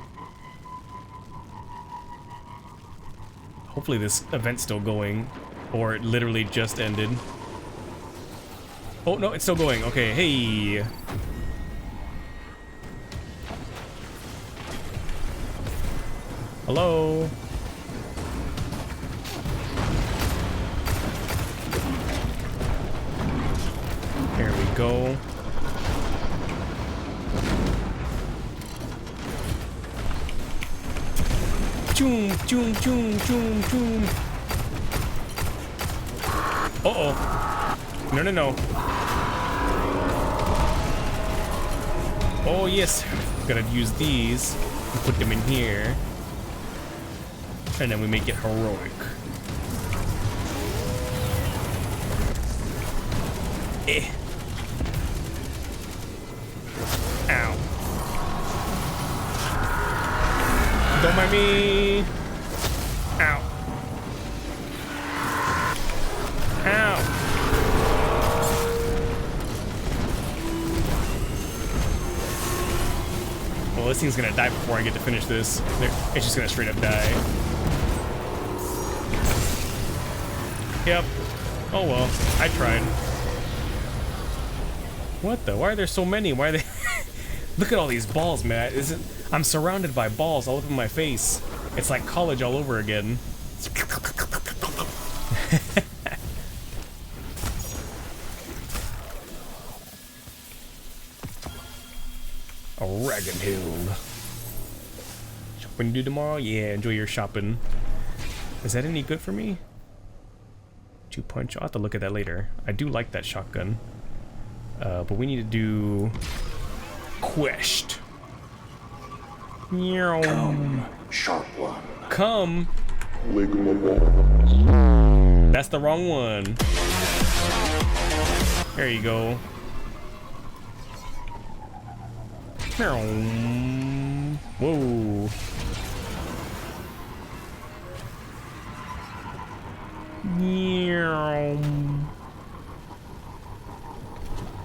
A: Hopefully this event's still going. Or it literally just ended. Oh, no, it's still going. Okay, hey. Hello. There we go. Choom, choom, choom, choom, choom. Uh-oh. No, no, no. Oh, yes. Gotta use these and put them in here. And then we make it heroic. Eh. Ow. Don't mind me. Ow. Ow. Well, this thing's gonna die before I get to finish this. It's just gonna straight up die. Yep. Oh well, I tried. What the? Why are there so many? Why are they? Look at all these balls, man. I'm surrounded by balls all over my face. It's like college all over again. A Ragged Hill. Shopping to do tomorrow? Yeah, enjoy your shopping. Is that any good for me? 2-punch. I'll have to look at that later. I do like that shotgun. But we need to do quest.
G: Come, sharp one.
A: Come. That's the wrong one. There you go. Whoa.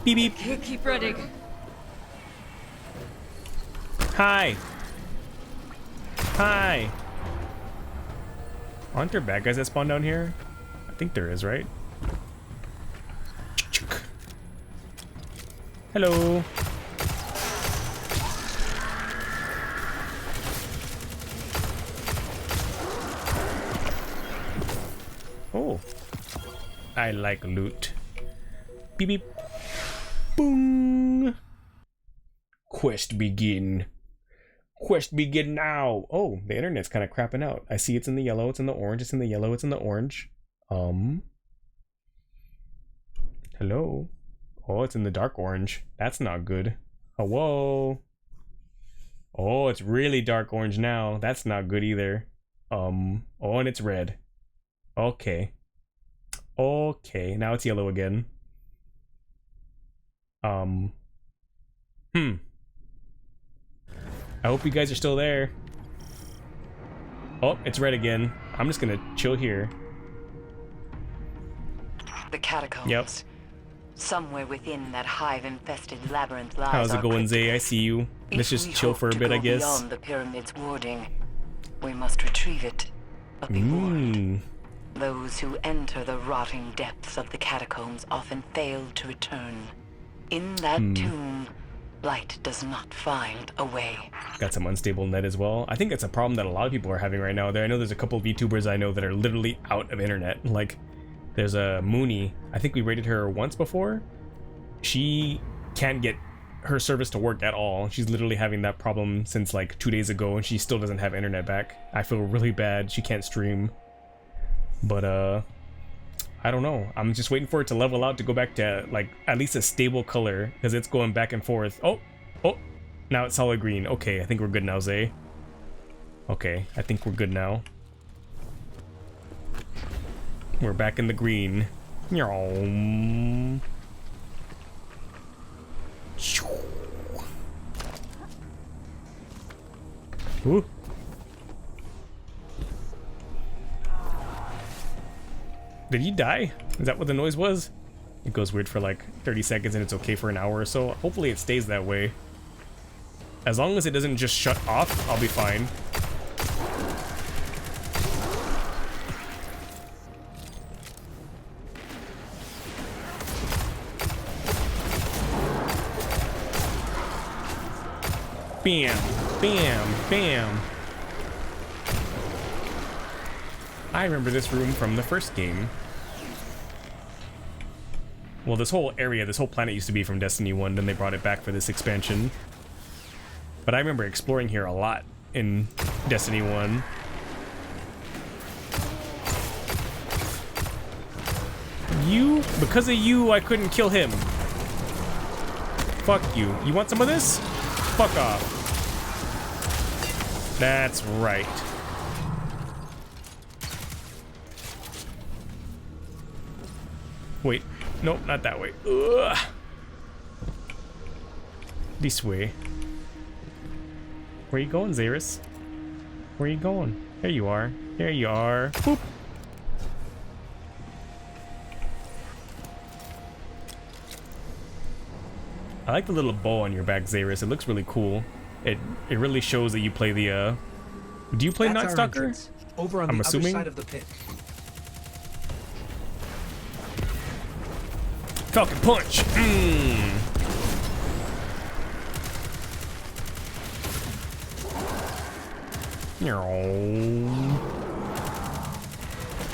A: Beep beep.
F: Keep running.
A: Hi. Hi. Aren't there bad guys that spawn down here? I think there is, right? Hello. Oh. I like loot. Beep beep. Boom. Quest begin. Quest begin now. Oh, the internet's kind of crapping out. I see it's in the yellow, it's in the orange, it's in the yellow, it's in the orange. Hello. Oh, it's in the dark orange. That's not good. Hello. Oh, it's really dark orange now. That's not good either. Oh, and it's red. Okay. Okay, now it's yellow again. I hope you guys are still there. Oh, it's red again. I'm just gonna chill here.
D: The catacombs.
A: Yep.
E: Somewhere within that hive-infested labyrinth lies
A: How's it
E: our
A: going, Zay? I
E: cryptolith.
A: see you. Let's
E: If
A: just
E: we
A: chill
E: hope
A: for a
E: to
A: bit, I
E: go
A: guess.
E: Beyond the pyramid's warding, we must retrieve it. But be warned, those who enter the rotting depths of the catacombs often fail to return. In that tomb, light does not find a way.
A: Got some unstable net as well. I think it's a problem that a lot of people are having right now. I know there's a couple of VTubers I know that are literally out of internet. Like, there's a Mooney. I think we rated her once before. She can't get her service to work at all. She's literally having that problem since like 2 days ago, and she still doesn't have internet back. I feel really bad. She can't stream. But I don't know. I'm just waiting for it to level out to go back to like at least a stable color, because it's going back and forth. Oh, now it's solid green. Okay, I think we're good now, Zay. Okay, I think we're good now. We're back in the green. Nyom. Ooh. Did he die? Is that what the noise was? It goes weird for like 30 seconds and it's okay for an hour or so. Hopefully it stays that way. As long as it doesn't just shut off, I'll be fine. Bam, bam, bam. I remember this room from the first game. Well, this whole area, this whole planet used to be from Destiny 1, then they brought it back for this expansion. But I remember exploring here a lot in Destiny 1. Because of you, I couldn't kill him. Fuck you. You want some of this? Fuck off. That's right. Wait. Nope, not that way. Ugh. This way. Where you going, Eris? Where you going? There you are. There you are. Boop. I like the little bow on your back, Eris. It looks really cool. It really shows that you play the do you play Night Stalker?
C: Over on
A: I'm
C: the
A: assuming.
C: other side of the pit.
A: Falcon Punch!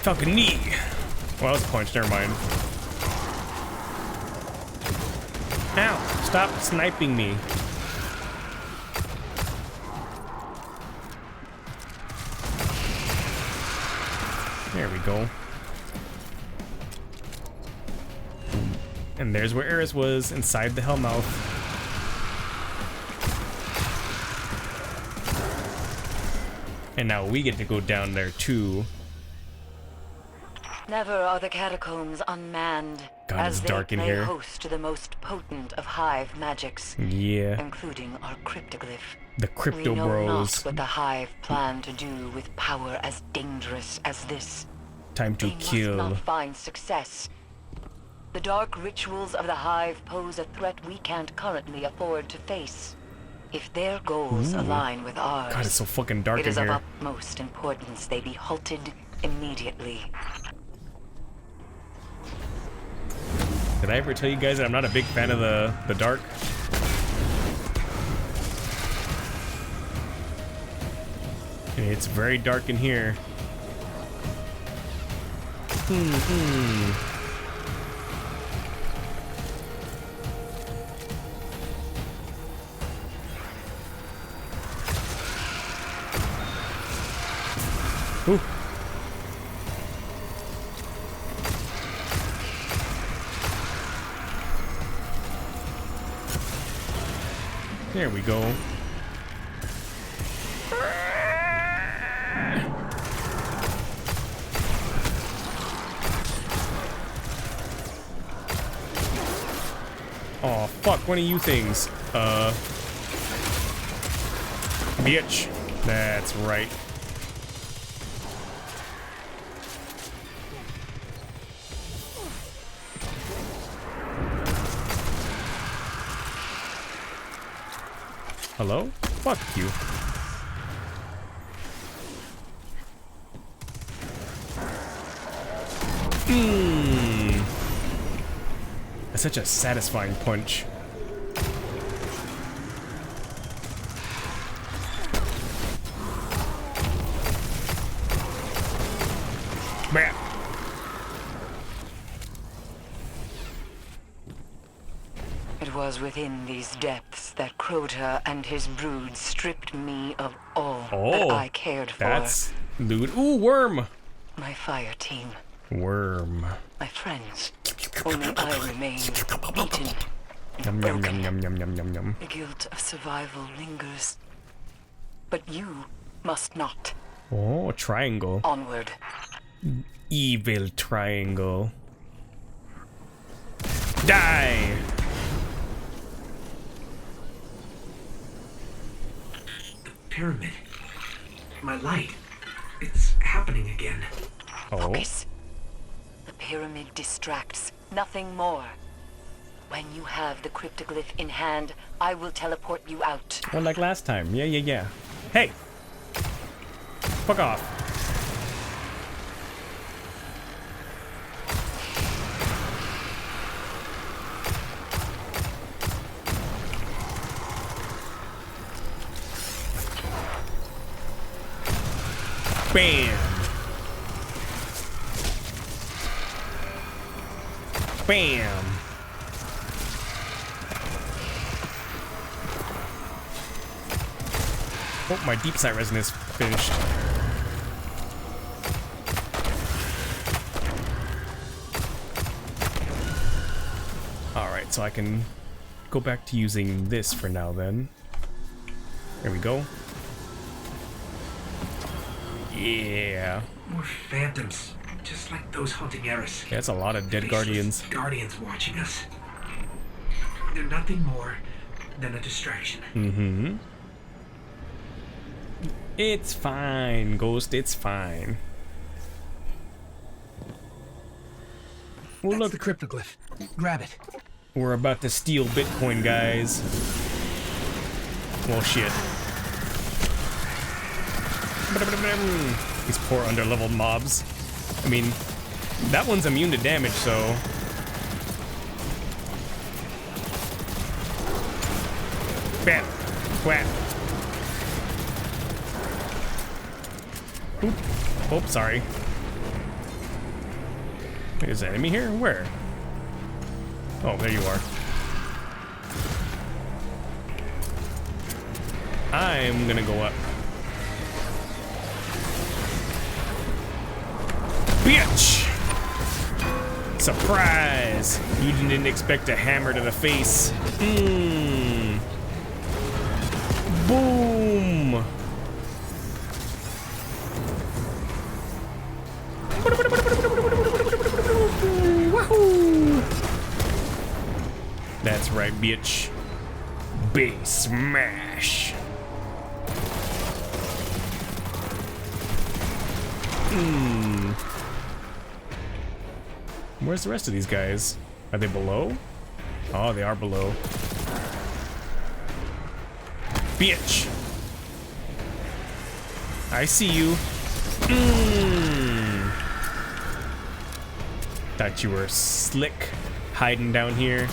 A: Falcon Knee! Well, that was a punch, never mind. Ow! Stop sniping me. There we go. And there's where Eris was, inside the Hellmouth. And now we get to go down there too.
E: Never are the catacombs unmanned,
A: God,
E: as
A: it's dark
E: they
A: in
E: play
A: here.
E: host to the most potent of hive magics,
A: Yeah,
E: including our cryptoglyph.
A: the
E: We
A: Crypto
E: know
A: Bros.
E: not what the hive plan to do with power as dangerous as this.
A: Time to
E: They must
A: kill.
E: not find success. The dark rituals of the hive pose a threat we can't currently afford to face. If their goals align with ours,
A: God, it's so fucking dark
E: it
A: in
E: is of
A: here.
E: utmost importance they be halted immediately.
A: Did I ever tell you guys that I'm not a big fan of the dark? It's very dark in here. Ooh. There we go. Oh, fuck, one of you things. Bitch. That's right. Hello? Fuck you. That's such a satisfying punch. Bam.
E: It was within these depths that Crota and his brood stripped me of all that I cared for.
A: That's loot. Ooh, worm.
E: My fire team.
A: Worm.
E: My friends. Only I remain beaten.
A: Yum yum yum yum yum yum yum yum.
E: The guilt of survival lingers. But you must not.
A: Oh, triangle.
E: Onward.
A: Evil triangle. Die!
C: The pyramid. My light. It's happening again.
A: Oh.
E: Focus. The pyramid distracts, nothing more. When you have the cryptoglyph in hand, I will teleport you out.
A: Well, like last time. Yeah, yeah, yeah. Hey! Fuck off. Bam! Bam! Oh, my deep sight resin is finished. Alright, so I can go back to using this for now then. There we go. Yeah.
C: More phantoms, just like those haunting Eris.
A: That's a lot of dead
C: Faceless
A: guardians.
C: Guardians watching us. They're nothing more than a distraction.
A: Mm-hmm. It's fine, Ghost, it's fine. Well,
C: That's
A: look,
C: the cryptoglyph. Grab it.
A: we're about to steal Bitcoin, guys. Well, shit. These poor underleveled mobs. I mean, that one's immune to damage, so... Bam! Wham! Oop. Oh, sorry. Is an enemy here? Where? Oh, there you are. I'm gonna go up. Bitch! Surprise! You didn't expect a hammer to the face. Mmm. Boom! Wahoo! That's right, bitch. Big smash. Where's the rest of these guys? Are they below? Oh, they are below. Bitch! I see you. Thought you were slick, hiding down here.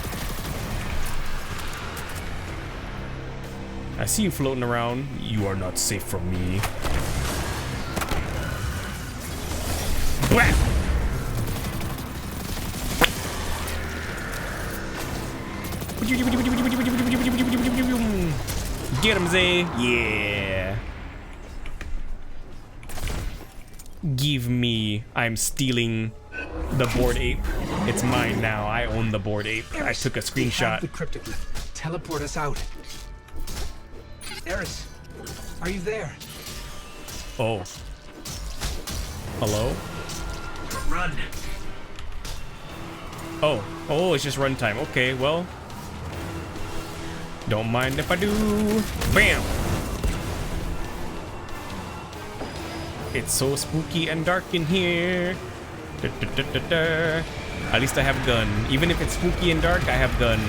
A: I see you floating around. You are not safe from me. Blah! Get him, Zay. Yeah. Give me. I'm stealing the bored ape. It's mine now. I own the bored ape. I took a screenshot.
C: The cryptoglyph. Teleport us out. Eris, are you there?
A: Oh. Hello?
C: Run.
A: Oh. Oh, it's just runtime. Okay, well. Don't mind if I do. Bam! It's so spooky and dark in here. Da, da, da, da, da. At least I have gun. Even if it's spooky and dark, I have gun.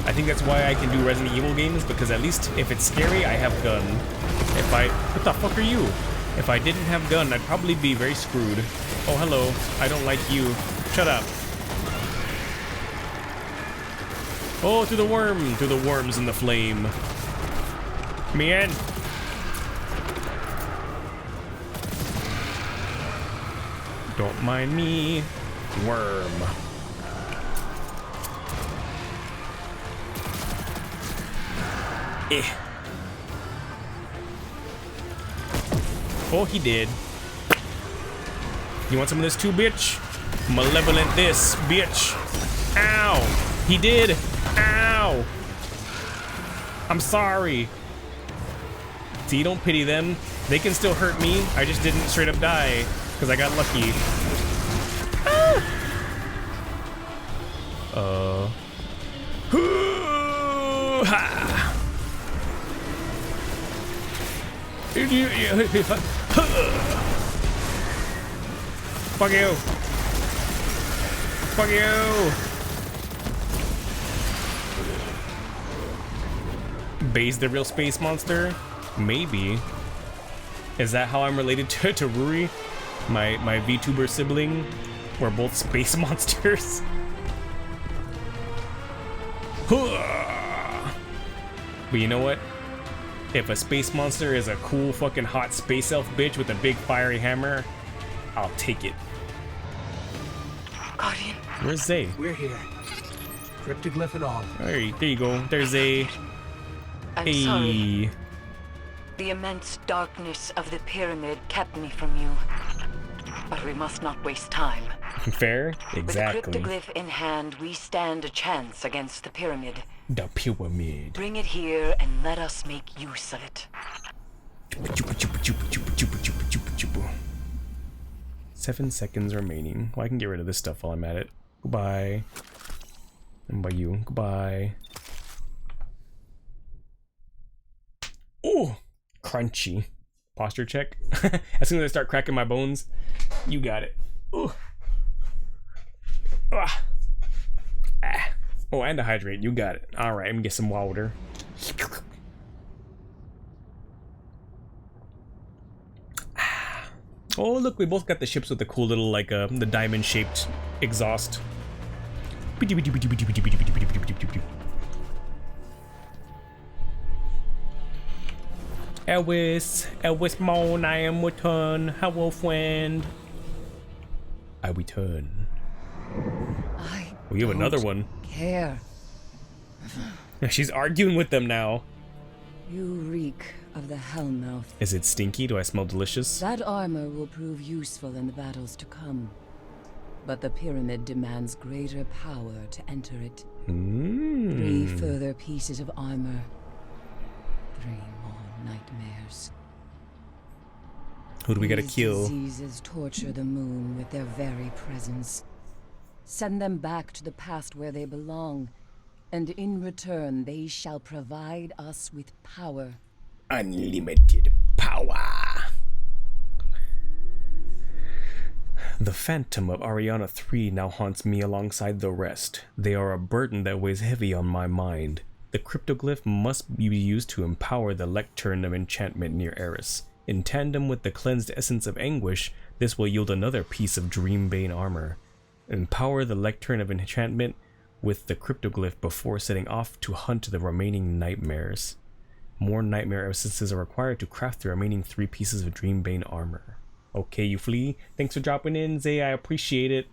A: I think that's why I can do Resident Evil games, because at least if it's scary, I have gun. What the fuck are you? If I didn't have gun, I'd probably be very screwed. Oh, hello. I don't like you. Shut up. Oh, through the worms in the flame. Me in. Don't mind me. Worm. Eh. Oh, he did. You want some of this too, bitch? Malevolent this, bitch. Ow. He did. Ow. I'm sorry. See, don't pity them. They can still hurt me. I just didn't straight up die because I got lucky. Fuck you. Fuck you. Bae's the real space monster? Maybe. Is that how I'm related to Ruri? My VTuber sibling? We're both space monsters? But you know what? If a space monster is a cool fucking hot space elf bitch with a big fiery hammer, I'll take it.
E: Guardian.
A: Where's Zay?
C: We're here. Cryptoglyph and all.
A: There you go. There's Zay.
E: I'm sorry. The immense darkness of the pyramid kept me from you. But we must not waste time.
A: Fair? Exactly.
E: With the cryptoglyph in hand, we stand a chance against the pyramid.
A: The pyramid.
E: Bring it here and let us make use of it.
A: 7 seconds remaining. Well, I can get rid of this stuff while I'm at it. Goodbye. And by you. Goodbye. Oh, crunchy. Posture check. As soon as I start cracking my bones, you got it. Ooh. Ah. Ah. Oh, and to hydrate. You got it. All right, let me get some water. Ah. Oh, look, we both got the ships with the cool little, like, the diamond-shaped exhaust. Eris, Morn, I am return. Hello, friend. I return. We have another one.
F: Care.
A: She's arguing with them now.
F: You reek of the Hellmouth.
A: Is it stinky? Do I smell delicious?
F: That armor will prove useful in the battles to come. But the pyramid demands greater power to enter it. 3 further pieces of armor. 3 more nightmares.
A: Who do we gotta
F: These
A: kill?
F: Diseases torture the moon with their very presence. Send them back to the past where they belong, and in return they shall provide us with power.
A: Unlimited power. The phantom of Ariana 3 now haunts me alongside the rest. They are a burden that weighs heavy on my mind. The cryptoglyph must be used to empower the lectern of enchantment near Eris. In tandem with the cleansed essence of anguish, this will yield another piece of Dreambane armor. Empower the lectern of enchantment with the cryptoglyph before setting off to hunt the remaining nightmares. More nightmare essences are required to craft the remaining 3 pieces of Dreambane armor. Okay, you flea. Thanks for dropping in, Zay. I appreciate it.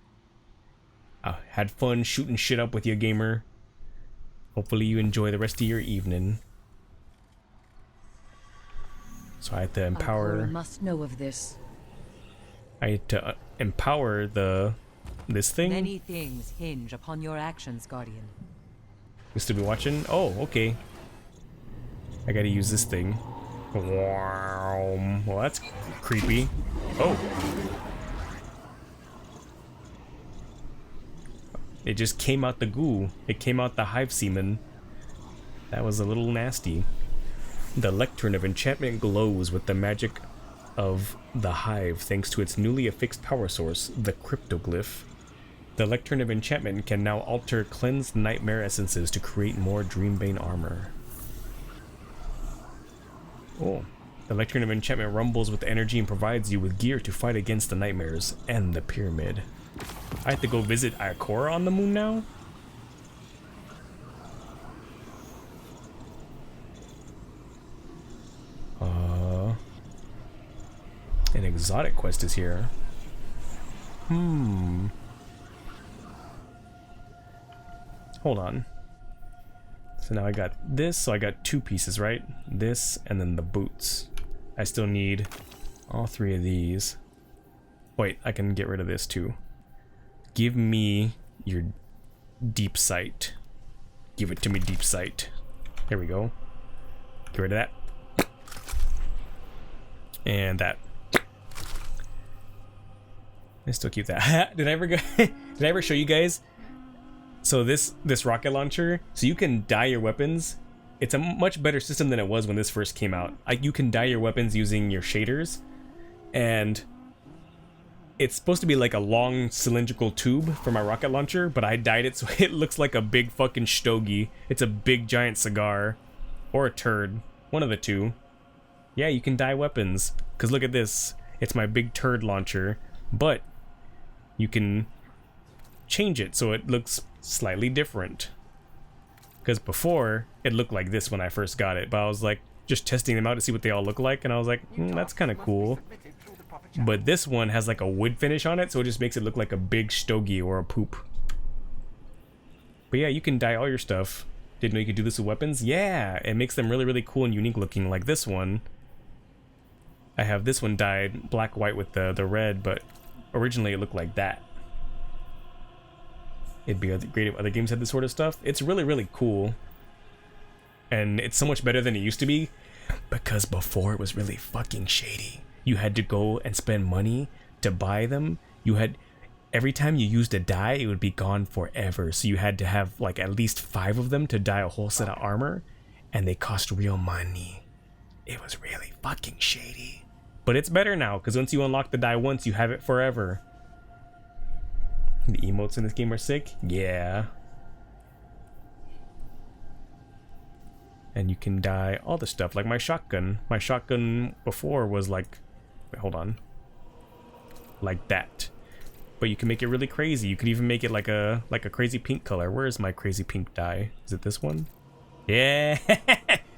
A: I had fun shooting shit up with you, gamer. Hopefully you enjoy the rest of your evening. So I had to empower.
F: Alcor must know of this.
A: I had to empower this thing.
I: Many things hinge upon your actions, Guardian.
A: You still be watching? Oh, okay. I gotta use this thing. Wow. Well, that's creepy. Oh. It just came out the goo. It came out the hive semen. That was a little nasty. The lectern of enchantment glows with the magic of the hive thanks to its newly affixed power source, the cryptoglyph. The Lectern of Enchantment can now alter cleansed nightmare essences to create more Dreambane armor. Oh. The Lectern of Enchantment rumbles with energy and provides you with gear to fight against the nightmares and the pyramid. I have to go visit Ikora on the moon now? An exotic quest is here. Hold on. So now I got this, so I got 2 pieces, right? This, and then the boots. I still need all 3 of these. Wait, I can get rid of this too. Give me your deep sight. Give it to me, deep sight. Here we go. Get rid of that. And that. I still keep that. Did I ever show you guys? So this rocket launcher, so you can dye your weapons. It's a much better system than it was when this first came out. You can dye your weapons using your shaders, and it's supposed to be like a long cylindrical tube for my rocket launcher, but I dyed it so it looks like a big fucking stogie. It's a big giant cigar, or a turd, one of the two. Yeah, you can dye weapons, because look at this. It's my big turd launcher, but you can change it so it looks slightly different. Because before, it looked like this when I first got it, but I was like just testing them out to see what they all look like, and I was like, that's kind of cool. But this one has like a wood finish on it, so it just makes it look like a big stogie or a poop. But yeah, you can dye all your stuff. Didn't know you could do this with weapons? Yeah, it makes them really, really cool and unique looking, like this one. I have this one dyed black white with the red, but originally it looked like that. It'd be great if other games had this sort of stuff. It's really, really cool. And it's so much better than it used to be, because before it was really fucking shady. You had to go and spend money to buy them. You had, every time you used a dye, it would be gone forever. So you had to have like at least 5 of them to dye a whole set of armor, and they cost real money. It was really fucking shady. But it's better now, because once you unlock the dye once, you have it forever. The emotes in this game are sick? Yeah. And you can dye all the stuff, like my shotgun. My shotgun before was like, wait, hold on, like that. But you can make it really crazy. You could even make it like a crazy pink color. Where is my crazy pink dye? Is it this one? Yeah.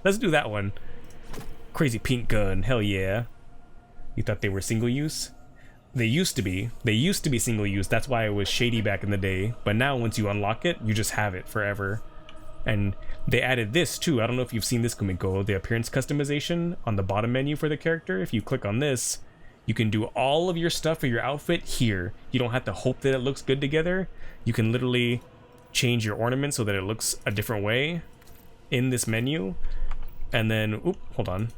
A: Let's do that one. Crazy pink gun. Hell yeah. You thought they were single use? They used to be. They used to be single use. That's why it was shady back in the day. But now once you unlock it, you just have it forever. And they added this too. I don't know if you've seen this Kumiko, the appearance customization on the bottom menu for the character. If you click on this, you can do all of your stuff for your outfit here. You don't have to hope that it looks good together. You can literally change your ornament so that it looks a different way in this menu. And then, oop, hold on.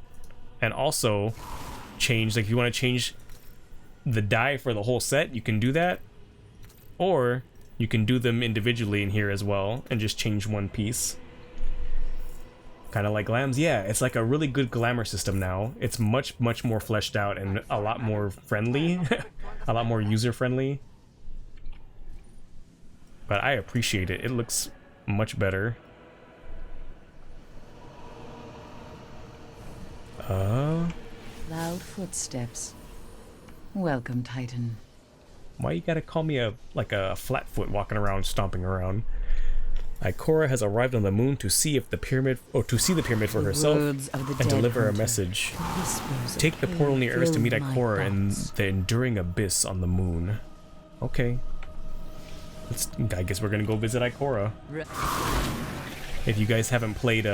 A: And also change, like if you want to change the dye for the whole set, you can do that. Or you can do them individually in here as well and just change one piece. Kind of like glams. Yeah, it's like a really good glamour system now. It's much, much more fleshed out and a lot more friendly. A lot more user-friendly. But I appreciate it. It looks much better.
F: Loud footsteps. Welcome, Titan.
A: Why you gotta call me a flatfoot walking around, stomping around? Ikora has arrived on the moon to see if the pyramid, or to see the pyramid for herself and deliver a message. Take the portal near Eris to meet Ikora in the enduring abyss on the moon. Okay. I guess we're gonna go visit Ikora. If you guys haven't played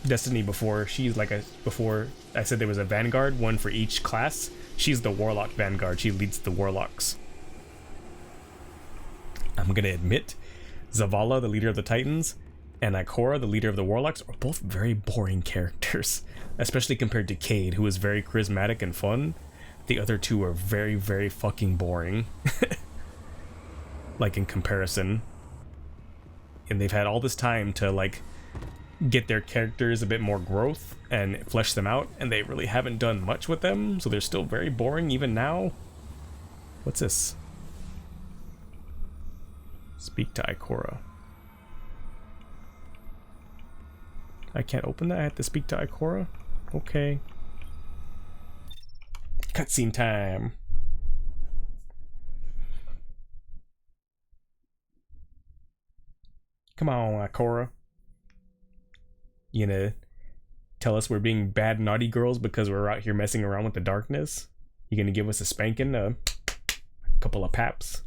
A: Destiny before, she's like before I said there was a Vanguard, one for each class. She's the Warlock Vanguard. She leads the Warlocks. I'm gonna admit, Zavala, the leader of the Titans, and Ikora, the leader of the Warlocks, are both very boring characters, especially compared to Cade, who is very charismatic and fun. The other two are very, very fucking boring. Like in comparison. And they've had all this time to like get their characters a bit more growth and flesh them out, and they really haven't done much with them, so they're still very boring even now. What's this? Speak to Ikora. I can't open that. I have to speak to Ikora. Okay. Cutscene time. Come on, Ikora. You gonna tell us we're being bad naughty girls because we're out here messing around with the darkness? You gonna give us a spanking, a couple of paps?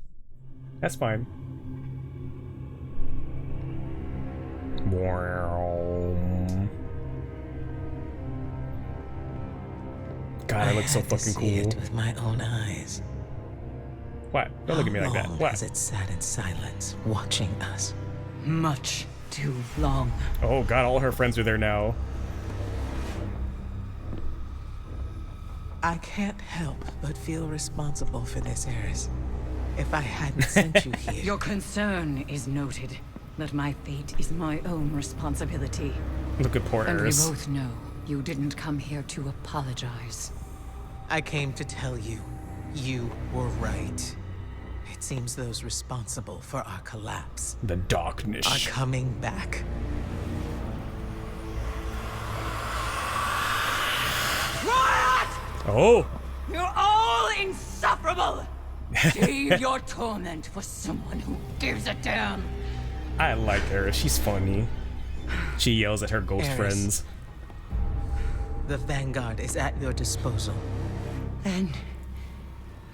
A: That's fine. God, I look so fucking cool.
D: It with my own eyes.
A: What? Don't look at me like that. What?
D: Has it sat in silence, watching us?
F: Much too long.
A: Oh God, all her friends are there now.
D: I can't help but feel responsible for this, Eris. If I hadn't sent you here...
F: Your concern is noted, but my fate is my own responsibility.
A: Look at poor
F: And we
A: Eris.
F: both know you didn't come here to apologize.
D: I came to tell you, you were right. It seems those responsible for our collapse
A: The darkness.
D: are coming back.
A: Oh!
F: You're all insufferable! Save your torment for someone who gives a damn.
A: I like Eris. She's funny. She yells at her ghost
D: Eris.
A: friends.
D: The Vanguard is at your disposal.
F: And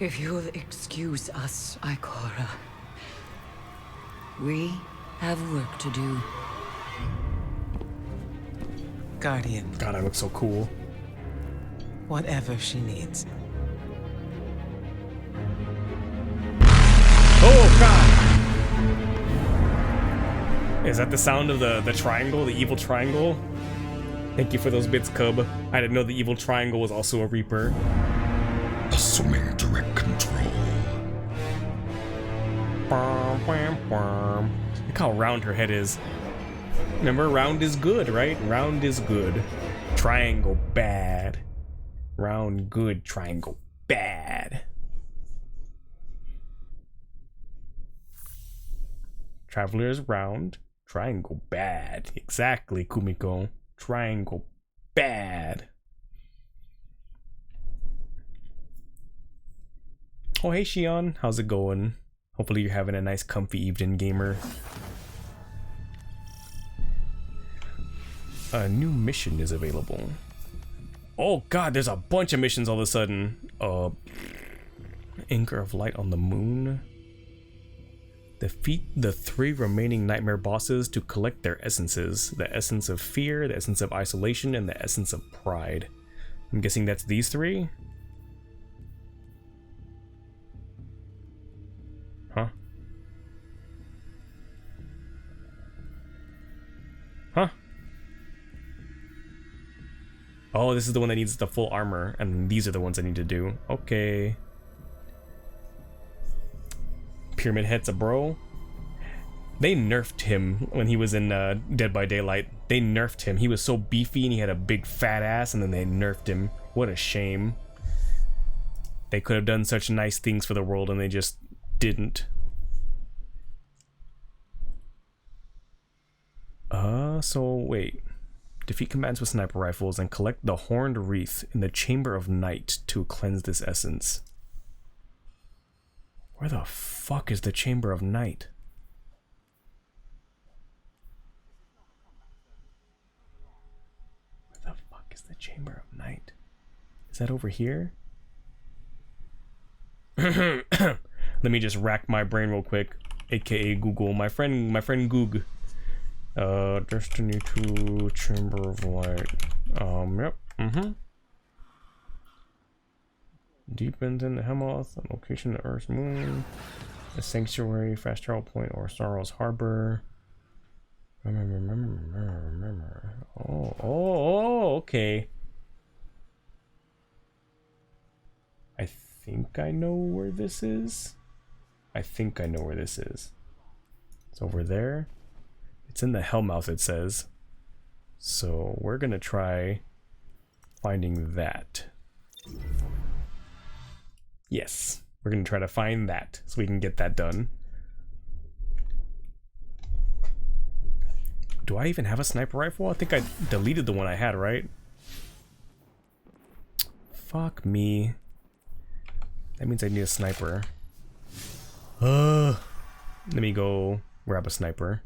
F: if you'll excuse us, Ikora, we have work to do.
D: Guardian,
A: God, I look so cool.
D: whatever she needs.
A: Oh God! Is that the sound of the triangle, the evil triangle? Thank you for those bits, Cub. I didn't know the evil triangle was also a Reaper.
G: Assuming direct control.
A: Look how round her head is. Remember, round is good, right? Round is good. Triangle, bad. Round, good. Triangle, bad. Traveler is round. Triangle, bad. Exactly, Kumiko. Triangle, bad. Oh, hey, Shion. How's it going? Hopefully you're having a nice comfy evening, gamer. A new mission is available. Oh God, there's a bunch of missions all of a sudden. Anchor of Light on the Moon. Defeat the 3 remaining nightmare bosses to collect their essences. The essence of fear, the essence of isolation, and the essence of pride. I'm guessing that's these 3? Huh? Huh? Oh, this is the one that needs the full armor, and these are the ones I need to do. Okay. Pyramid Head's a bro. They nerfed him when he was in Dead by Daylight. They nerfed him. He was so beefy and he had a big fat ass, and then they nerfed him. What a shame. They could have done such nice things for the world and they just didn't. So wait. Defeat combatants with sniper rifles and collect the horned wreath in the Chamber of Night to cleanse this essence. Where the fuck is the Chamber of Night? Where the fuck is the Chamber of Night? Is that over here? Let me just rack my brain real quick, aka Google. My friend Goog. Destiny 2 Chamber of Light. Yep. Deep into the Hemoth, a location of Earth's moon, a sanctuary, fast travel point, or Sorrow's Harbor. Remember. Oh, okay. I think I know where this is. It's over there. It's in the Hellmouth, it says. So we're gonna try finding that. Yes, we're gonna try to find that so we can get that done. Do I even have a sniper rifle? I think I deleted the one I had, right? Fuck me. That means I need a sniper. Let me go grab a sniper.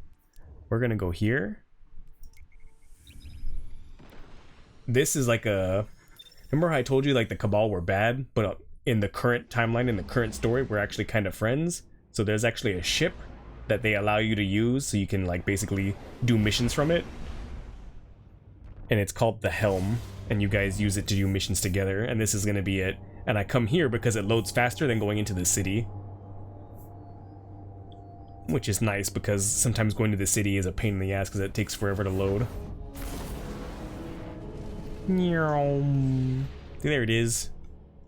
A: We're gonna go here. This is like a... Remember how I told you like the Cabal were bad, but in the current timeline, in the current story, we're actually kind of friends. So there's actually a ship that they allow you to use, so you can like basically do missions from it. And it's called the Helm, and you guys use it to do missions together, and this is gonna be it. And I come here because it loads faster than going into the city. Which is nice, because sometimes going to the city is a pain in the ass because it takes forever to load. There it is.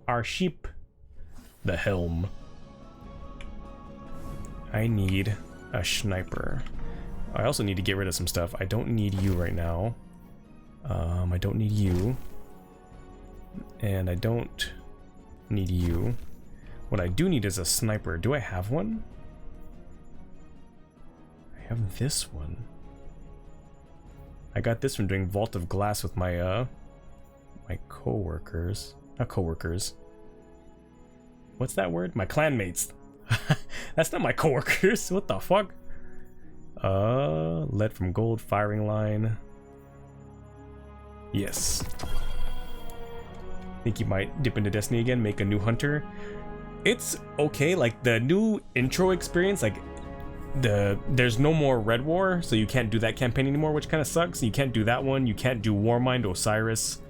A: Our sheep. The Helm. I need a sniper. I also need to get rid of some stuff. I don't need you right now. I don't need you. And I don't need you. What I do need is a sniper. Do I have one? I have this one. I got this from doing Vault of Glass with my my co-workers. Not co-workers. What's that word? My clanmates. That's not my co-workers. What the fuck? Lead from gold, firing line. Yes. Think you might dip into Destiny again, make a new hunter. It's okay, like the new intro experience, like there's no more Red War, so you can't do that campaign anymore, which kind of sucks. You can't do that one. You can't do Warmind, Osiris,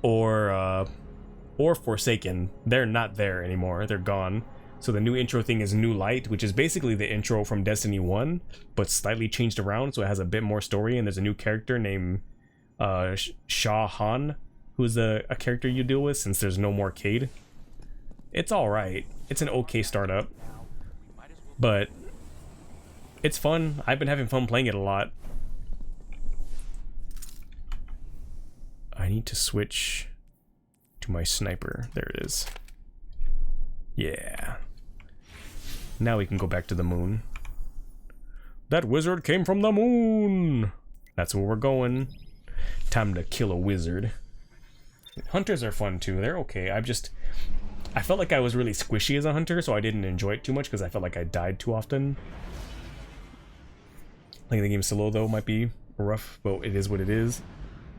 A: or Forsaken. They're not there anymore. They're gone. So the new intro thing is New Light, which is basically the intro from Destiny 1, but slightly changed around, so it has a bit more story, and there's a new character named Shah Han, who's a character you deal with since there's no more Cade. It's alright. It's an okay startup. But it's fun. I've been having fun playing it a lot. I need to switch to my sniper. There it is. Yeah. Now we can go back to the moon. That wizard came from the moon! That's where we're going. Time to kill a wizard. Hunters are fun too. They're okay. I felt like I was really squishy as a hunter, so I didn't enjoy it too much because I felt like I died too often. Playing the game solo though might be rough, but it is what it is.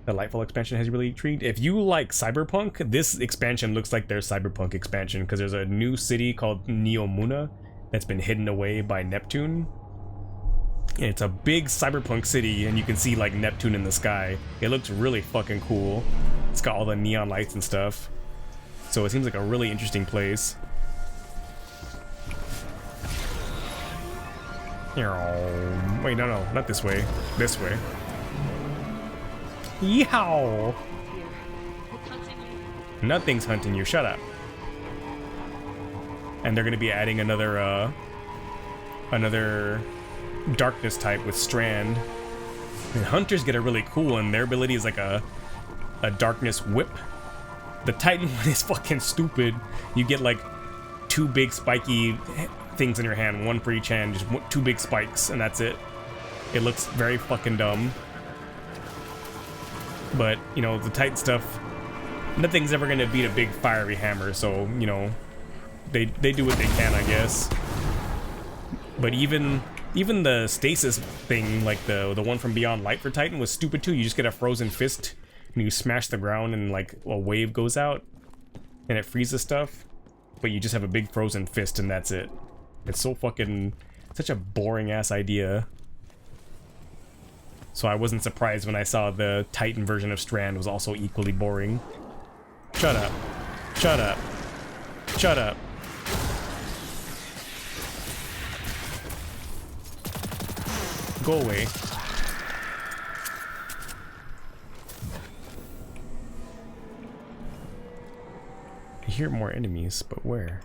A: The Lightfall expansion has really intrigued. If you like Cyberpunk, this expansion looks like their Cyberpunk expansion because there's a new city called Neomuna that's been hidden away by Neptune. And it's a big Cyberpunk city, and you can see like Neptune in the sky. It looks really fucking cool. It's got all the neon lights and stuff. So it seems like a really interesting place. Wait, no, not this way. This way. Yow! Nothing's hunting you, shut up. And they're gonna be adding another darkness type with Strand. And hunters get a really cool one. Their ability is like a darkness whip. The Titan one is fucking stupid. You get like two big spiky things in your hand, one for each hand, just two big spikes, and that's it. It looks very fucking dumb. But, you know, the Titan stuff, nothing's ever gonna beat a big fiery hammer, so, you know, they do what they can, I guess. But even the stasis thing, like the one from Beyond Light for Titan, was stupid too. You just get a frozen fist, and you smash the ground, and like a wave goes out, and it freezes stuff. But you just have a big frozen fist, and that's it. It's so fucking... such a boring-ass idea. So I wasn't surprised when I saw the Titan version of Strand was also equally boring. Shut up. Shut up. Shut up. Go away. I hear more enemies, but where?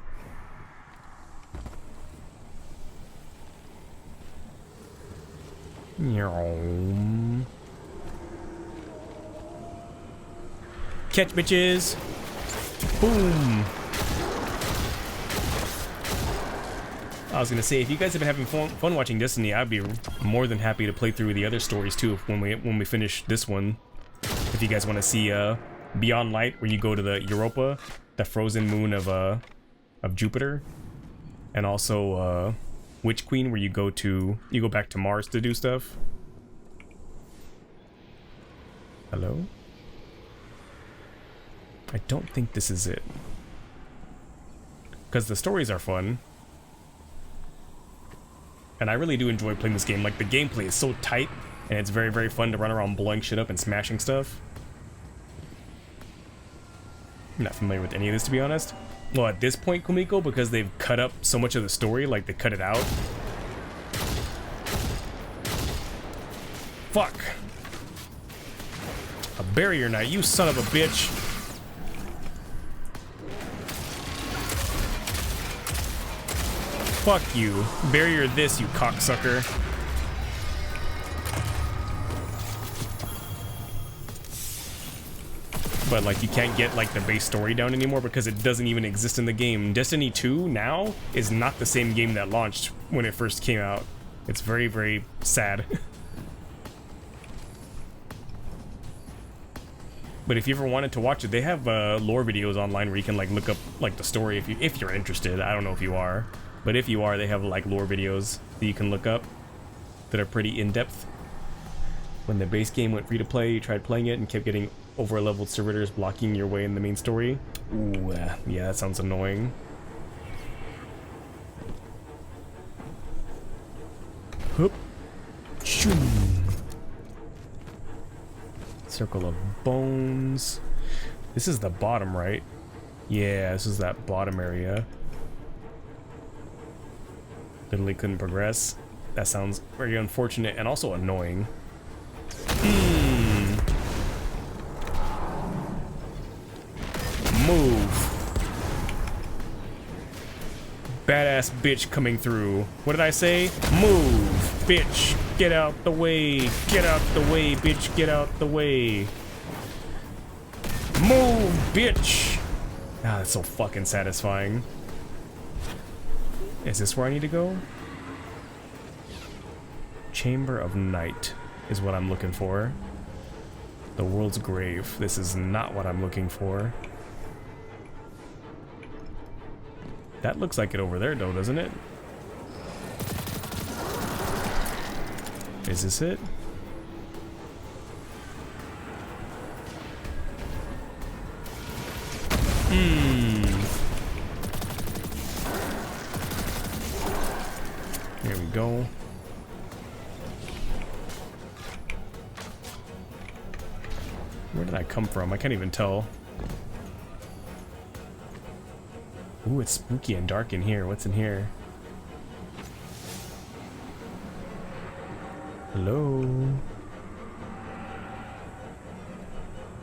A: Catch, bitches! Boom! I was gonna say, if you guys have been having fun watching Destiny, I'd be more than happy to play through the other stories too when we finish this one. If you guys want to see Beyond Light, where you go to the Europa, the frozen moon of Jupiter, and also Witch Queen, where you go back to Mars to do stuff. Hello? I don't think this is it, because the stories are fun. And I really do enjoy playing this game. Like, the gameplay is so tight, and it's very, very fun to run around blowing shit up and smashing stuff. I'm not familiar with any of this, to be honest. Well, at this point, Kumiko, because they've cut up so much of the story, like, they cut it out. Fuck. A barrier knight, you son of a bitch. Fuck you. Barrier this, you cocksucker. But like, you can't get like the base story down anymore because it doesn't even exist in the game. Destiny 2 now is not the same game that launched when it first came out. It's very, very sad. But if you ever wanted to watch it, they have lore videos online where you can like look up like the story if you're interested. I don't know if you are. But if you are, they have like lore videos that you can look up that are pretty in-depth. When the base game went free to play, you tried playing it and kept getting over-leveled servitors blocking your way in the main story. Ooh, yeah, that sounds annoying. Hup. Shoom. Circle of bones. This is the bottom, right? Yeah, this is that bottom area. Literally couldn't progress. That sounds very unfortunate and also annoying. Move. Badass bitch coming through. What did I say? Move, bitch. Get out the way. Get out the way, bitch. Get out the way. Move, bitch. Ah, that's so fucking satisfying. Is this where I need to go? Chamber of Night is what I'm looking for. The world's grave. This is not what I'm looking for. That looks like it over there though, doesn't it? Is this it? Here we go. Where did I come from? I can't even tell. Ooh, it's spooky and dark in here. What's in here? Hello?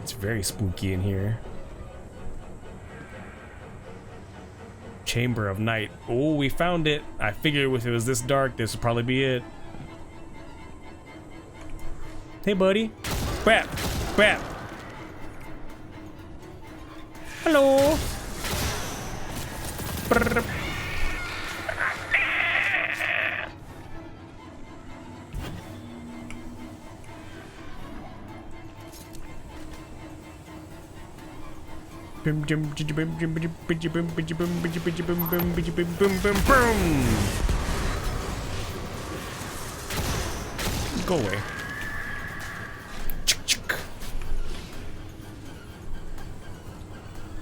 A: It's very spooky in here. Chamber of Night. Oh, we found it. I figured if it was this dark, this would probably be it. Hey, buddy. Bap. Bap. Hello. Brrr. Go away.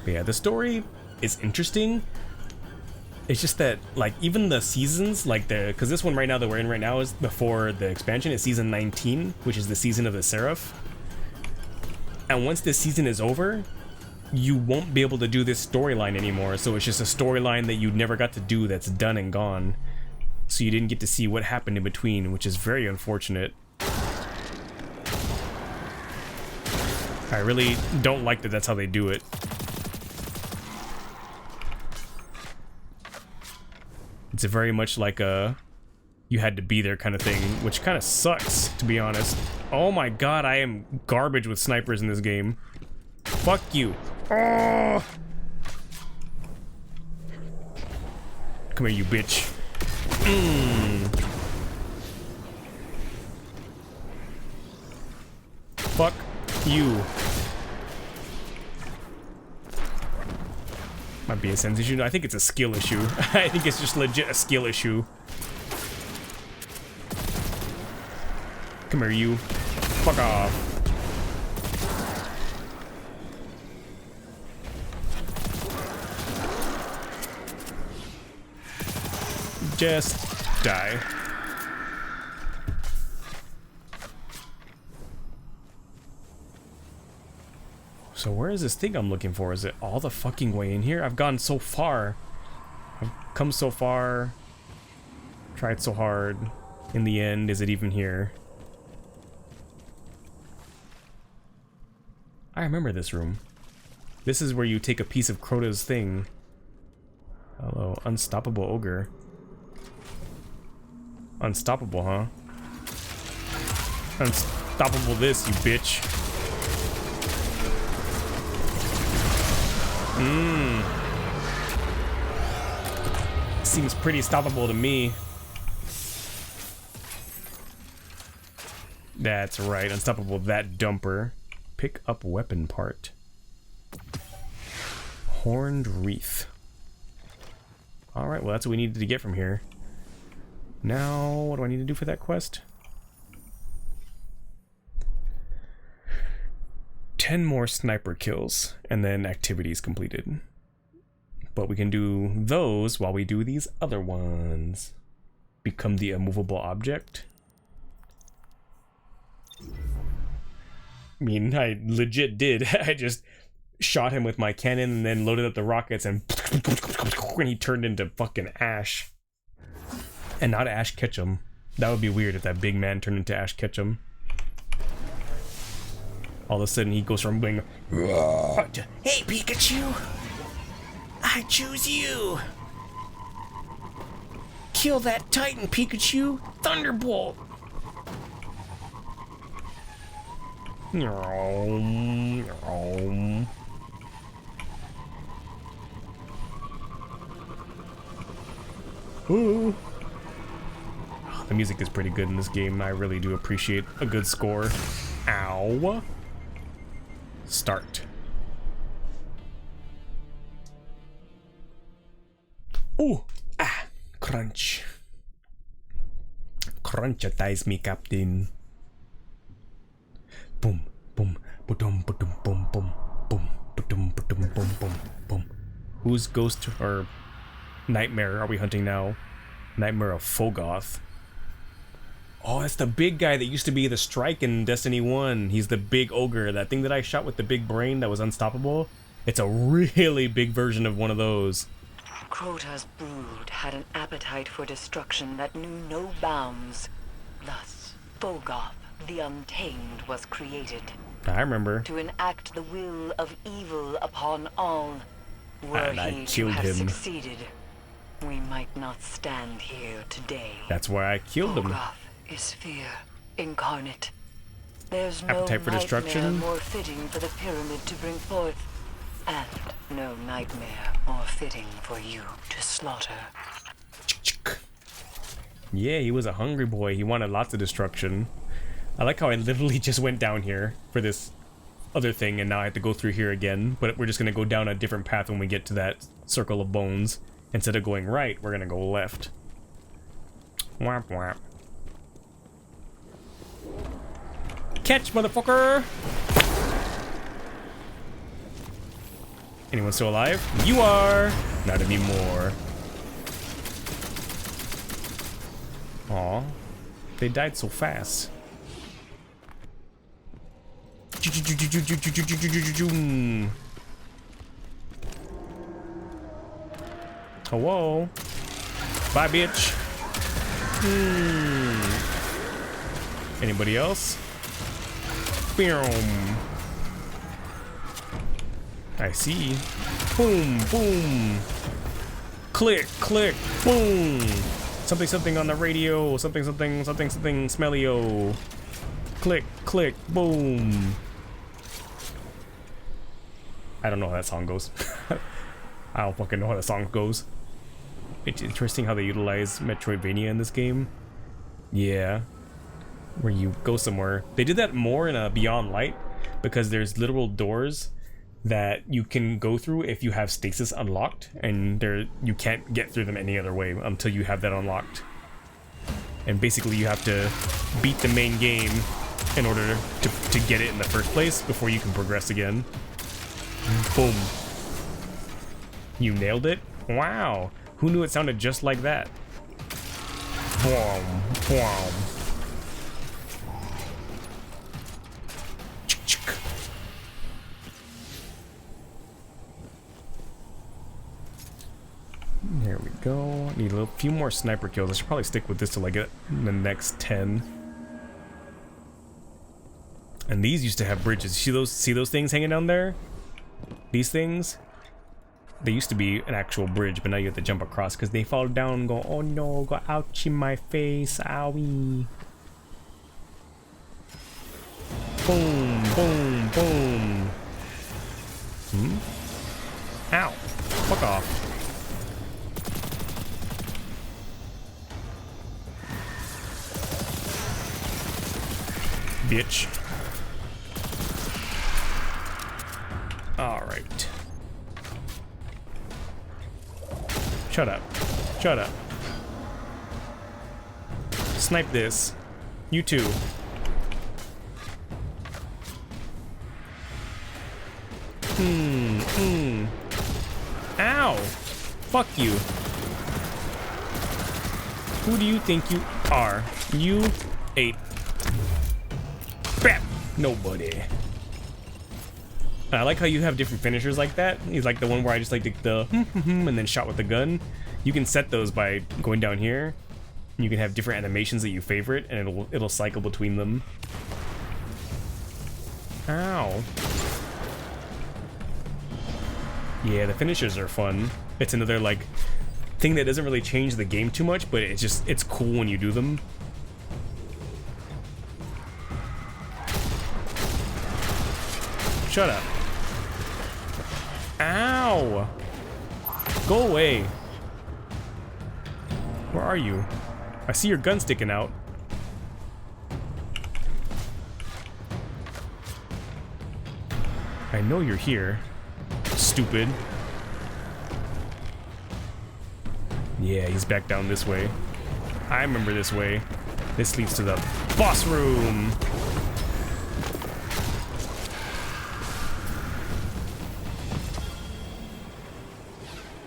A: But yeah, the story is interesting. It's just that, like, even the seasons, like because this one right now that we're in right now is before the expansion. It's season 19, which is the season of the Seraph. And once this season is over, you won't be able to do this storyline anymore. So it's just a storyline that you never got to do that's done and gone. So you didn't get to see what happened in between, which is very unfortunate. I really don't like that that's how they do it. It's a very much like a you had to be there kind of thing, which kind of sucks, to be honest. Oh my god, I am garbage with snipers in this game. Fuck you. Oh! Come here, you bitch. Fuck you. Might be a sense issue. No, I think it's a skill issue. I think it's just legit a skill issue. Come here, you. Fuck off. Just die. So where is this thing I'm looking for? Is it all the fucking way in here? I've gone so far. I've come so far. Tried so hard. In the end, is it even here? I remember this room. This is where you take a piece of Crota's thing. Hello, unstoppable ogre. Unstoppable, huh? Unstoppable this, you bitch. Seems pretty stoppable to me. That's right, unstoppable that dumper. Pick up weapon part. Horned wreath. Alright, well that's what we needed to get from here. Now, what do I need to do for that quest? 10 more sniper kills, and then activities completed. But we can do those while we do these other ones. Become the immovable object. I mean, I legit did. I just shot him with my cannon and then loaded up the rockets and he turned into fucking Ash. And not Ash Ketchum. That would be weird if that big man turned into Ash Ketchum. All of a sudden he goes from being hey Pikachu, I choose you. Kill that Titan, Pikachu. Thunderbolt. Ooh. The music is pretty good in this game. I really do appreciate a good score. Ow. Start. Ooh. Ah. Crunch. Crunchatize me, Captain. Boom. Boom. Boom. Boom. Boom. Boom. Boom. Boom. Boom. Boom. Boom. Boom. Whose ghost or nightmare are we hunting now? Nightmare of Fogoth. Oh, that's the big guy that used to be the Strike in Destiny 1. He's the big ogre. That thing that I shot with the big brain that was unstoppable. It's a really big version of one of those.
E: Crota's brood had an appetite for destruction that knew no bounds. Thus, Fogoth, the Untamed, was created.
A: I remember.
E: To enact the will of evil upon all. Were
A: And I
E: he
A: killed
E: to have
A: him.
E: succeeded, we might not stand here today.
A: That's why I killed him.
E: Fogoth is fear incarnate. There's no
A: Appetite for destruction?
E: nightmare more fitting for the pyramid to bring forth, and no nightmare more fitting for you to slaughter.
A: Yeah, he was a hungry boy. He wanted lots of destruction. I like how I literally just went down here for this other thing, and now I have to go through here again. But we're just gonna go down a different path when we get to that circle of bones. Instead of going right, we're gonna go left. Whap whap. Catch, motherfucker! Anyone still alive? You are! Not anymore. Aw. They died so fast. Hello? Bye, bitch. Anybody else? Boom. I see. Boom, boom. Click, click, boom. Something, something on the radio. Something, something, something, something smelly-o. Click, click, boom. I don't know how that song goes. I don't fucking know how that song goes. It's interesting how they utilize Metroidvania in this game. Yeah. Where you go somewhere. They did that more in Beyond Light, because there's literal doors that you can go through if you have stasis unlocked, and you can't get through them any other way until you have that unlocked. And basically you have to beat the main game in order to get it in the first place before you can progress again. Boom. You nailed it? Wow. Who knew it sounded just like that? Boom. Boom. There we go. Need a few more sniper kills. I should probably stick with this till I get the next 10. And these used to have bridges. See those things hanging down there? These things? They used to be an actual bridge, but now you have to jump across because they fall down and go, oh no, go ouch in my face, owie. Boom, boom, boom. Ow. Fuck off. Bitch. Alright. Shut up. Shut up. Snipe this. You too. Ow! Fuck you. Who do you think you are? You ate. Bam! Nobody. I like how you have different finishers like that. He's like the one where I just like the and then shot with the gun. You can set those by going down here. You can have different animations that you favorite, and it'll cycle between them. Ow. Yeah, the finishers are fun. It's another like thing that doesn't really change the game too much, but it's cool when you do them. Shut up. Ow! Go away. Where are you? I see your gun sticking out. I know you're here. Stupid. Yeah, he's back down this way. I remember this way. This leads to the boss room.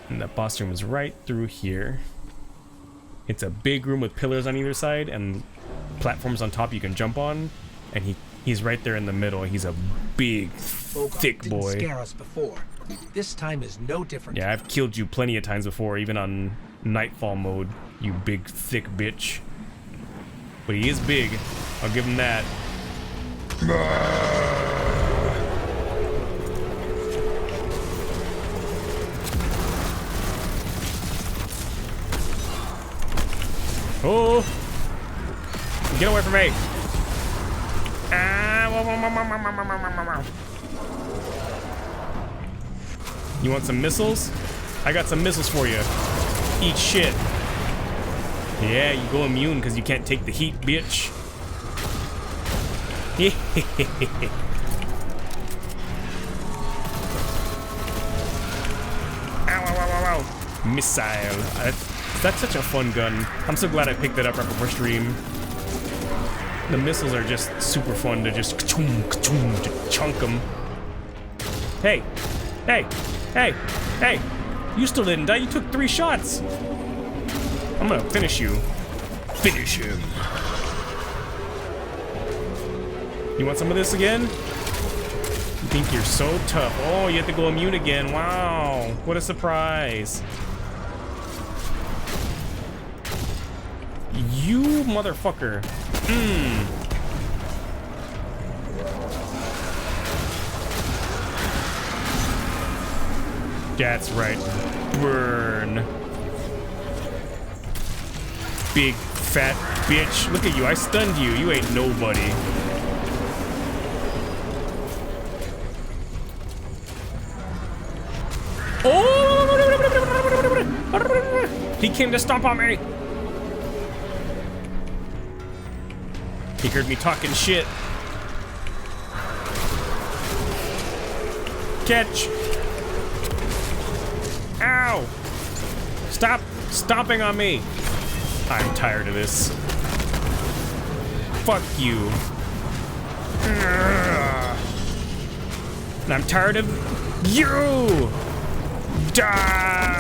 A: And the boss room is right through here. It's a big room with pillars on either side and platforms on top you can jump on. And he's right there in the middle. He's a big, thick boy.
C: Didn't scare us before. This time is no different.
A: Yeah, I've killed you plenty of times before, even on Nightfall mode, you big, thick bitch. But he is big. I'll give him that. Oh! Get away from me! You want some missiles? I got some missiles for you. Eat shit. Yeah, you go immune because you can't take the heat, bitch. Ow, ow, ow, ow, ow. Missile. That's such a fun gun. I'm so glad I picked it up right before stream. The missiles are just super fun to just to chunk them. Hey, hey, hey, hey! You still didn't die. You took 3 shots. I'm gonna finish you. Finish him. You want some of this again? You think you're so tough? Oh, you have to go immune again. Wow, what a surprise. You motherfucker. That's right. Burn. Big fat bitch. Look at you. I stunned you. You ain't nobody. Oh! He came to stomp on me. He heard me talking shit. Catch. Ow. Stop stomping on me. I'm tired of this. Fuck you. And I'm tired of you. Die.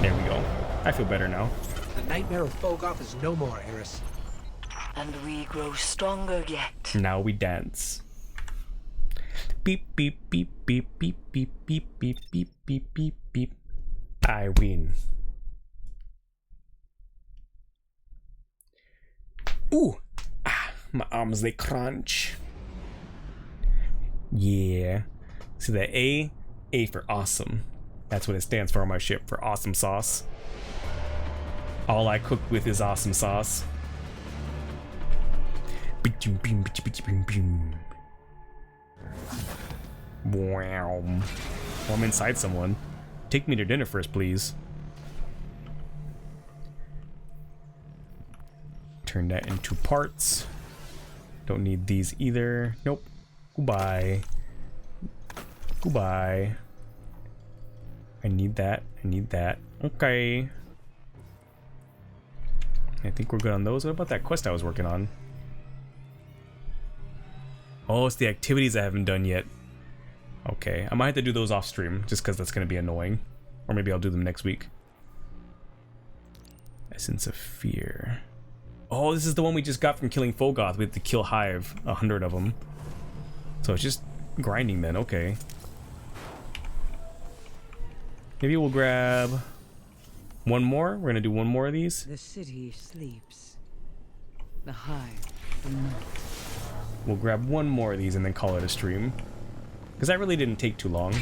A: There we go. I feel better now.
C: The nightmare of Fogoth is no more, Eris.
E: And we grow stronger yet.
A: Now we dance. Beep, beep, beep, beep, beep, beep, beep, beep, beep, beep, beep, beep. I win. Ooh. Ah, my arms, they crunch. Yeah. See that A? A for awesome. That's what it stands for on my ship, for awesome sauce. All I cook with is awesome sauce. Wow. Well, I'm inside someone. Take me to dinner first, please. Turn that into parts. Don't need these either. Nope. Goodbye. Goodbye. I need that. I need that. Okay. I think we're good on those. What about that quest I was working on? Oh, it's the activities I haven't done yet. Okay, I might have to do those off stream, just because that's going to be annoying. Or maybe I'll do them next week. Essence of Fear. Oh, this is the one we just got from killing Fogoth. We have to kill Hive, 100 of them. So it's just grinding then, okay. Maybe we'll grab one more. We're going to do one more of these.
F: The city sleeps. The hive do not.
A: We'll grab one more of these and then call it a stream. Because that really didn't take too long.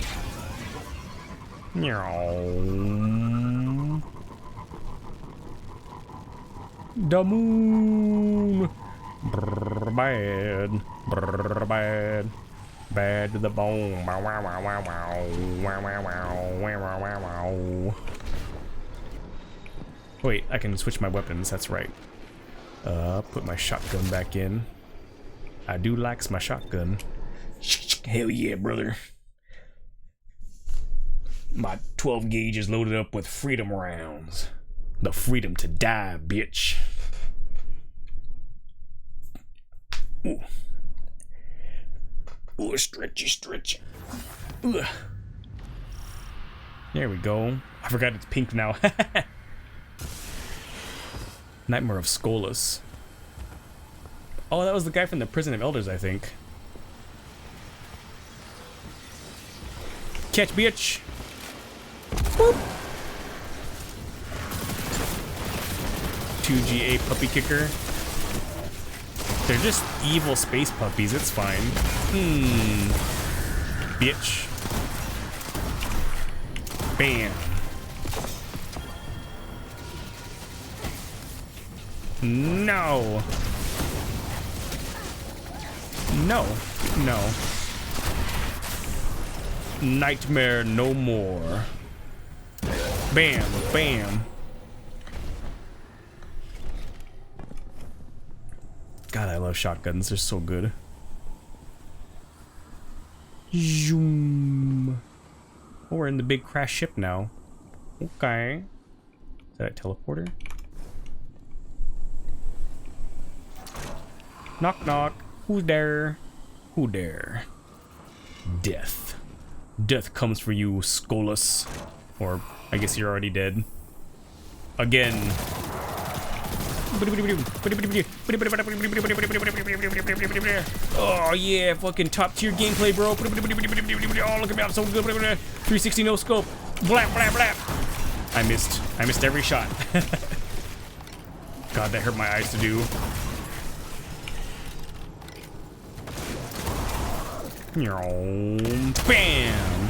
A: The moon. Brr, bad. Brr, bad. Bad to the bone. Wow, wow, wow, wow, wow. Wow, wow, wow. Wow, wow, wow, wow. Wait, I can switch my weapons. That's right. Put my shotgun back in. I do likes my shotgun. Hell yeah, brother. My 12 gauge is loaded up with freedom rounds. The freedom to die, bitch. Ooh. Ooh, stretchy, stretchy. Ugh. There we go. I forgot it's pink now. Nightmare of Skolas. Oh, that was the guy from the Prison of Elders, I think. Catch, bitch. Boop. 2GA puppy kicker. They're just evil space puppies, it's fine. Bitch. Bam. No. No. No. Nightmare no more. Bam. Bam. God, I love shotguns. They're so good. Zoom. Oh, we're in the big crash ship now. Okay. Is that a teleporter? Knock, knock. Who's there? Who there? Death. Death comes for you, Skolas. Or, I guess you're already dead. Again. Oh yeah, fucking top tier gameplay, bro. Oh, look at me, I'm so good. 360 no scope. Blap, blap, blap. I missed every shot. God, that hurt my eyes to do. Bam.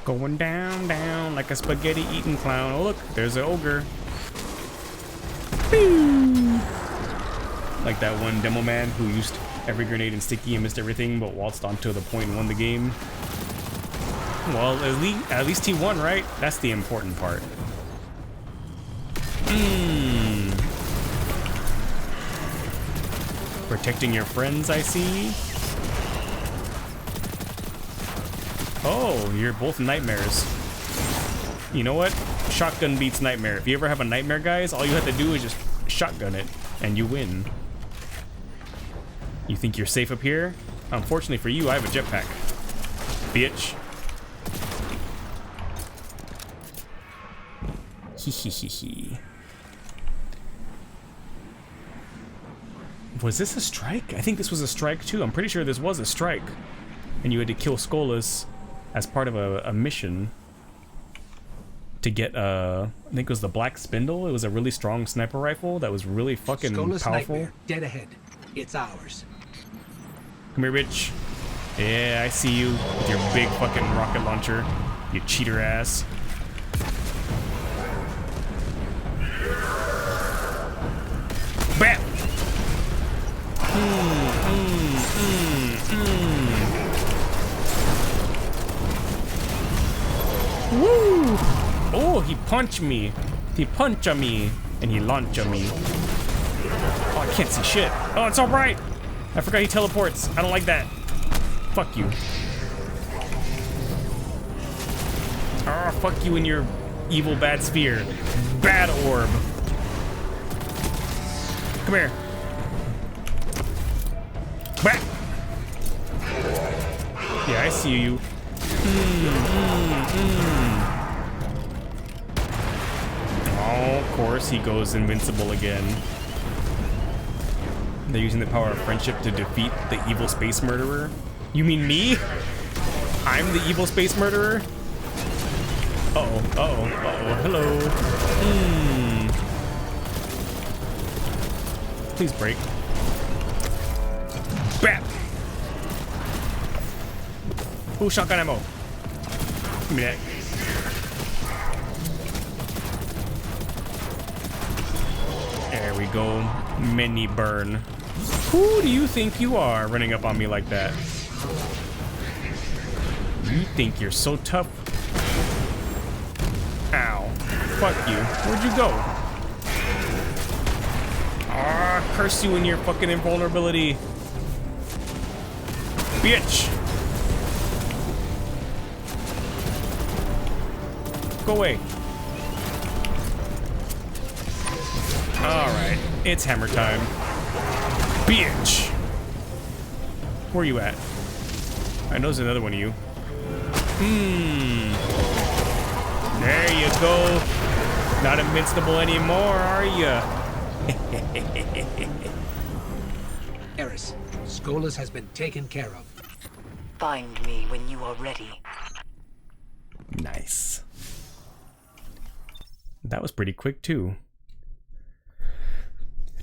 A: Going down, down like a spaghetti eating clown. Oh look, there's an ogre. Boo. Like that one demo man who used every grenade and sticky and missed everything, but waltzed onto the point and won the game. Well, at least he won, right? That's the important part. Protecting your friends, I see. Oh, you're both nightmares. You know what? Shotgun beats nightmare. If you ever have a nightmare, guys, all you have to do is just shotgun it, and you win. You think you're safe up here? Unfortunately for you, I have a jetpack. Bitch. Hehehehe. Was this a strike? I think this was a strike too. I'm pretty sure this was a strike. And you had to kill Skolas as part of a mission to get I think it was the Black Spindle. It was a really strong sniper rifle that was really fucking
C: Skolas
A: powerful.
C: Nightmare, dead ahead. It's ours.
A: Come here, bitch. Yeah, I see you with your big fucking rocket launcher. You cheater ass. Bam! Woo! Oh, he punched me. He punched me. And he launched me. Oh, I can't see shit. Oh, it's alright. I forgot he teleports. I don't like that. Fuck you. Ah, fuck you and your evil bad sphere. Bad orb. Come here. Back. Yeah, I see you. Oh, of course, he goes invincible again. They're using the power of friendship to defeat the evil space murderer. You mean me? I'm the evil space murderer? Uh-oh, uh-oh, uh-oh, hello. Please break. Bam! Ooh, shotgun ammo. Give me that. There we go. Mini burn. Who do you think you are running up on me like that? You think you're so tough? Ow. Fuck you. Where'd you go? Ah, curse you and your fucking invulnerability. Bitch! Go away. Alright, it's hammer time. Bitch! Where are you at? I know there's another one of you. There you go. Not invincible anymore, are ya?
C: Eris, Skolas has been taken care of.
E: Find me when you are ready.
A: Nice. That was pretty quick too.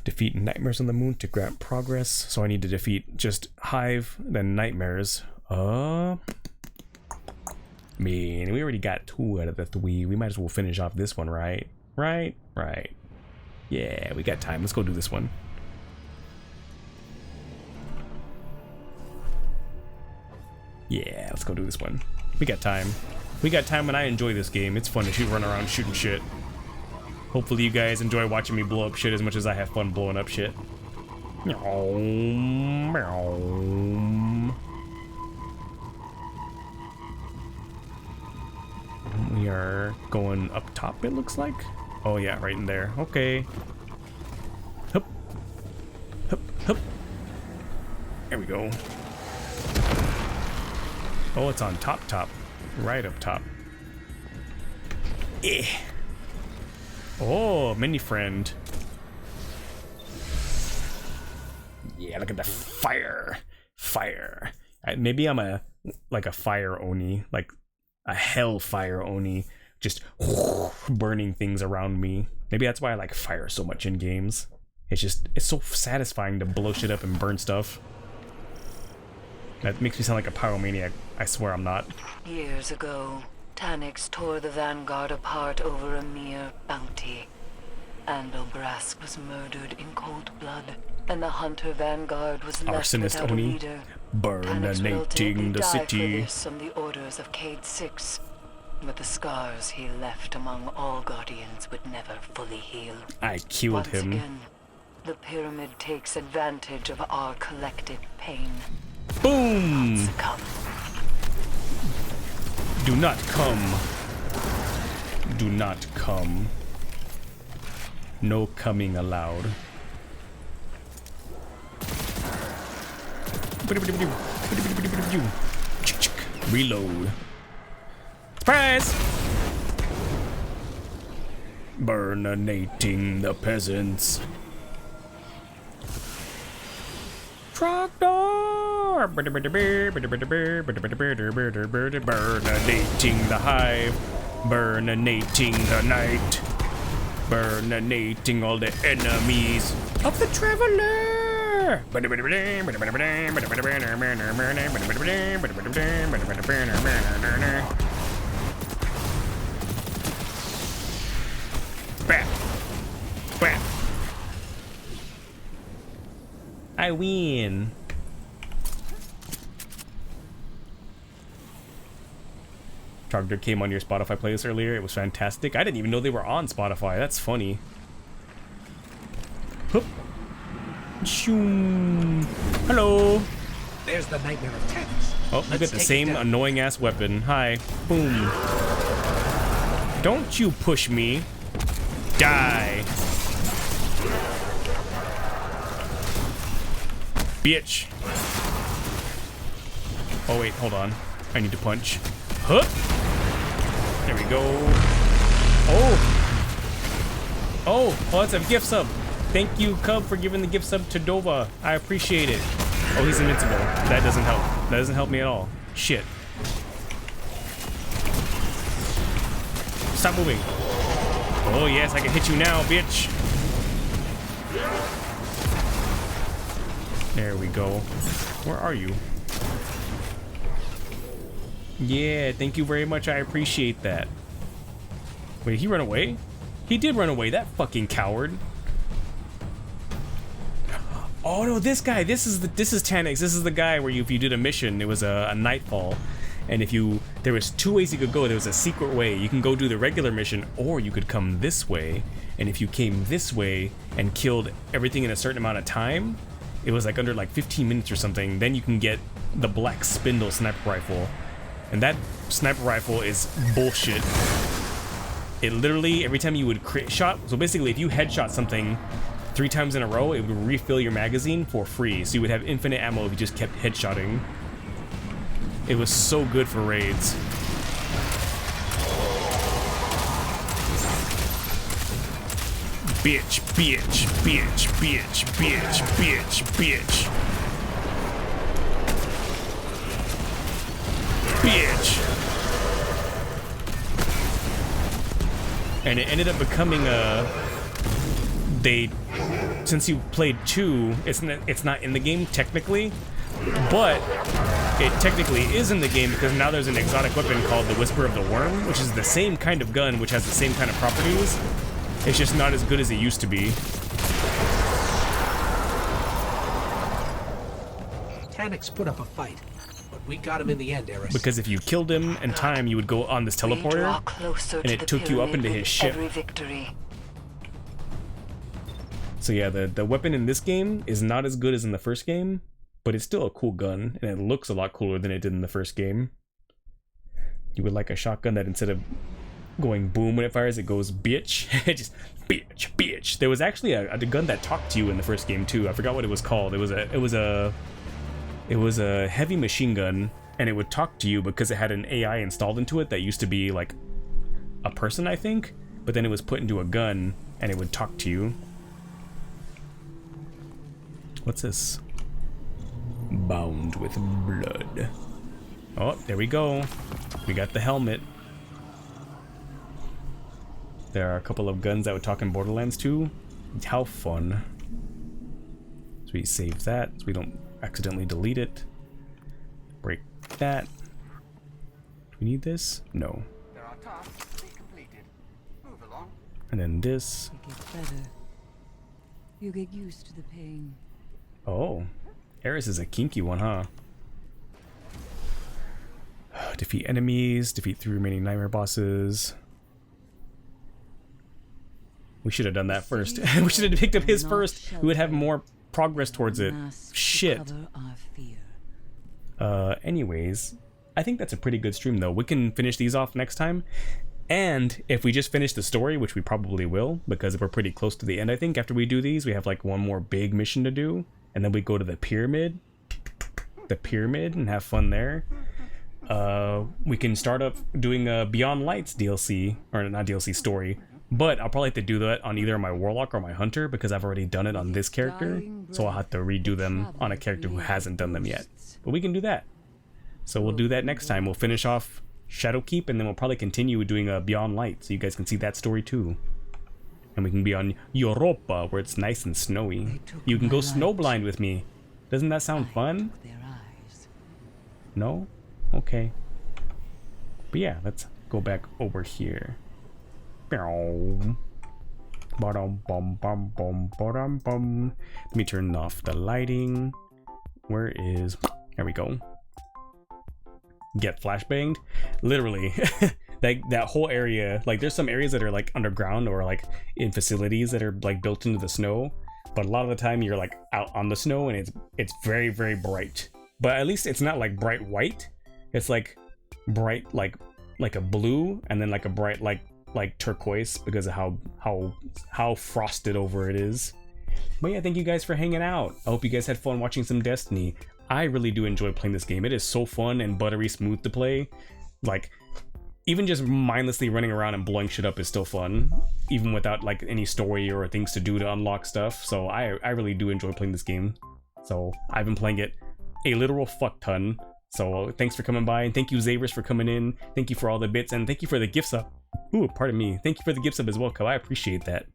A: Defeat nightmares on the moon to grant progress. So I need to defeat just Hive, then nightmares. Man, we already got 2 out of the 3. We might as well finish off this one, right? Right. Yeah, we got time. Let's go do this one. Yeah, let's go do this one. We got time. We got time and I enjoy this game. It's fun to run around shooting shit. Hopefully you guys enjoy watching me blow up shit as much as I have fun blowing up shit. We are going up top, it looks like. Oh yeah, right in there. Okay. Hup. Hup, hup. There we go. Oh, it's on top. Right up top. Eh. Oh, mini friend. Yeah, look at the fire. Maybe I'm like a fire Oni, like a hellfire Oni, just burning things around me. Maybe that's why I like fire so much in games. It's so satisfying to blow shit up and burn stuff. That makes me sound like a pyromaniac. I swear I'm not.
E: Years ago, Tanix tore the Vanguard apart over a mere bounty. And Obrask was murdered in cold blood and the hunter vanguard was left
A: Arsonist
E: without a
A: Oni,
E: leader.
A: burnating the city.
E: From the orders of Cade 6, but the scars he left among all guardians would never fully heal.
A: I killed
E: Once
A: him.
E: again, the pyramid takes advantage of our collective pain.
A: Boom!
E: Succumb.
A: Do not come. Do not come. No coming allowed. Reload. Surprise! Burninating the peasants. Trogdor! Burninating the hive. Burninating the night. Burninating all the enemies of the traveler. Bam. Bam. I win. Trogdor came on your Spotify playlist earlier. It was fantastic. I didn't even know they were on Spotify. That's funny. Hup. Shoom. Hello.
C: There's the nightmare of tennis.
A: Oh, you got the same annoying ass weapon. Hi. Boom. Don't you push me. Die. Bitch. Oh wait, hold on. I need to punch. Huh? There we go. Oh, that's a gift sub. Thank you, Cub, for giving the gift sub to Dova. I appreciate it. Oh, he's invincible. That doesn't help. That doesn't help me at all. Shit. Stop moving. Oh, yes, I can hit you now, bitch. There we go. Where are you? Yeah, thank you very much. I appreciate that. Wait, he run away? He did run away, that fucking coward. Oh no, this guy. This is Tanix. This is the guy where if you did a mission, it was a nightfall. And there was two ways you could go. There was a secret way. You can go do the regular mission, or you could come this way. And if you came this way and killed everything in a certain amount of time, it was like under like 15 minutes or something, then you can get the Black Spindle sniper rifle. And that sniper rifle is bullshit. It literally, every time you would crit shot, so basically if you headshot something 3 times in a row, it would refill your magazine for free. So you would have infinite ammo if you just kept headshotting. It was so good for raids. Bitch, bitch, bitch, bitch, bitch, bitch, bitch. Bitch. And it ended up becoming since you played 2, it's not in the game technically, but it technically is in the game because now there's an exotic weapon called the Whisper of the Worm, which is the same kind of gun, which has the same kind of properties. It's just not as good as it used to be.
C: Tanix put up a fight, but we got him in the end, Eris.
A: Because if you killed him in time, you would go on this teleporter, and it took you up into his ship. So yeah, the weapon in this game is not as good as in the first game, but it's still a cool gun, and it looks a lot cooler than it did in the first game. You would like a shotgun that instead of going boom when it fires, it goes bitch. Just bitch, bitch. There was actually a gun that talked to you in the first game too. I forgot what it was called. It was a heavy machine gun, and it would talk to you because it had an AI installed into it that used to be like a person, I think, but then it was put into a gun and it would talk to you. What's this? Bound with blood. Oh, there we go. We got the helmet. There are a couple of guns that would talk in Borderlands 2. How fun. So we save that so we don't accidentally delete it. Break that. Do we need this? No.
J: There are tasks to be completed. Move along.
A: And then this.
F: It gets better. You get used to the pain.
A: Oh, Eris is a kinky one, huh? Defeat enemies, defeat 3 remaining nightmare bosses. We should have done that first. We should have picked up his first. We would have more progress towards it. Shit. Anyways, I think that's a pretty good stream though. We can finish these off next time. And if we just finish the story, which we probably will, because we're pretty close to the end, I think after we do these, we have like one more big mission to do. And then we go to the pyramid. And have fun there. We can start up doing a Beyond Lights DLC, or not DLC, story. But I'll probably have to do that on either my Warlock or my Hunter because I've already done it on this character. So I'll have to redo them on a character who hasn't done them yet. But we can do that. So we'll do that next time. We'll finish off Shadowkeep and then we'll probably continue doing a Beyond Light so you guys can see that story too. And we can be on Europa where it's nice and snowy. You can go snowblind with me. Doesn't that sound fun? No? Okay. But yeah, let's go back over here. Let me turn off the lighting. Where is... There we go. Get flashbanged? Literally. Like that whole area, like there's some areas that are like underground or like in facilities that are like built into the snow. But a lot of the time you're like out on the snow and it's very, very bright. But at least it's not like bright white. It's like bright like a blue and then like a bright like turquoise because of how frosted over it is. But yeah, thank you guys for hanging out. I hope you guys had fun watching some Destiny. I really do enjoy playing this game. It is so fun and buttery smooth to play. Like even just mindlessly running around and blowing shit up is still fun, even without like any story or things to do to unlock stuff. So I really do enjoy playing this game. So I've been playing it a literal fuck ton. So thanks for coming by, and thank you Eris for coming in. Thank you for all the bits, and thank you for the gifts up. Ooh, pardon me. Thank you for the gifts up as well, Ko. I appreciate that.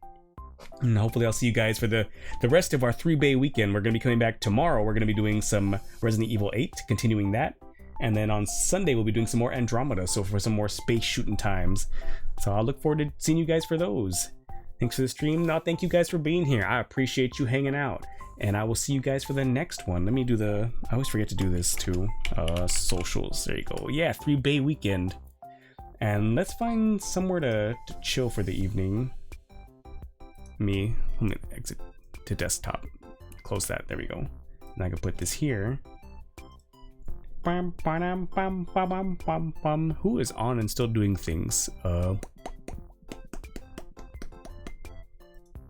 A: And hopefully I'll see you guys for the rest of our 3-bay weekend. We're going to be coming back tomorrow. We're going to be doing some Resident Evil 8, continuing that. And then on Sunday, we'll be doing some more Andromeda, so for some more space shooting times. So I'll look forward to seeing you guys for those. Thanks for the stream. No, thank you guys for being here. I appreciate you hanging out. And I will see you guys for the next one. Let me do I always forget to do this too. Socials, there you go. Yeah, 3-bay weekend. And let's find somewhere to chill for the evening. Let me exit to desktop. Close that, there we go. And I can put this here. Who is on and still doing things?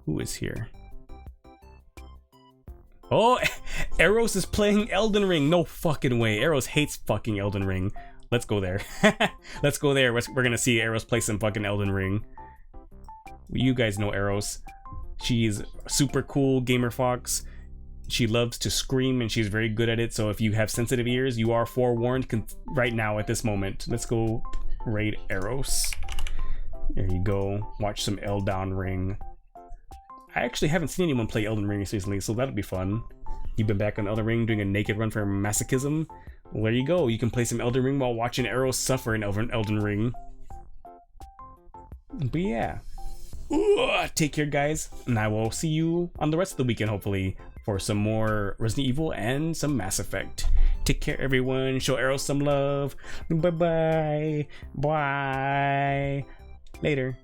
A: Who is here? Oh, Eros is playing Elden Ring. No fucking way. Eros hates fucking Elden Ring. Let's go there. Let's go there. We're gonna see Eros play some fucking Elden Ring. You guys know Eros. She's super cool gamer fox. She loves to scream and she's very good at it. So if you have sensitive ears, you are forewarned right now at this moment. Let's go raid Eros. There you go. Watch some Elden Ring. I actually haven't seen anyone play Elden Ring recently, so that'll be fun. You've been back on Elden Ring doing a naked run for masochism? Well, there you go. You can play some Elden Ring while watching Eros suffer in Elden Ring. But yeah. Ooh, take care, guys. And I will see you on the rest of the weekend, hopefully, for some more Resident Evil and some Mass Effect. Take care, everyone. Show Eros some love. Bye-bye. Bye. Later.